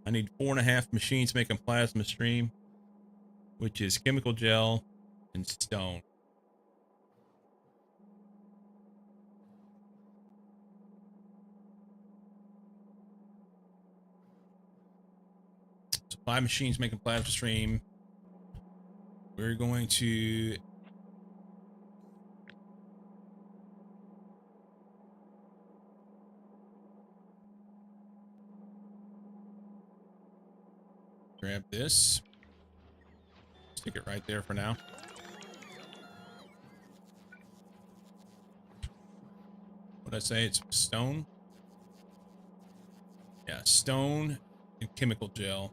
I need 4.5 machines making plasma stream, which is chemical gel and stone. So 5 machines making plasma stream. We're going to grab this. Stick it right there for now. What did I say? It's stone? Yeah, stone and chemical gel.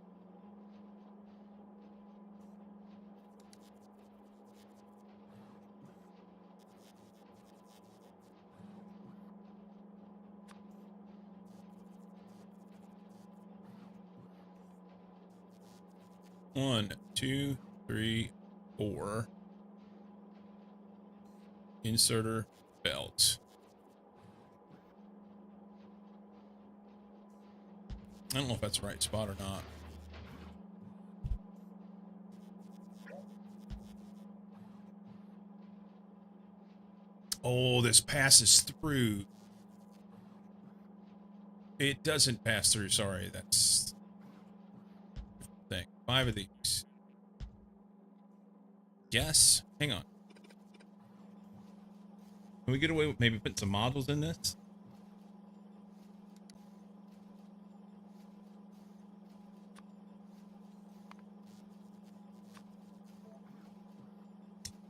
One, two, three, 4. Inserter belt. I don't know if that's the right spot or not. Oh, this passes through. It doesn't pass through. Sorry, that's the thing. 5 of these. Yes. Hang on. Can we get away with maybe putting some modules in this?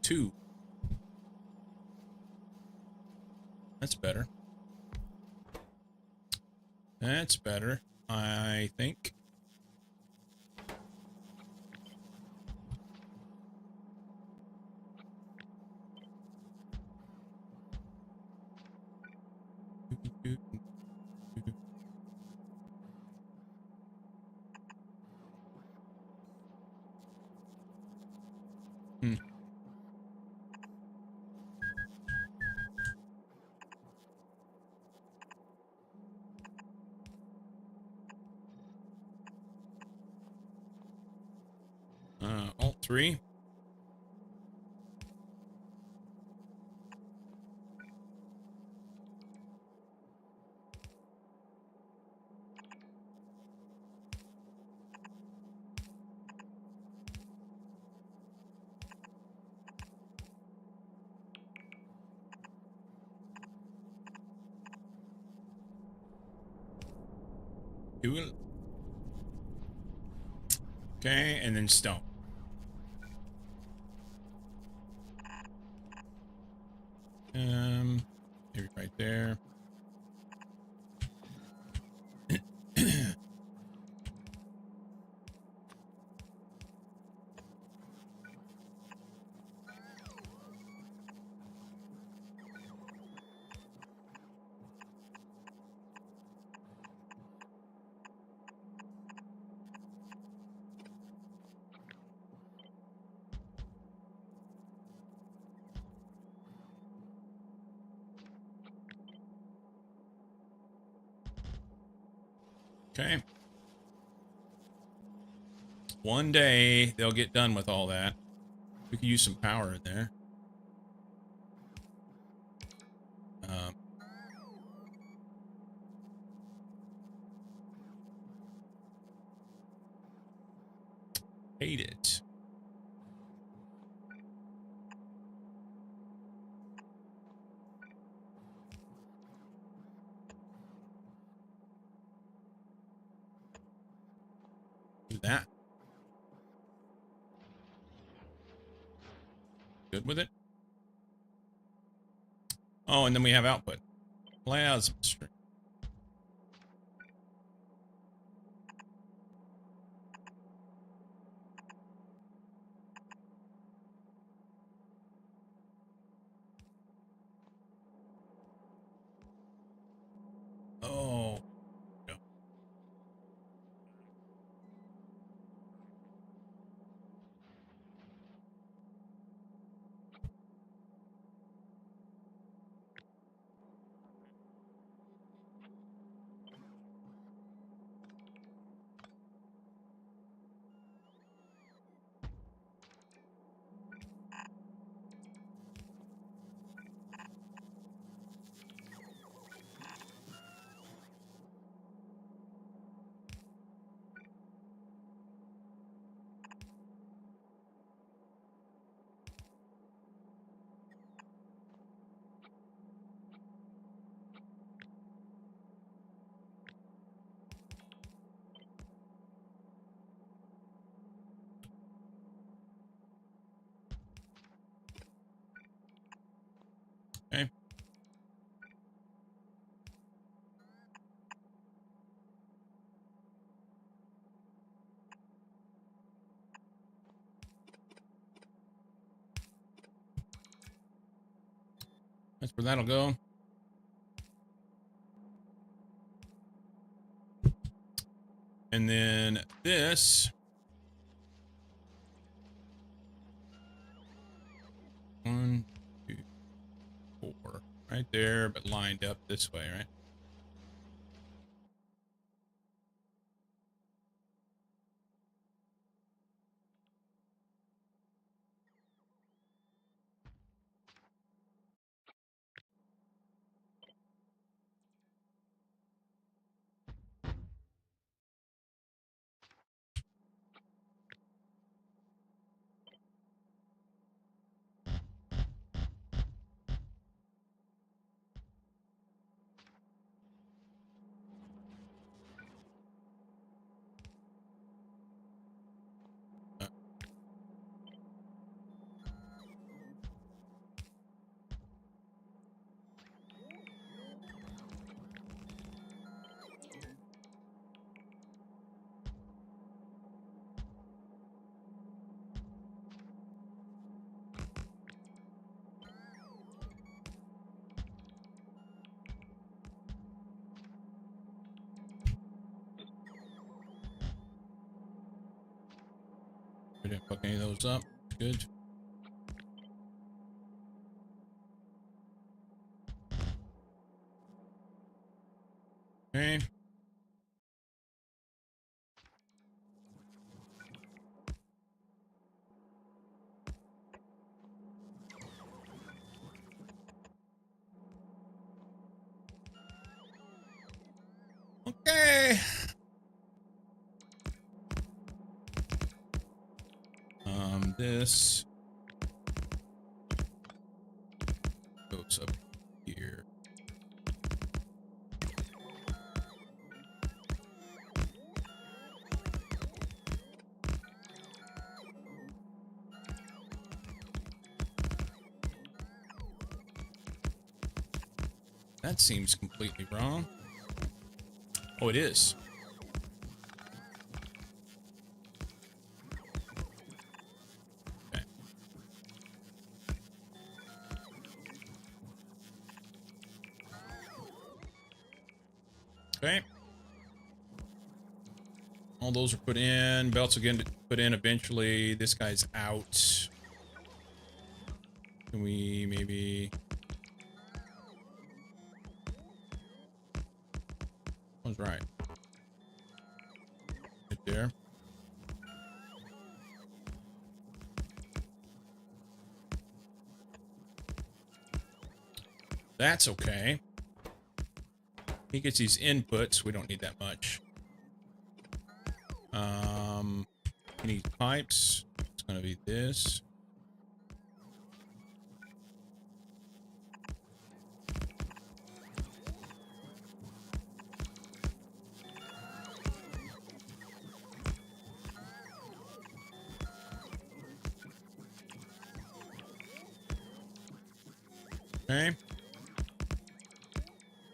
Two. That's better. That's better, I think. Hmm. Alt 3. Cool. Okay, and then stone. Maybe right there. Okay. One day they'll get done with all that. We could use some power in there. Um, hate it. Do that. Good with it. Oh, and then we have output. Plasma stream. Oh. No. Okay. That's where that'll go. And then this. 1, 2, 4. Right there, but lined up this way, right? didn't fuck any of those up. Good. Okay. Okay. This goes up here. That seems completely wrong. Oh, it is. Okay. Okay. All those are put in. Belts again put in eventually. This guy's out. Can we maybe... One's right. Right there. That's okay. He gets these inputs. We don't need that much. He needs pipes. It's gonna be this. Okay.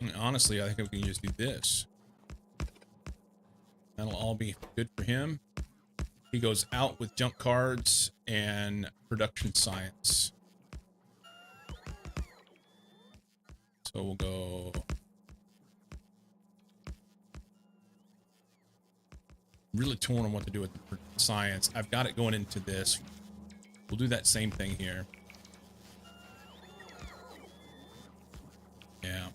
And honestly, I think we can just do this. That'll all be good for him. He goes out with junk cards and production science. So we'll go... Really torn on what to do with the science. I've got it going into this. We'll do that same thing here. Yeah.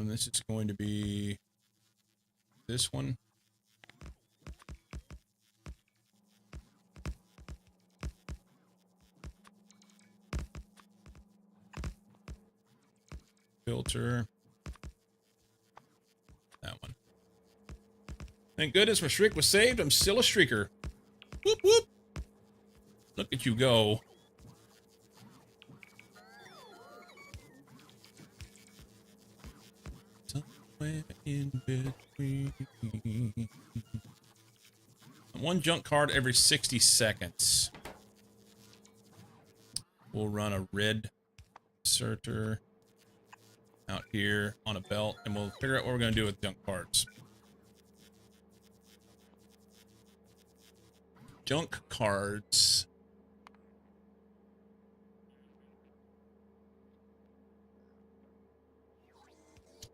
This is going to be this one. Filter. That one. Thank goodness my streak was saved. I'm still a streaker. Whoop whoop. Look at you go. Somewhere in between. One junk card every 60 seconds. We'll run a red inserter out here on a belt, and we'll figure out what we're going to do with junk cards. Junk cards.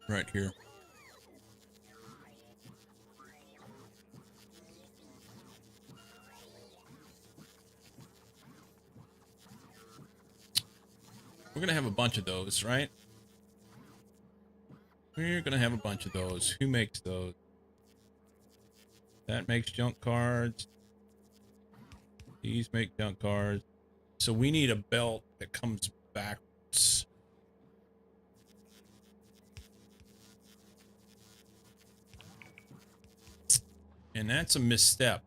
Right here. We're going to have a bunch of those, right? We're going to have a bunch of those. Who makes those? That makes junk cards. These make junk cards. So we need a belt that comes backwards. And that's a misstep.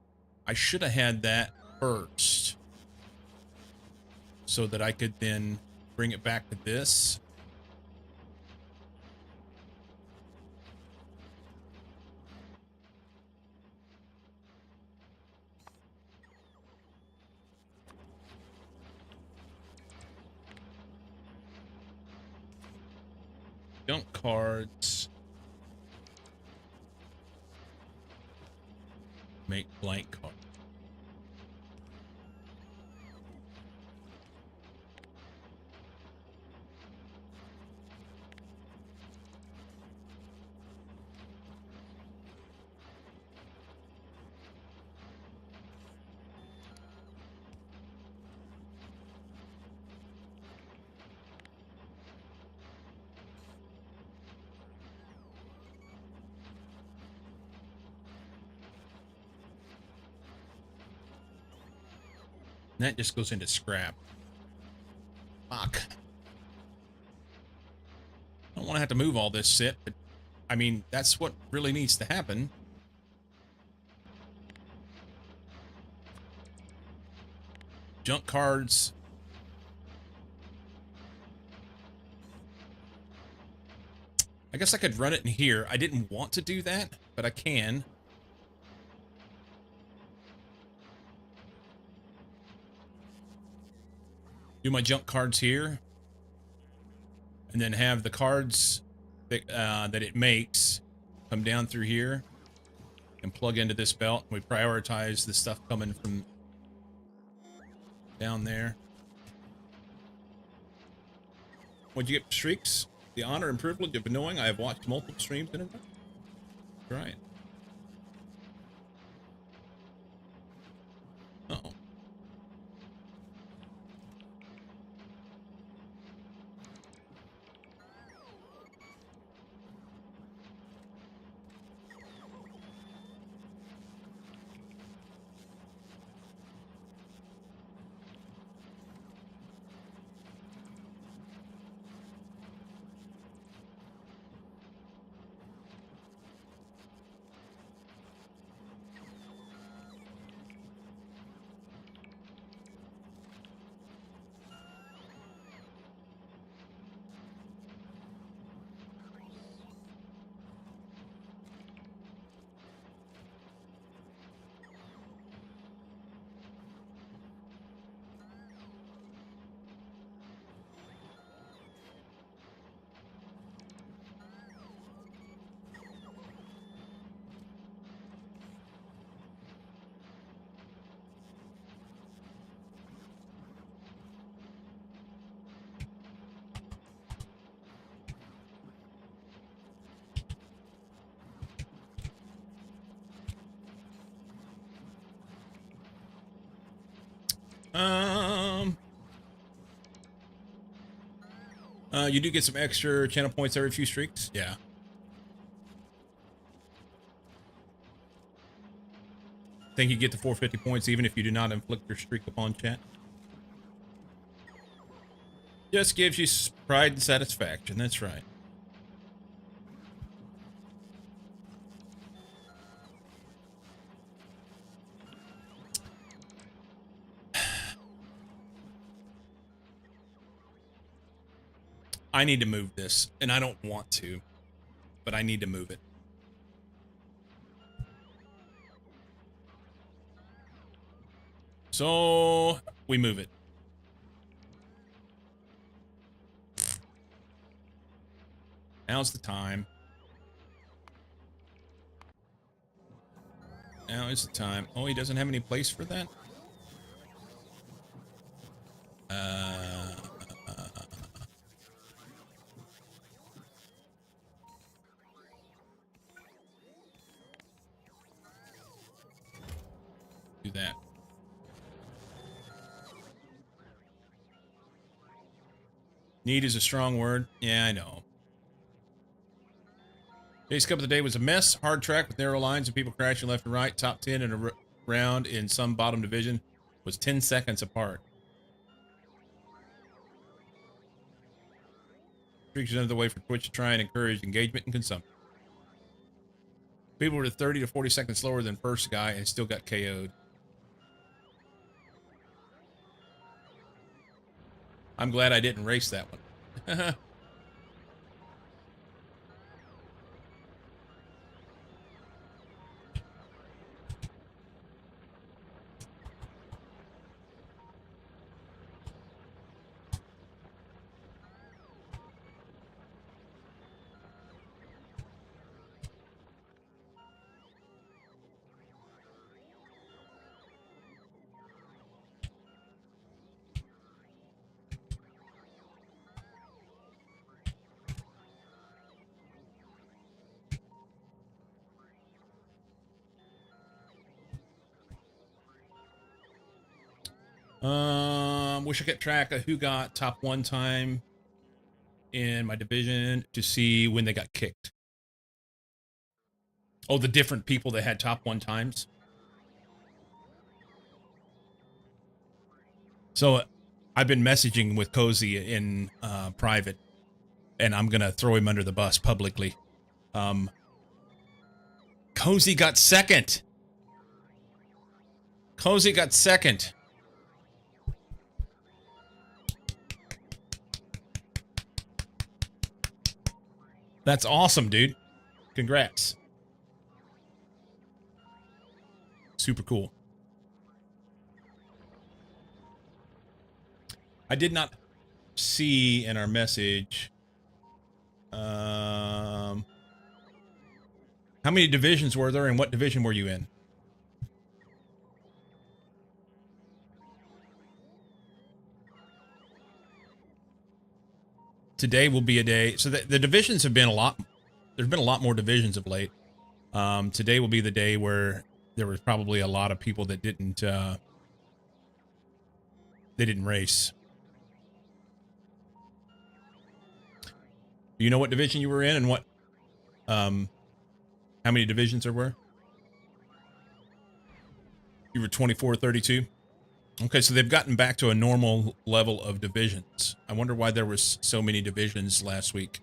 I should have had that first, so that I could then bring it back to this. Junk cards. Make blank card. And that just goes into scrap. Fuck. I don't want to have to move all this shit, but I mean, that's what really needs to happen. Junk cards. I guess I could run it in here. I didn't want to do that, but I can. Do my junk cards here. And then have the cards that it makes come down through here and plug into this belt. We prioritize the stuff coming from down there. What'd you get, Streaks? The honor and privilege of knowing I have watched multiple streams in a row. Right. Uh-oh. You do get some extra channel points every few streaks. Yeah. I think you get the 450 points even if you do not inflict your streak upon chat. Just gives you pride and satisfaction. That's right. I need to move this, and I don't want to, but I need to move it. So we move it. Now's the time. Now is the time. Oh, he doesn't have any place for that? Do that. Need is a strong word. Yeah, I know. Today's Cup of the Day was a mess. Hard track with narrow lines and people crashing left and right. Top 10 in a round in some bottom division was 10 seconds apart. Streaks another way for Twitch to try and encourage engagement and consumption. People were 30 to 40 seconds slower than first guy and still got KO'd. I'm glad I didn't race that one. Wish I kept track of who got top 1 time in my division to see when they got kicked. Oh, the different people that had top 1 times. So I've been messaging with Cozy in private, and I'm gonna throw him under the bus publicly. Cozy got second. Cozy got second. That's awesome, dude. Congrats. Super cool. I did not see in our message how many divisions were there and what division were you in? Today will be a day. So the divisions have been a lot. There's been a lot more divisions of late. Today will be the day where there was probably a lot of people that didn't they didn't race. Do you know what division you were in and what how many divisions there were? You were 24-32. Okay, so they've gotten back to a normal level of divisions. I wonder why there was so many divisions last week.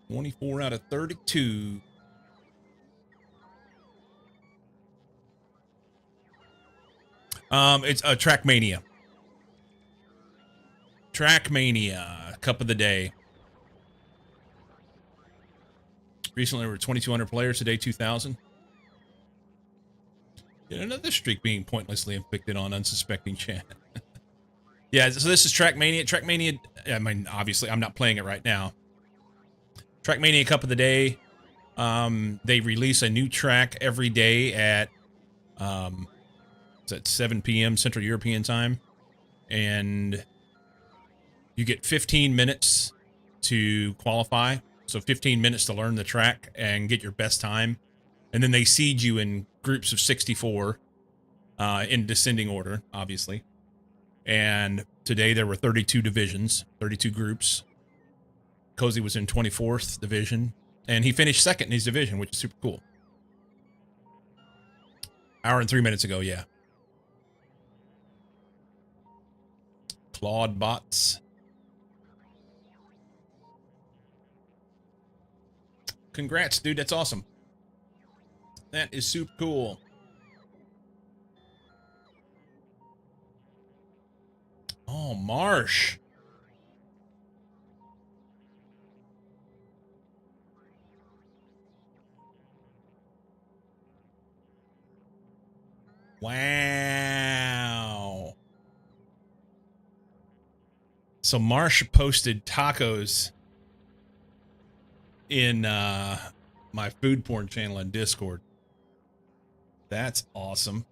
24 out of 32. It's a Trackmania. Trackmania, cup of the day. Recently, there were 2,200 players. Today, 2,000. Another streak being pointlessly inflicted on unsuspecting chat. Yeah, so this is Trackmania. Trackmania, I mean, obviously, I'm not playing it right now. Trackmania Cup of the Day. They release a new track every day at, it's at 7 p.m. Central European Time. And you get 15 minutes to qualify. So 15 minutes to learn the track and get your best time. And then they seed you in groups of 64 in descending order, obviously. And today there were 32 divisions, 32 groups. Cozy was in 24th division, and he finished second in his division, which is super cool. Hour and 3 minutes ago, yeah. Claude bots. Congrats, dude. That's awesome. That is super cool. Oh, Marsh. Wow. So Marsh posted tacos in my food porn channel on Discord. That's awesome.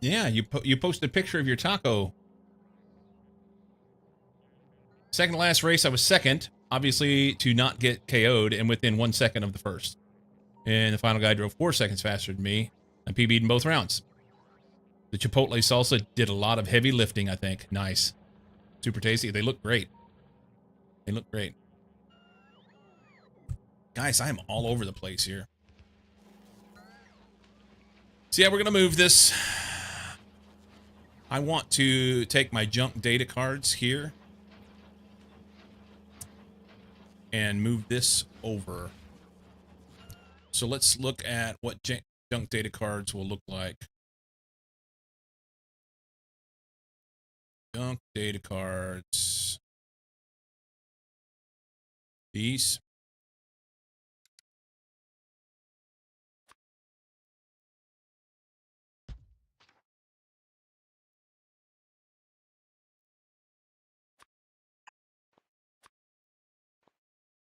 Yeah, you posted a picture of your taco. Second to last race, I was second, obviously to not get KO'd and within 1 second of the first. And the final guy drove 4 seconds faster than me. I PB'd in both rounds. The Chipotle salsa did a lot of heavy lifting, I think. Nice. Super tasty. They look great. They look great. Guys, I am all over the place here. So yeah, we're going to move this. I want to take my junk data cards here and move this over. So let's look at what junk data cards will look like. Junk data cards. These.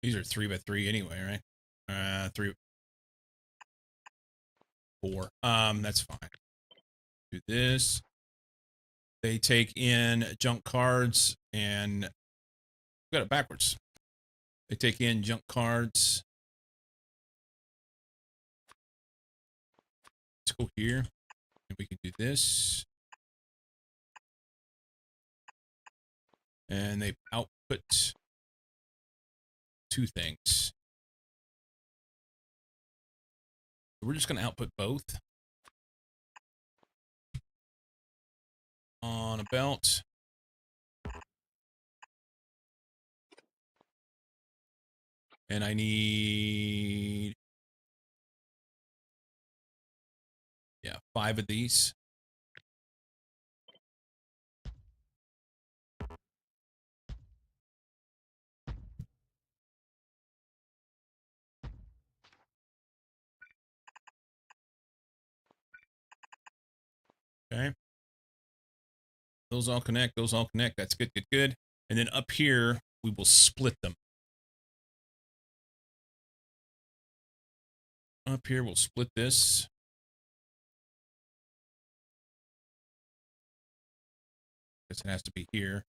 These are 3x3 anyway, right? 3, 4. That's fine. Do this. They take in junk cards and got it backwards. They take in junk cards. Let's go here. And we can do this. And they output 2 things. We're just going to output both on a belt. And I need, 5 of these. Okay. Those all connect. Those all connect. That's good, good, good. And then up here, we will split them. Up here, we'll split this. Guess it has to be here.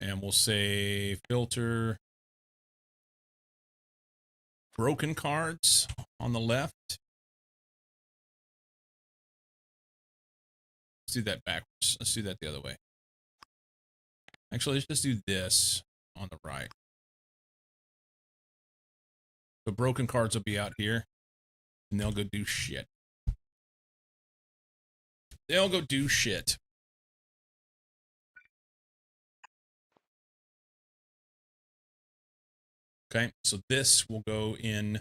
And we'll say filter broken cards on the left. Let's do that backwards. Let's do that the other way. Actually, let's just do this on the right. The broken cards will be out here, and they'll go do shit. They'll go do shit. Okay, so this will go in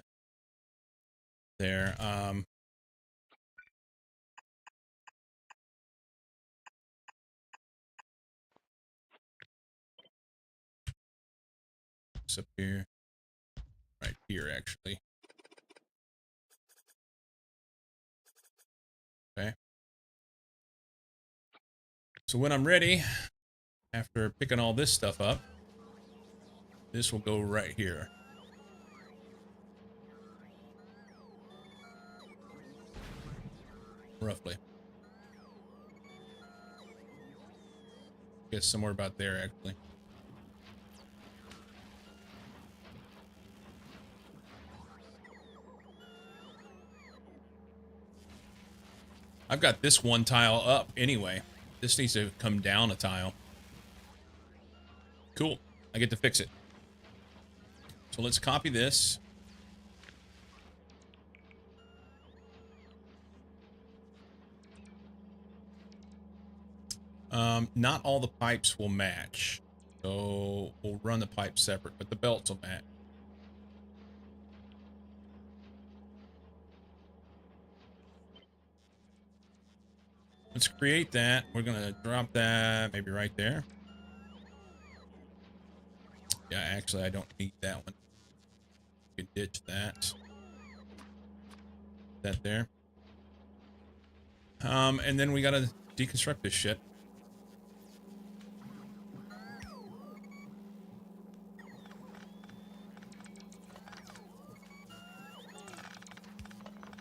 there. It's up here. Right here, actually. Okay. So when I'm ready, after picking all this stuff up, this will go right here. Roughly. Guess somewhere about there, actually. I've got this one tile up anyway. This needs to come down a tile. Cool. I get to fix it. So let's copy this. Not all the pipes will match. So we'll run the pipes separate, but the belts will match. Let's create that. We're going to drop that maybe right there. Yeah, actually, I don't need that one. We can ditch that. That there. And then we got to deconstruct this shit.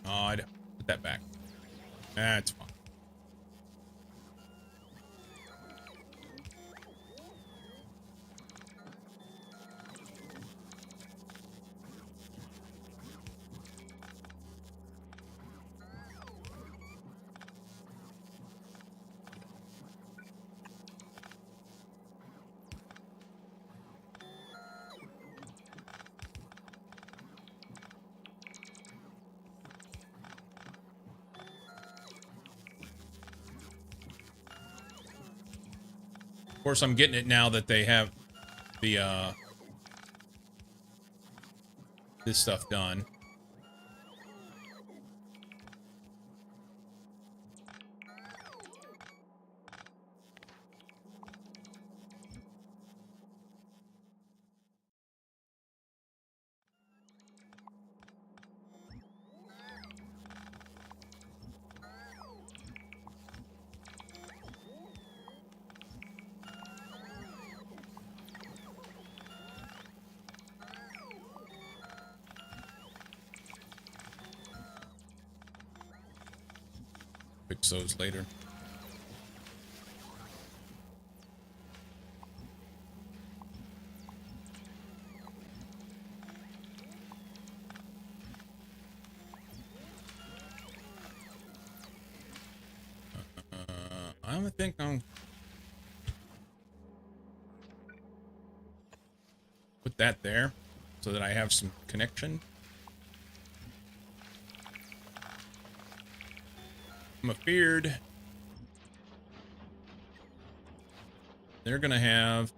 Oh, I'd put that back. That's fine. Of course, I'm getting it now that they have the this stuff done. Fix those later. I don't think I'm... Put that there so that I have some connection. I'm afeared they're gonna have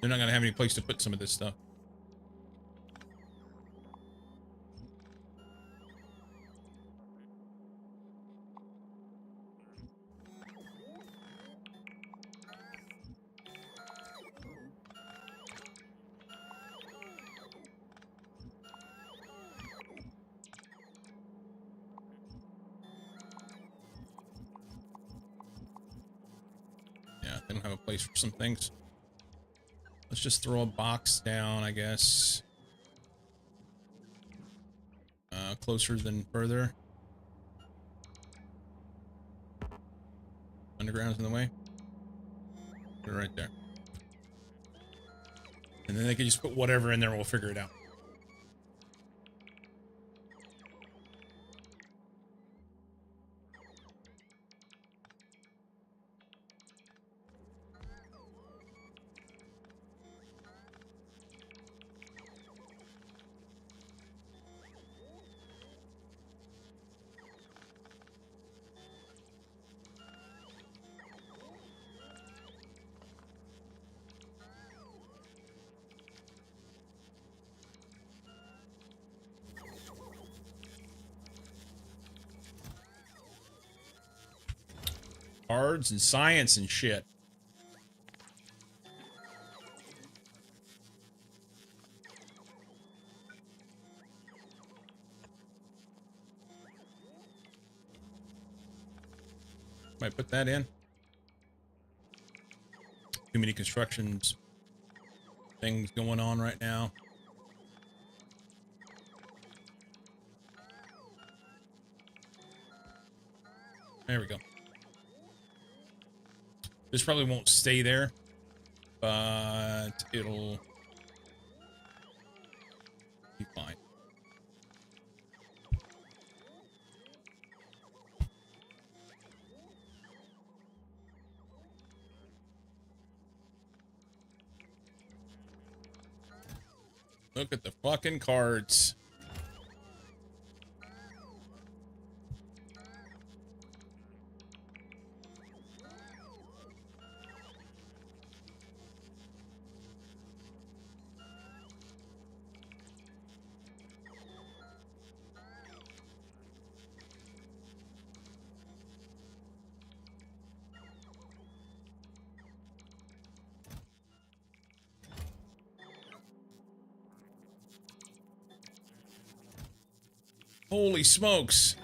they're not gonna have any place to put some of this stuff. Yeah, they don't have a place for some things. Let's just throw a box down, I guess. Closer than further. Underground's in the way. Put it right there. And then they can just put whatever in there and we'll figure it out. Cards and science and shit. Might put that in. Too many constructions things going on right now. There we go. This probably won't stay there, but it'll be fine. Look at the fucking cards. Holy smokes.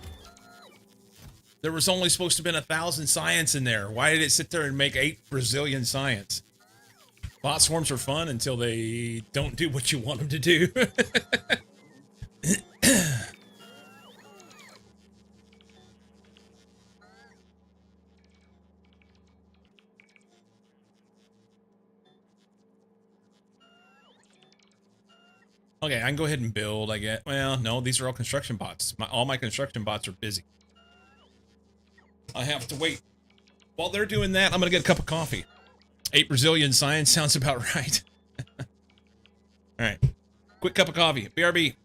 There was only supposed to have been 1,000 science in there. Why did it sit there and make 8 Brazilian science? Bot swarms are fun until they don't do what you want them to do. Okay, I can go ahead and build, I guess. Well, no, these are all construction bots. All my construction bots are busy. I have to wait. While they're doing that, I'm going to get a cup of coffee. 8 Brazilian science sounds about right. Alright. Quick cup of coffee. BRB.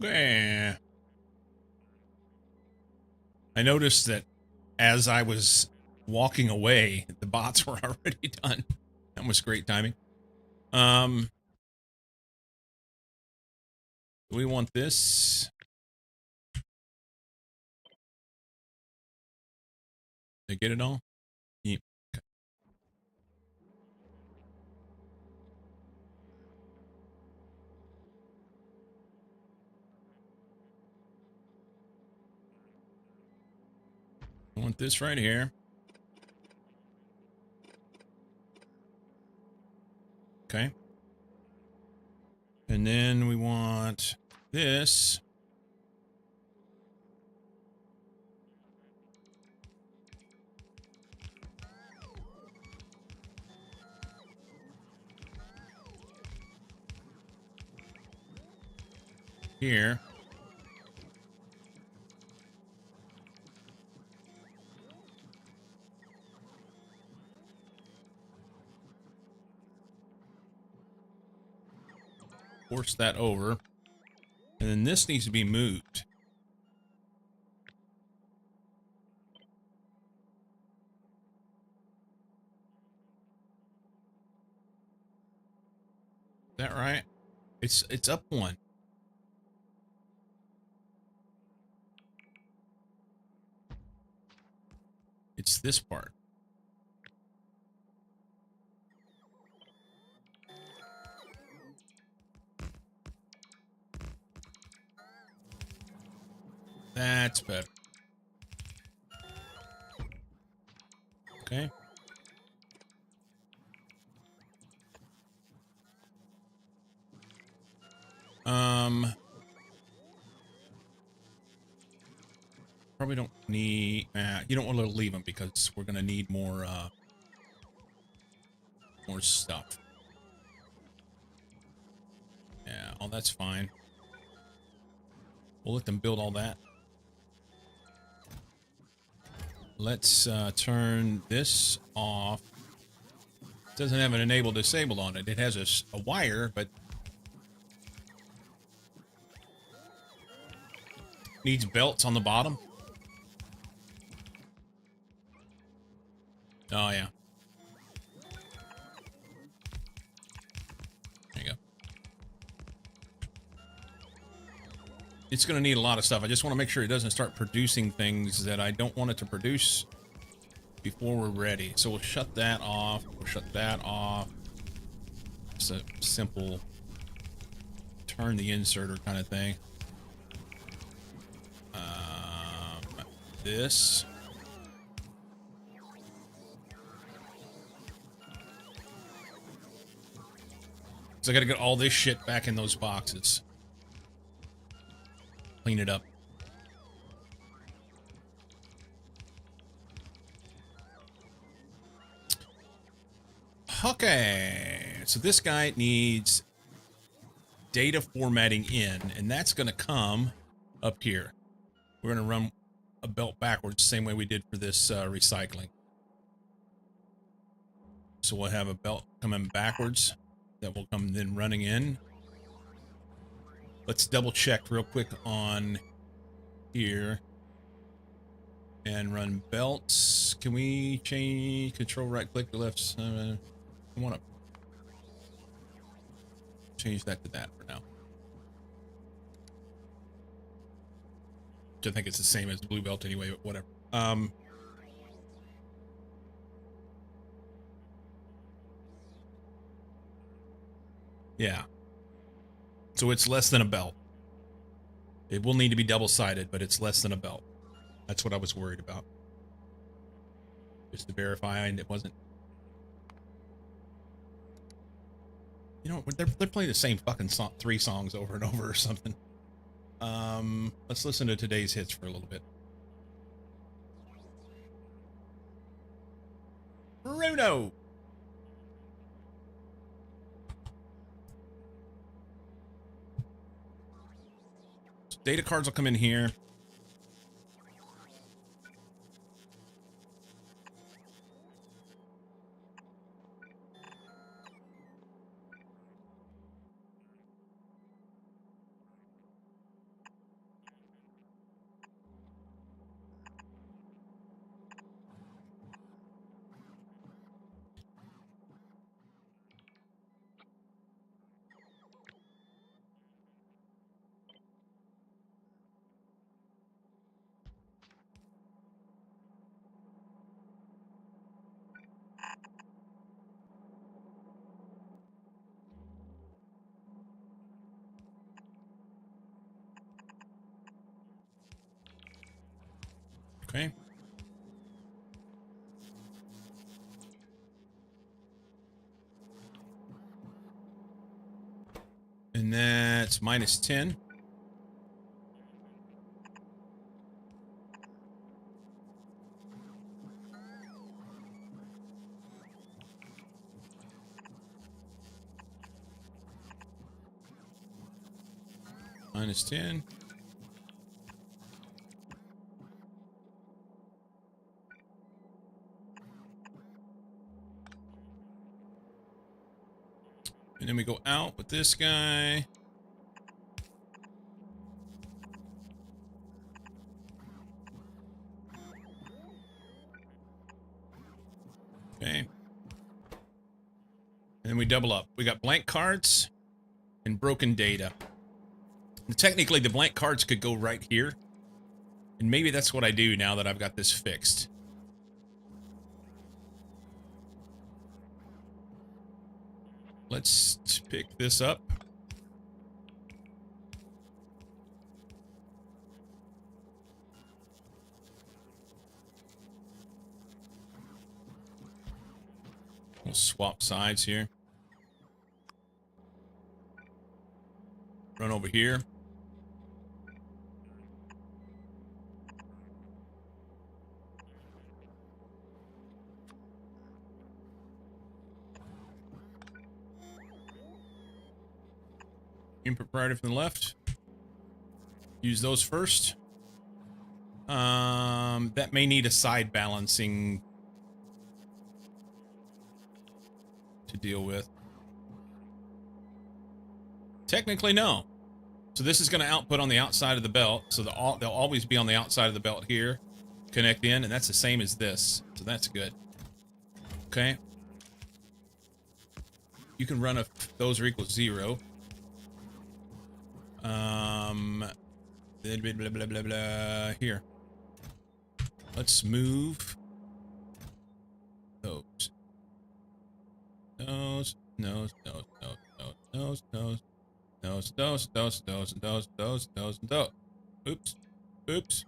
Okay. I noticed that as I was walking away, the bots were already done. That was great timing. We want this. Did I get it all? Yeah. Okay. I want this right here. Okay. And then we want this. Here. Force that over. And then this needs to be moved. Is that right? It's up one. It's this part. That's better. Okay. Probably don't need. You don't want to leave them because we're gonna need more stuff. Yeah, oh, that's fine. We'll let them build all that. Let's turn this off. It doesn't have an enable disabled on it. It has a wire, but needs belts on the bottom. Oh, yeah. There you go. It's going to need a lot of stuff. I just want to make sure it doesn't start producing things that I don't want it to produce before we're ready. So we'll shut that off. We'll shut that off. It's a simple turn the inserter kind of thing. This. So I gotta get all this shit back in those boxes. Clean it up. Okay. So this guy needs data formatting in, and that's gonna come up here. We're gonna run a belt backwards, same way we did for this recycling. So we'll have a belt coming backwards that will come then running in. Let's double check real quick on here and run belts. Can we change control right click to left? I want to change that to that for now. Which I think it's the same as blue belt anyway, but whatever. Yeah. So it's less than a belt. It will need to be double-sided, but it's less than a belt. That's what I was worried about. Just to verify it wasn't... You know, they're playing the same fucking song, 3 songs over and over or something. Let's listen to today's hits for a little bit. Bruno! Data cards will come in here. Okay. And that's -10. -10. And then we go out with this guy. Okay. And then we double up. We got blank cards and broken data. And technically, the blank cards could go right here. And maybe that's what I do now that I've got this fixed. Let's pick this up. We'll swap sides here. Run over here. Input priority from the left. Use those first. That may need a side balancing to deal with. Technically, no. So this is going to output on the outside of the belt. So they'll always be on the outside of the belt here. Connect in, and that's the same as this. So that's good. Okay. You can run if those are equal to 0. Blah, blah, blah, blah, blah. Here. Let's move those. Those. Oops. Oops.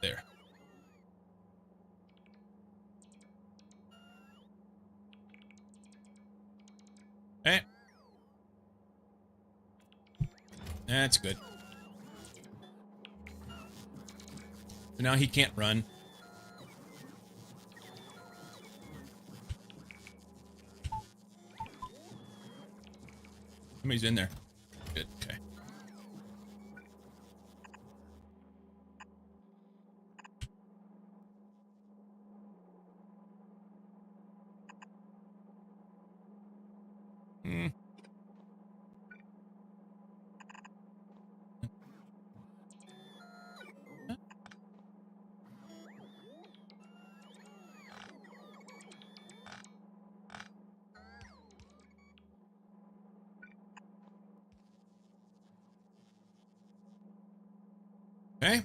There. Eh. That's good. So now he can't run. Somebody's in there. Good, okay. Hmm. Okay.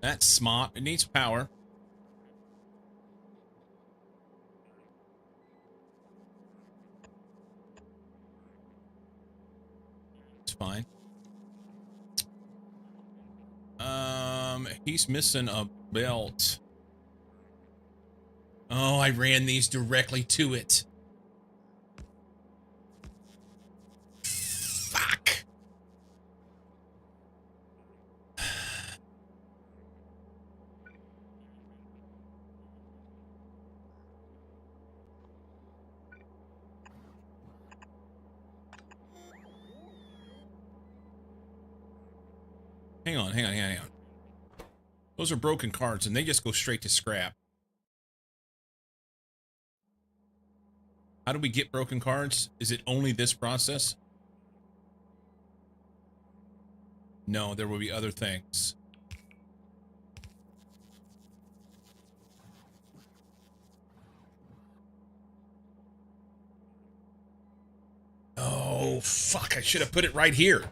That's smart. It needs power. It's fine. He's missing a belt. Oh, I ran these directly to it. Fuck. Hang on. Those are broken cards, and they just go straight to scrap. How do we get broken cards? Is it only this process? No, there will be other things. Oh, fuck. I should have put it right here.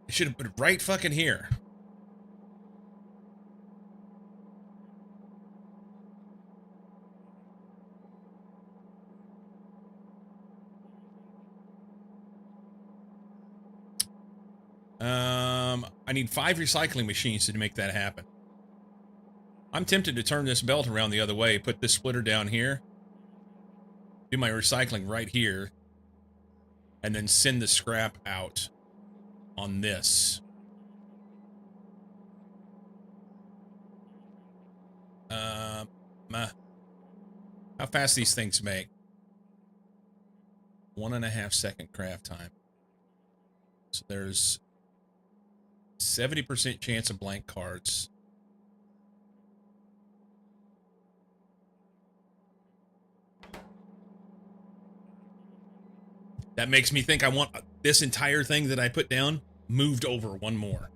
I should have put it right fucking here. I need 5 recycling machines to make that happen. I'm tempted to turn this belt around the other way, put this splitter down here, do my recycling right here, and then send the scrap out on this. How fast these things make? 1.5 second craft time. So there's 70% chance of blank cards. That makes me think I want this entire thing that I put down moved over one more.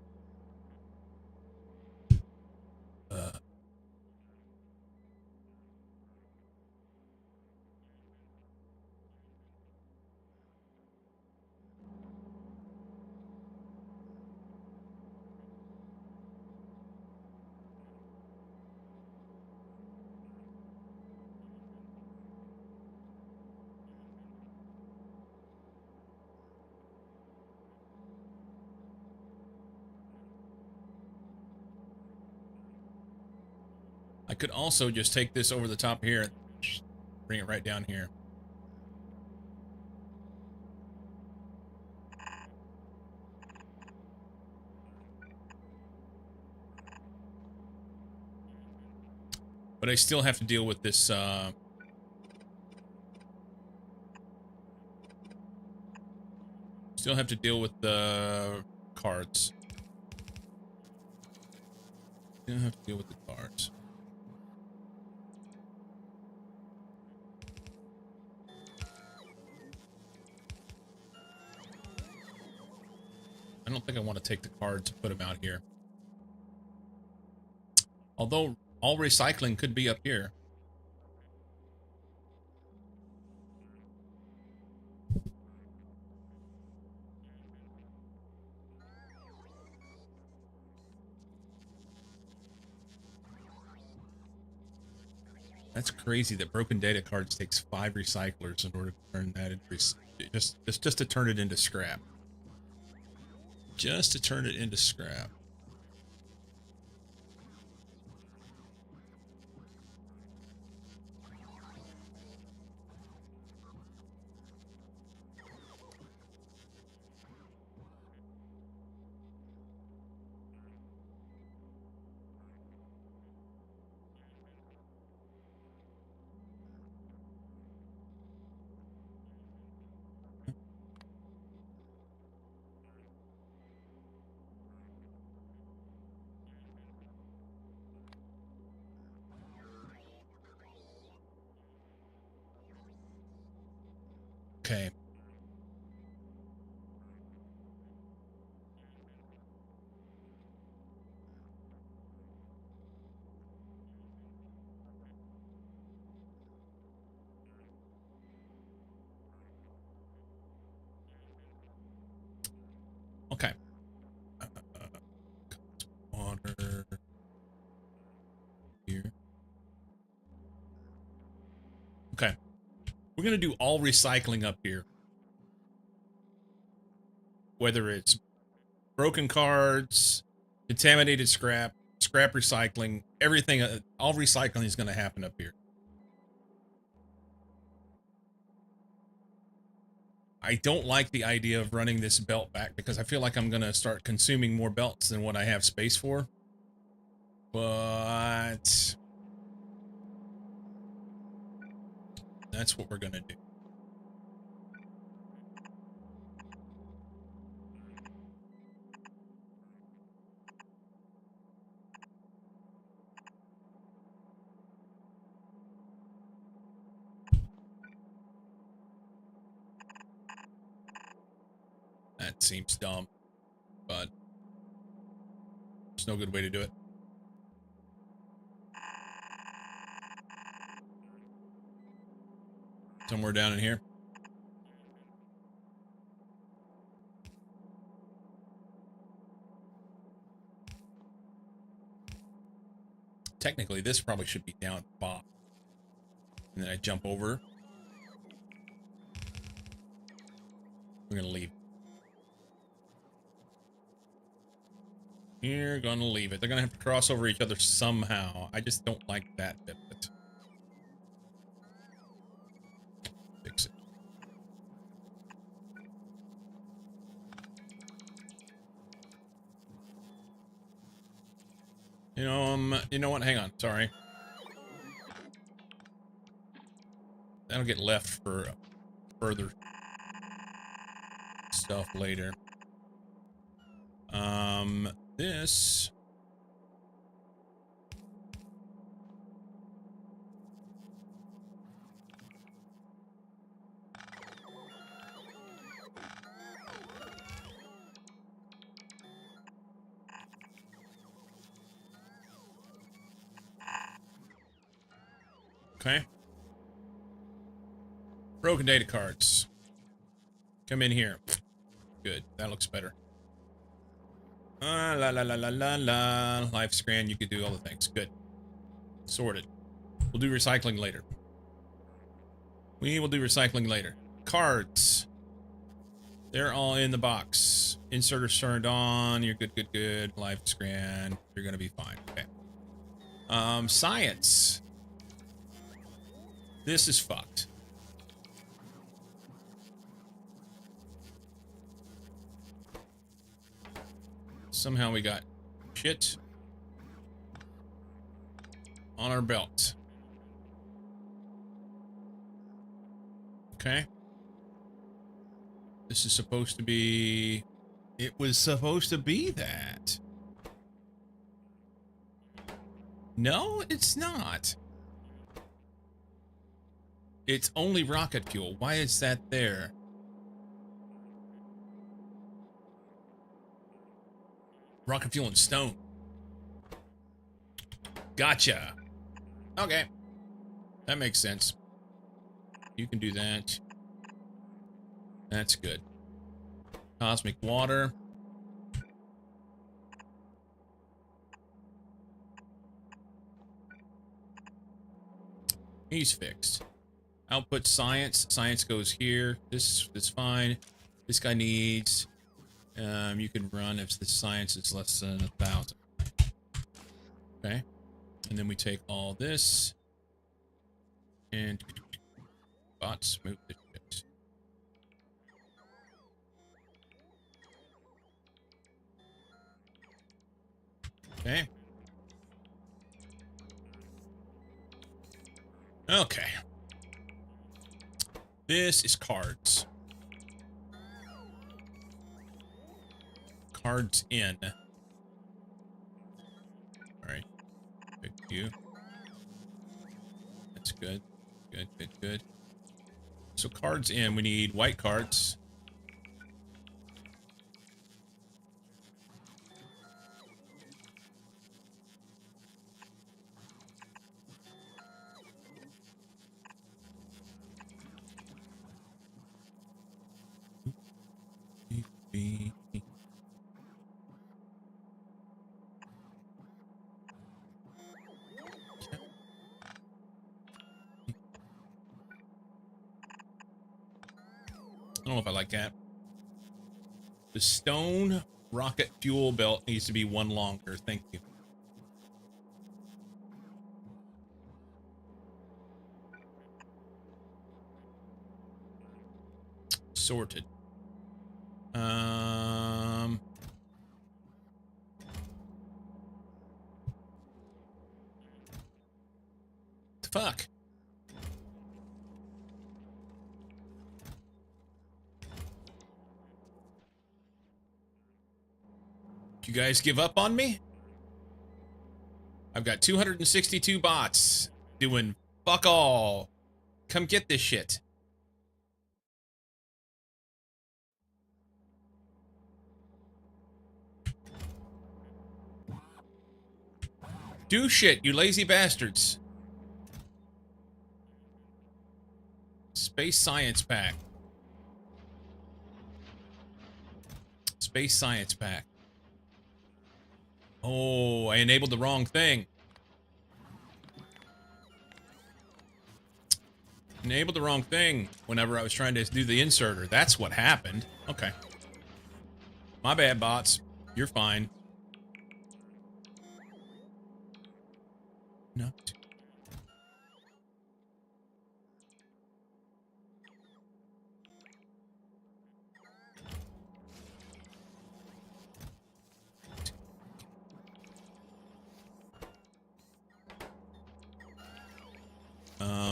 I could also just take this over the top here and bring it right down here. But I still have to deal with this, still have to deal with the cards. Still have to deal with the cards. I don't think I want to take the cards and put them out here. Although all recycling could be up here. That's crazy that broken data cards takes 5 recyclers in order to turn that into just to turn it into scrap. Just to turn it into scrap. Okay. Okay. Water here. Okay. We're going to do all recycling up here. Whether it's broken cards, contaminated scrap, scrap recycling, everything, all recycling is going to happen up here. I don't like the idea of running this belt back because I feel like I'm going to start consuming more belts than what I have space for. But that's what we're going to do. That seems dumb, but there's no good way to do it. Somewhere down in here. Technically, this probably should be down at the bottom. And then I jump over. We're going to leave. You're gonna leave it. They're gonna have to cross over each other somehow. I just don't like that bit of it. Fix it. You know what? Hang on. Sorry. That'll get left for further stuff later. This. Okay. Broken data cards. Come in here. Good. That looks better. La la la la la la. Life scan. You could do all the things. Good. Sorted. We'll do recycling later. We will do recycling later. Cards. They're all in the box. Inserters turned on. You're good, good, good. Life scan. You're gonna be fine. Okay. Science. This is fucked. Somehow we got shit on our belt. Okay. This is supposed to be... It was supposed to be that. No, it's not. It's only rocket fuel. Why is that there? Rocket fuel and stone. Gotcha. Okay. That makes sense. You can do that. That's good. Cosmic water. He's fixed. Output science. Science goes here. This is fine. This guy needs... you can run if the science is less than 1,000. Okay. And then we take all this. And... bots, move the shit. Okay. Okay. This is cards. Cards in. Alright. Pick you. That's good. Good, good, good. So cards in. We need white cards. I don't know if I like that. The stone rocket fuel belt needs to be one longer. Thank you. Sorted. Fuck. You guys give up on me? I've got 262 bots doing fuck all. Come get this shit. Do shit, you lazy bastards. Space Science Pack. Space Science Pack. Oh, I enabled the wrong thing. Enabled the wrong thing whenever I was trying to do the inserter. That's what happened. Okay. My bad, bots. You're fine. not.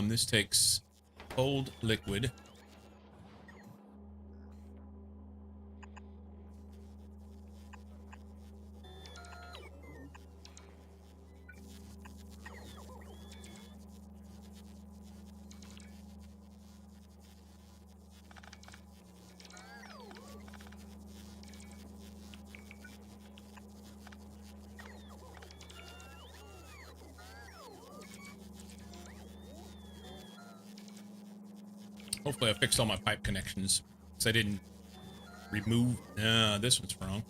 This takes cold liquid. Hopefully I fixed all my pipe connections, because I didn't remove... this one's wrong.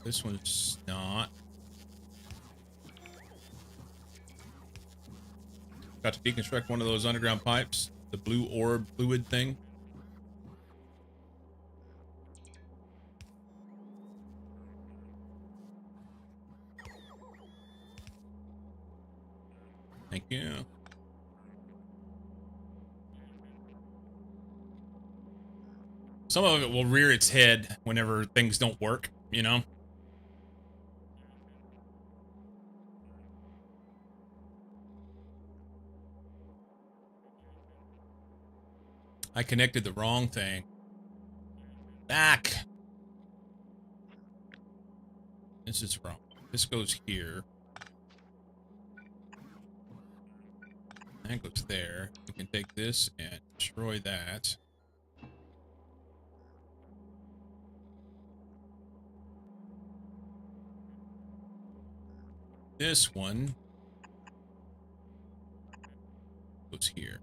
This one's not. Got to deconstruct one of those underground pipes, the blue orb fluid thing. Thank you. Some of it will rear its head whenever things don't work, you know? I connected the wrong thing. Back! This is wrong. This goes here. That goes there. We can take this and destroy that. This one goes here.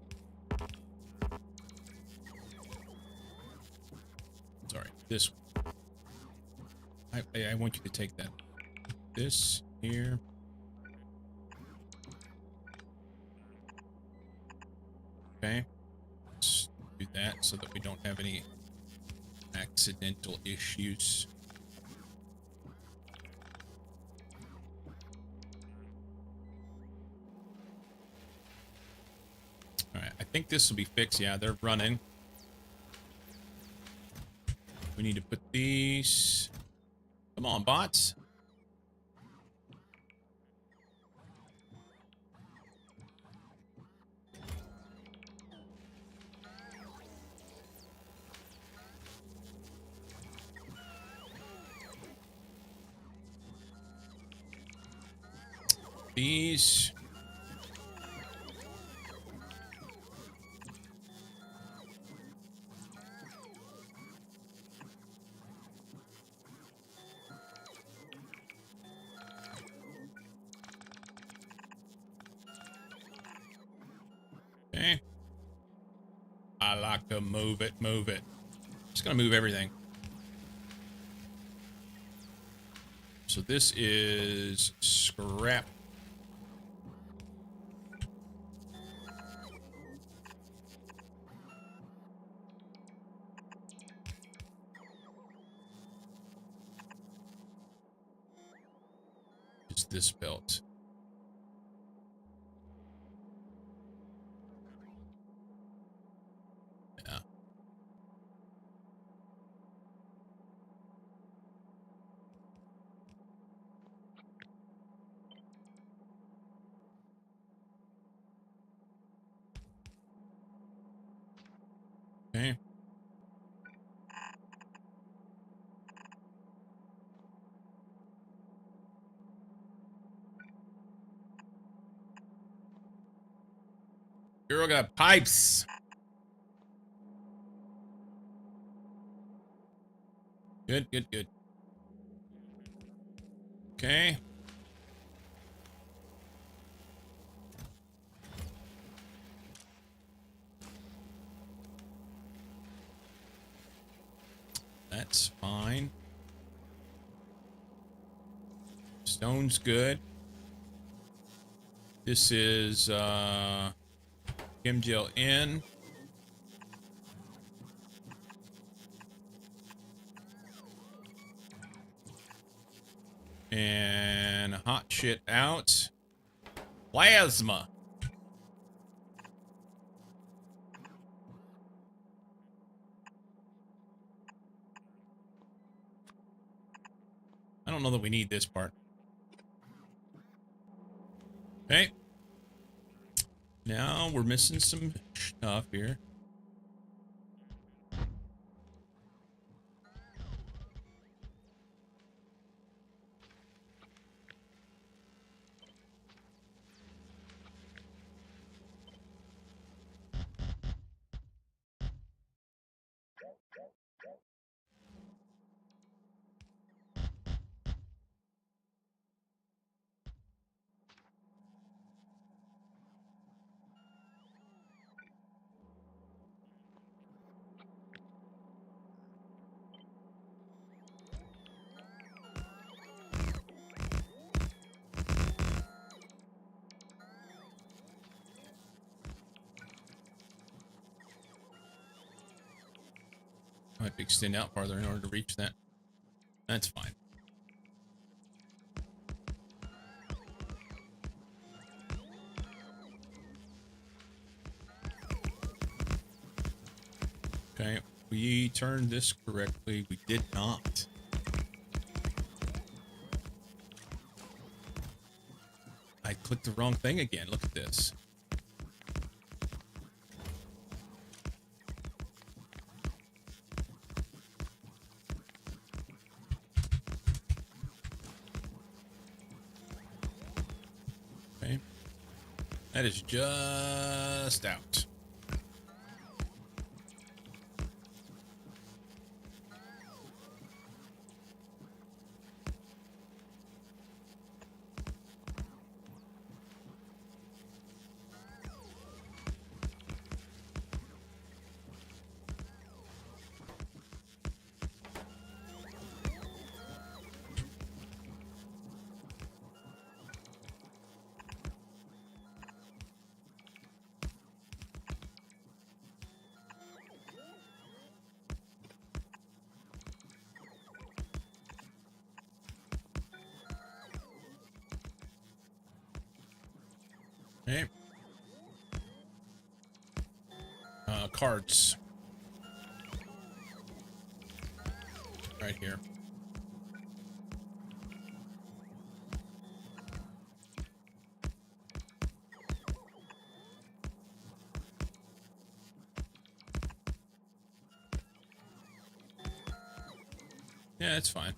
Sorry, this one. I want you to take that. This here. Okay. Let's do that so that we don't have any accidental issues. Alright, I think this will be fixed. Yeah, they're running. We need to put these... Come on, bots. These... Okay. I like to move it, move it. Just gonna move everything. So this is scrap. It's this belt. Yeah. Okay. Girl got pipes. Good, good, good. Okay. That's fine. Stone's good. This is, Chem gel in. And hot shit out. Plasma. I don't know that we need this part. Okay. Now we're missing some stuff here. I have to extend out farther in order to reach that. That's fine. Okay, we turned this correctly. We did not. I clicked the wrong thing again. Look at this. Okay. That is just out. Okay. Cards. Right here. Yeah, it's fine.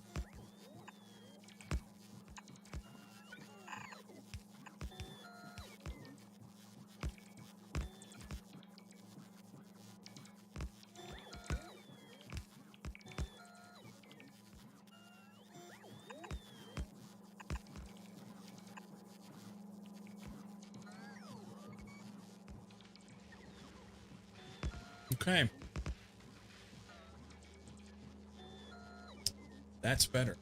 Okay. That's better.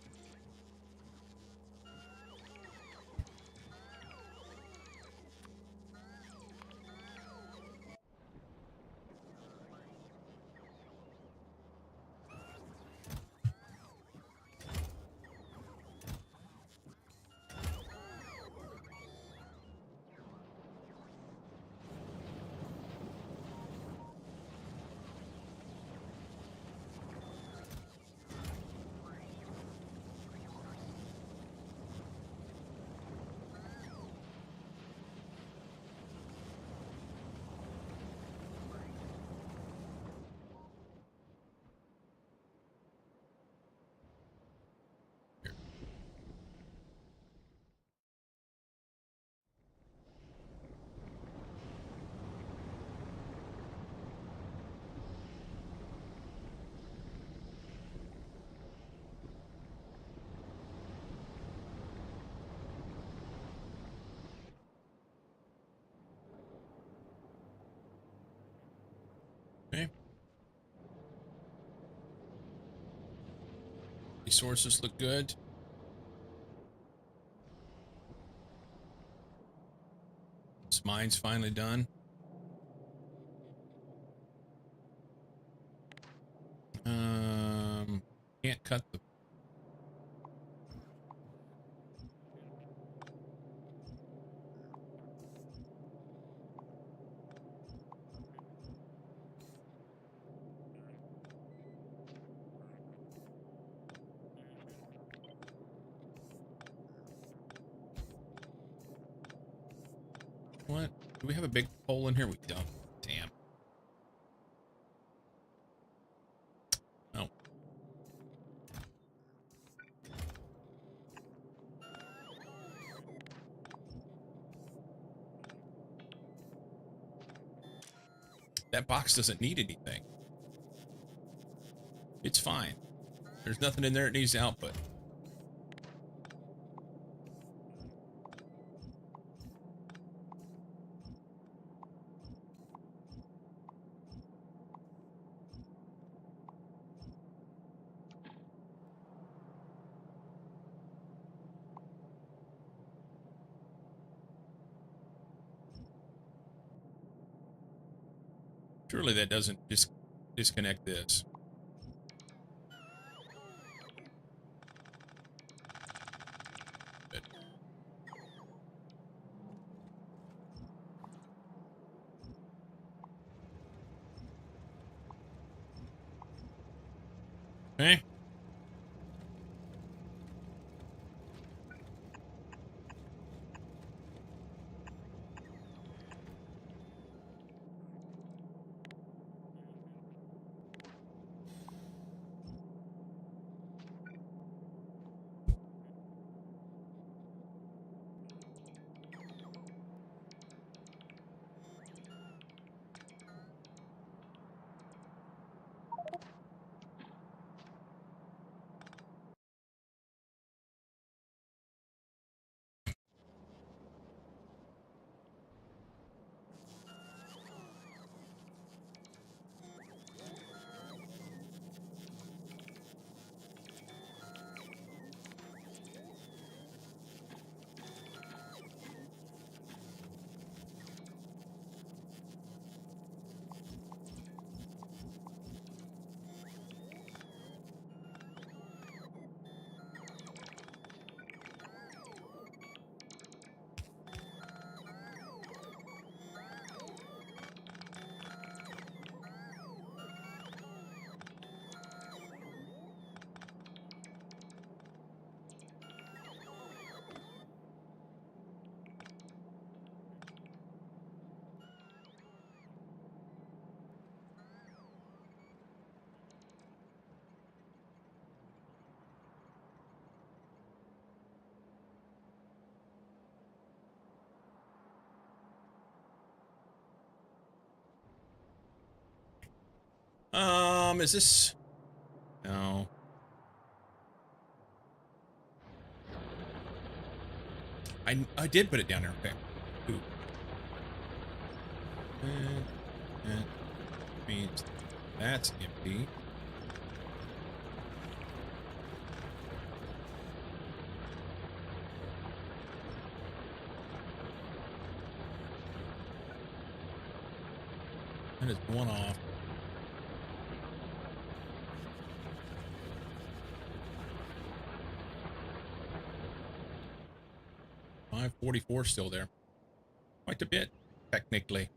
Okay. Resources look good. This mine's finally done. What? Do we have a big hole in here? We don't. Damn. Oh. That box doesn't need anything. It's fine. There's nothing in there it needs to output. Surely that doesn't disconnect this. Good. Okay. Is this? No. I did put it down there. Okay. Ooh. That means that's empty. That is one off. $544 still there. Quite a bit, technically.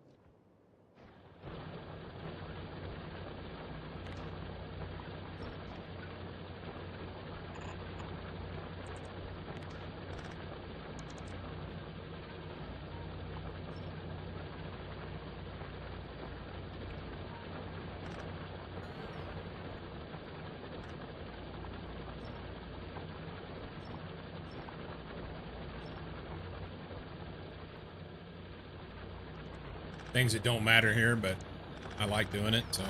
Things that don't matter here, but I like doing it, so.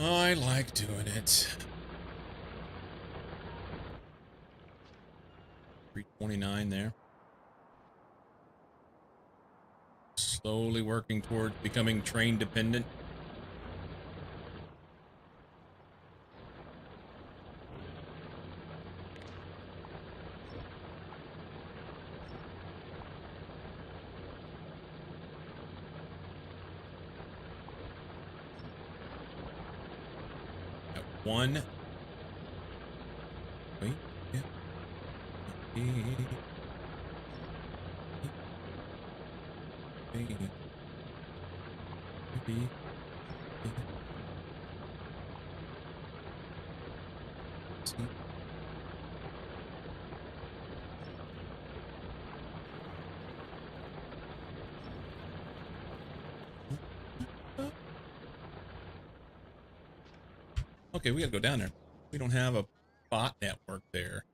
I like doing it. 329 there. Slowly working toward becoming train dependent. One. Wait. Yeah. Okay, we gotta go down there. We don't have a bot network there.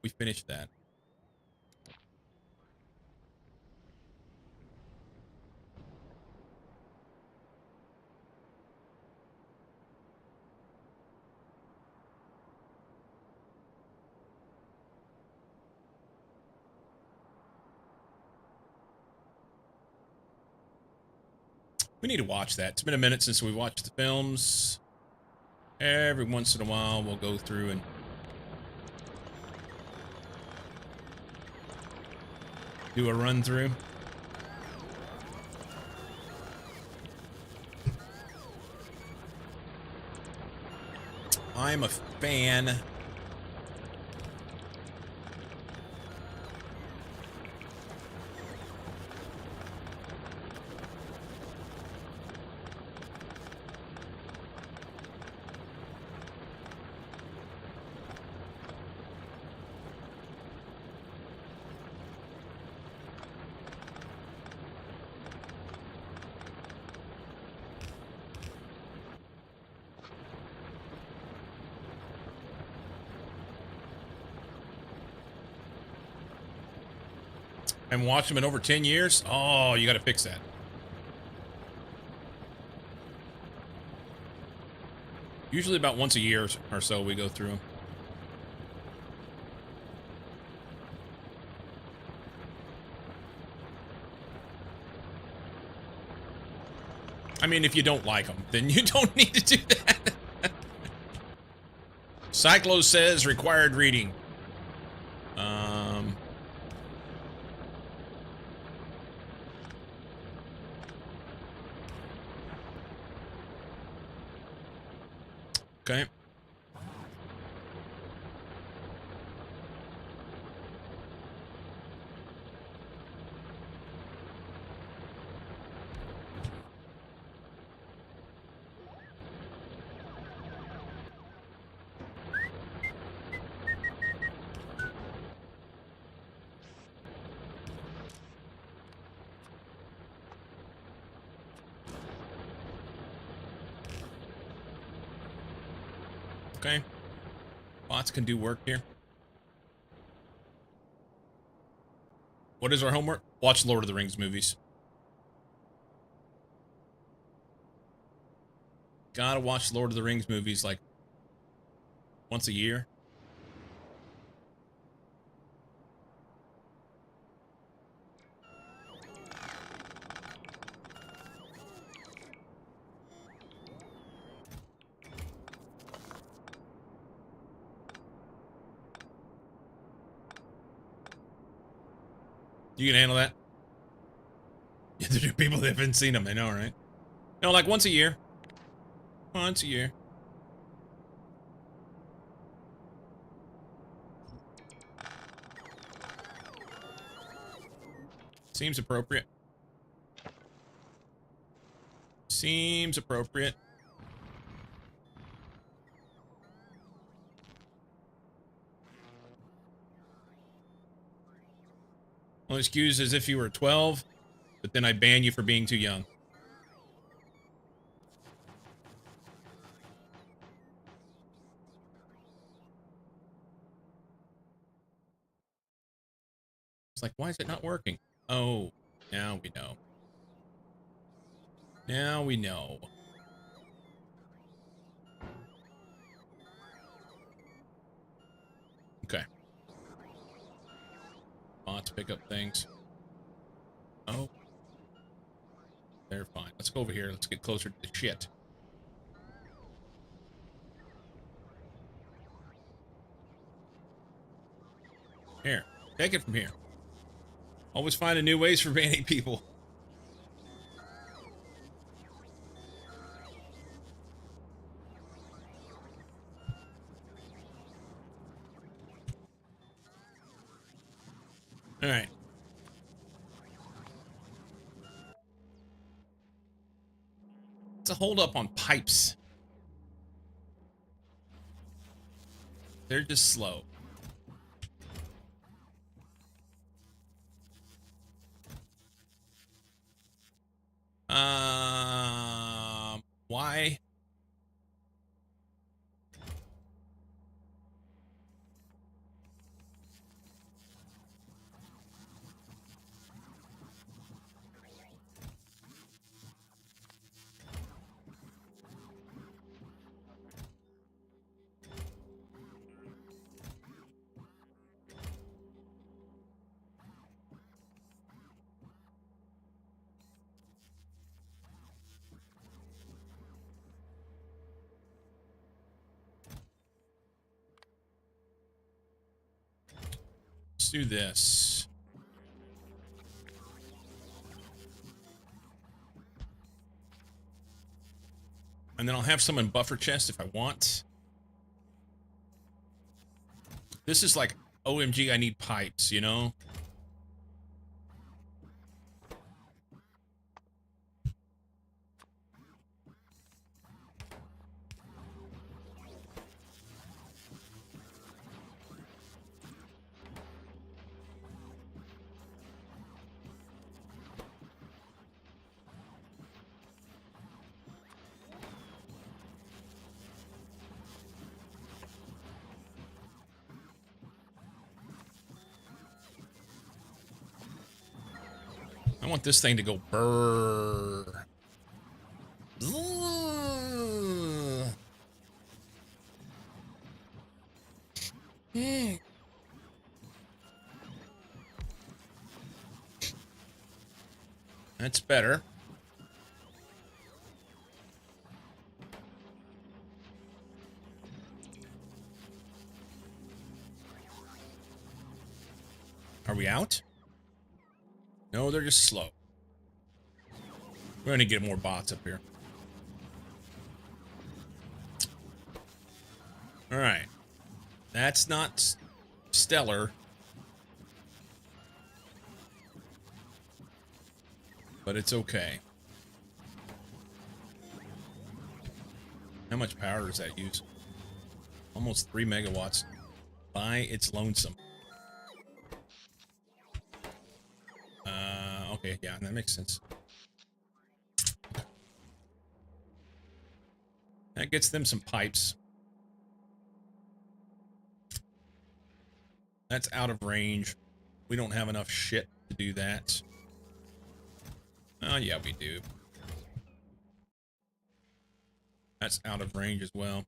We finished that. We need to watch that. It's been a minute since we watched the films. Every once in a while, we'll go through and do a run through. I'm a fan. And watch them in over 10 years? Oh, you got to fix that. Usually about once a year or so we go through them. I mean, if you don't like them, then you don't need to do that. Cyclo says required reading. Okay. Okay. Bots can do work here. What is our homework? Watch Lord of the Rings movies. Gotta watch Lord of the Rings movies like once a year. You can handle that? Yeah, there are people that haven't seen them, I know, right? No, like once a year. Once a year. Seems appropriate. Seems appropriate. Well, excuse as if you were 12, but then I ban you for being too young. It's like, why is it not working? Oh, now we know. Now we know. Okay. Bots pick up things. Oh. They're fine. Let's go over here. Let's get closer to the shit. Here. Take it from here. Always finding new ways for banning people. Alright. It's a hold up on pipes. They're just slow. Why? do this. And then I'll have some in buffer chest if I want. This is like, OMG, I need pipes, you know? I want this thing to go brrr. That's better. Are we out? No, they're just slow. We're gonna get more bots up here. All right. That's not stellar. But it's okay. How much power does that use? Almost 3 megawatts by its lonesome. Okay, yeah, that makes sense. That gets them some pipes. That's out of range. We don't have enough shit to do that. Oh, yeah, we do. That's out of range as well.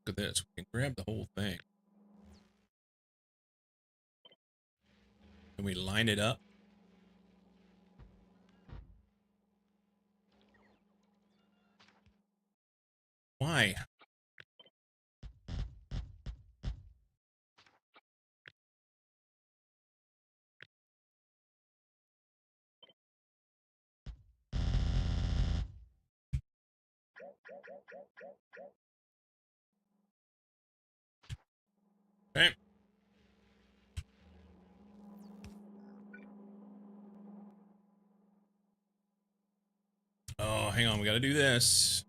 Look at this. We can grab the whole thing. Can we line it up? Why? Okay. Oh, hang on. We got to do this.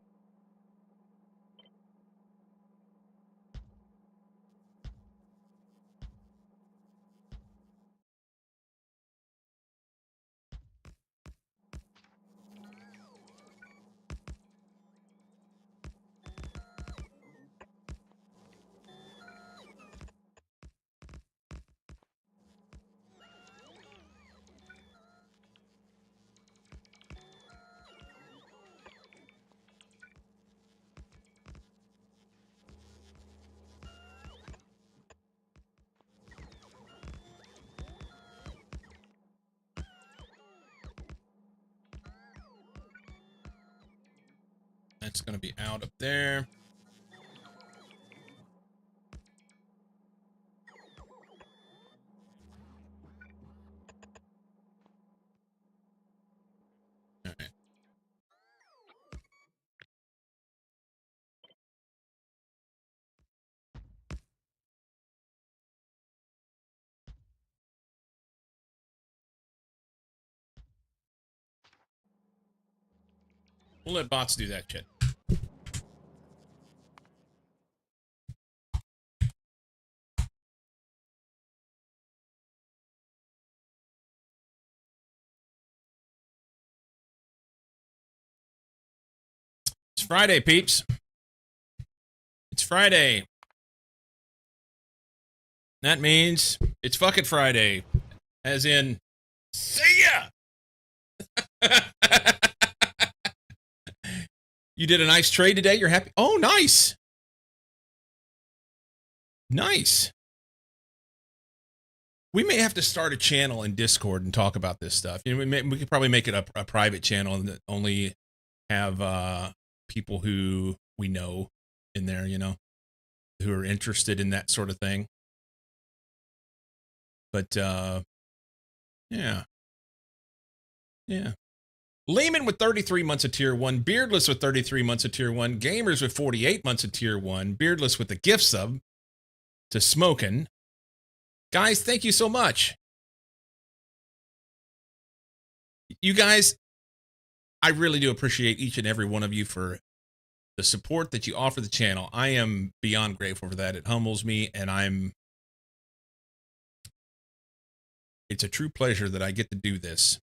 That's going to be out up there. All right. We'll let bots do that shit. It's Friday, peeps. It's Friday. That means it's fucking Friday. As in, see ya! You did a nice trade today? You're happy? Oh, nice! Nice. We may have to start a channel in Discord and talk about this stuff. You know, we could probably make it a private channel and only have people who we know in there, you know, who are interested in that sort of thing. But yeah. Lehman with 33 months of tier 1, Beardless with 33 months of tier 1, Gamers with 48 months of tier 1, Beardless with the gift sub to Smokin'. Guys, thank you so much. You guys, I really do appreciate each and every one of you for the support that you offer the channel. I am beyond grateful for that. It humbles me, and it's a true pleasure that I get to do this.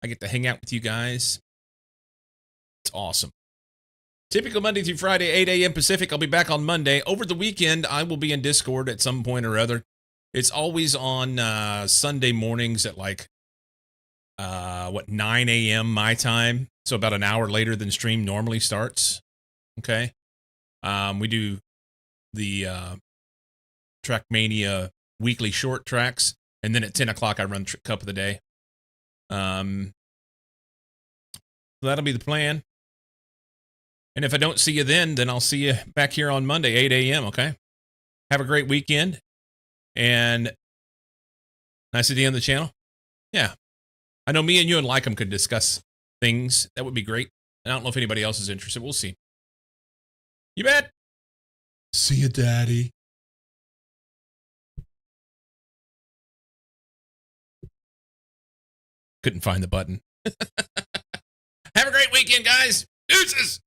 I get to hang out with you guys. It's awesome. Typical Monday through Friday, 8 a.m. Pacific. I'll be back on Monday. Over the weekend, I will be in Discord at some point or other. It's always on Sunday mornings at 9 a.m. my time. So about an hour later than stream normally starts. Okay. We do the Trackmania weekly short tracks. And then at 10 o'clock, I run Cup of the Day. That'll be the plan. And if I don't see you then I'll see you back here on Monday, 8 a.m., okay? Have a great weekend. And nice to be on the channel. Yeah. I know me and you and Lycum could discuss things. That would be great. I don't know if anybody else is interested. We'll see. You bet. See you, Daddy. Couldn't find the button. Have a great weekend, guys. Deuces.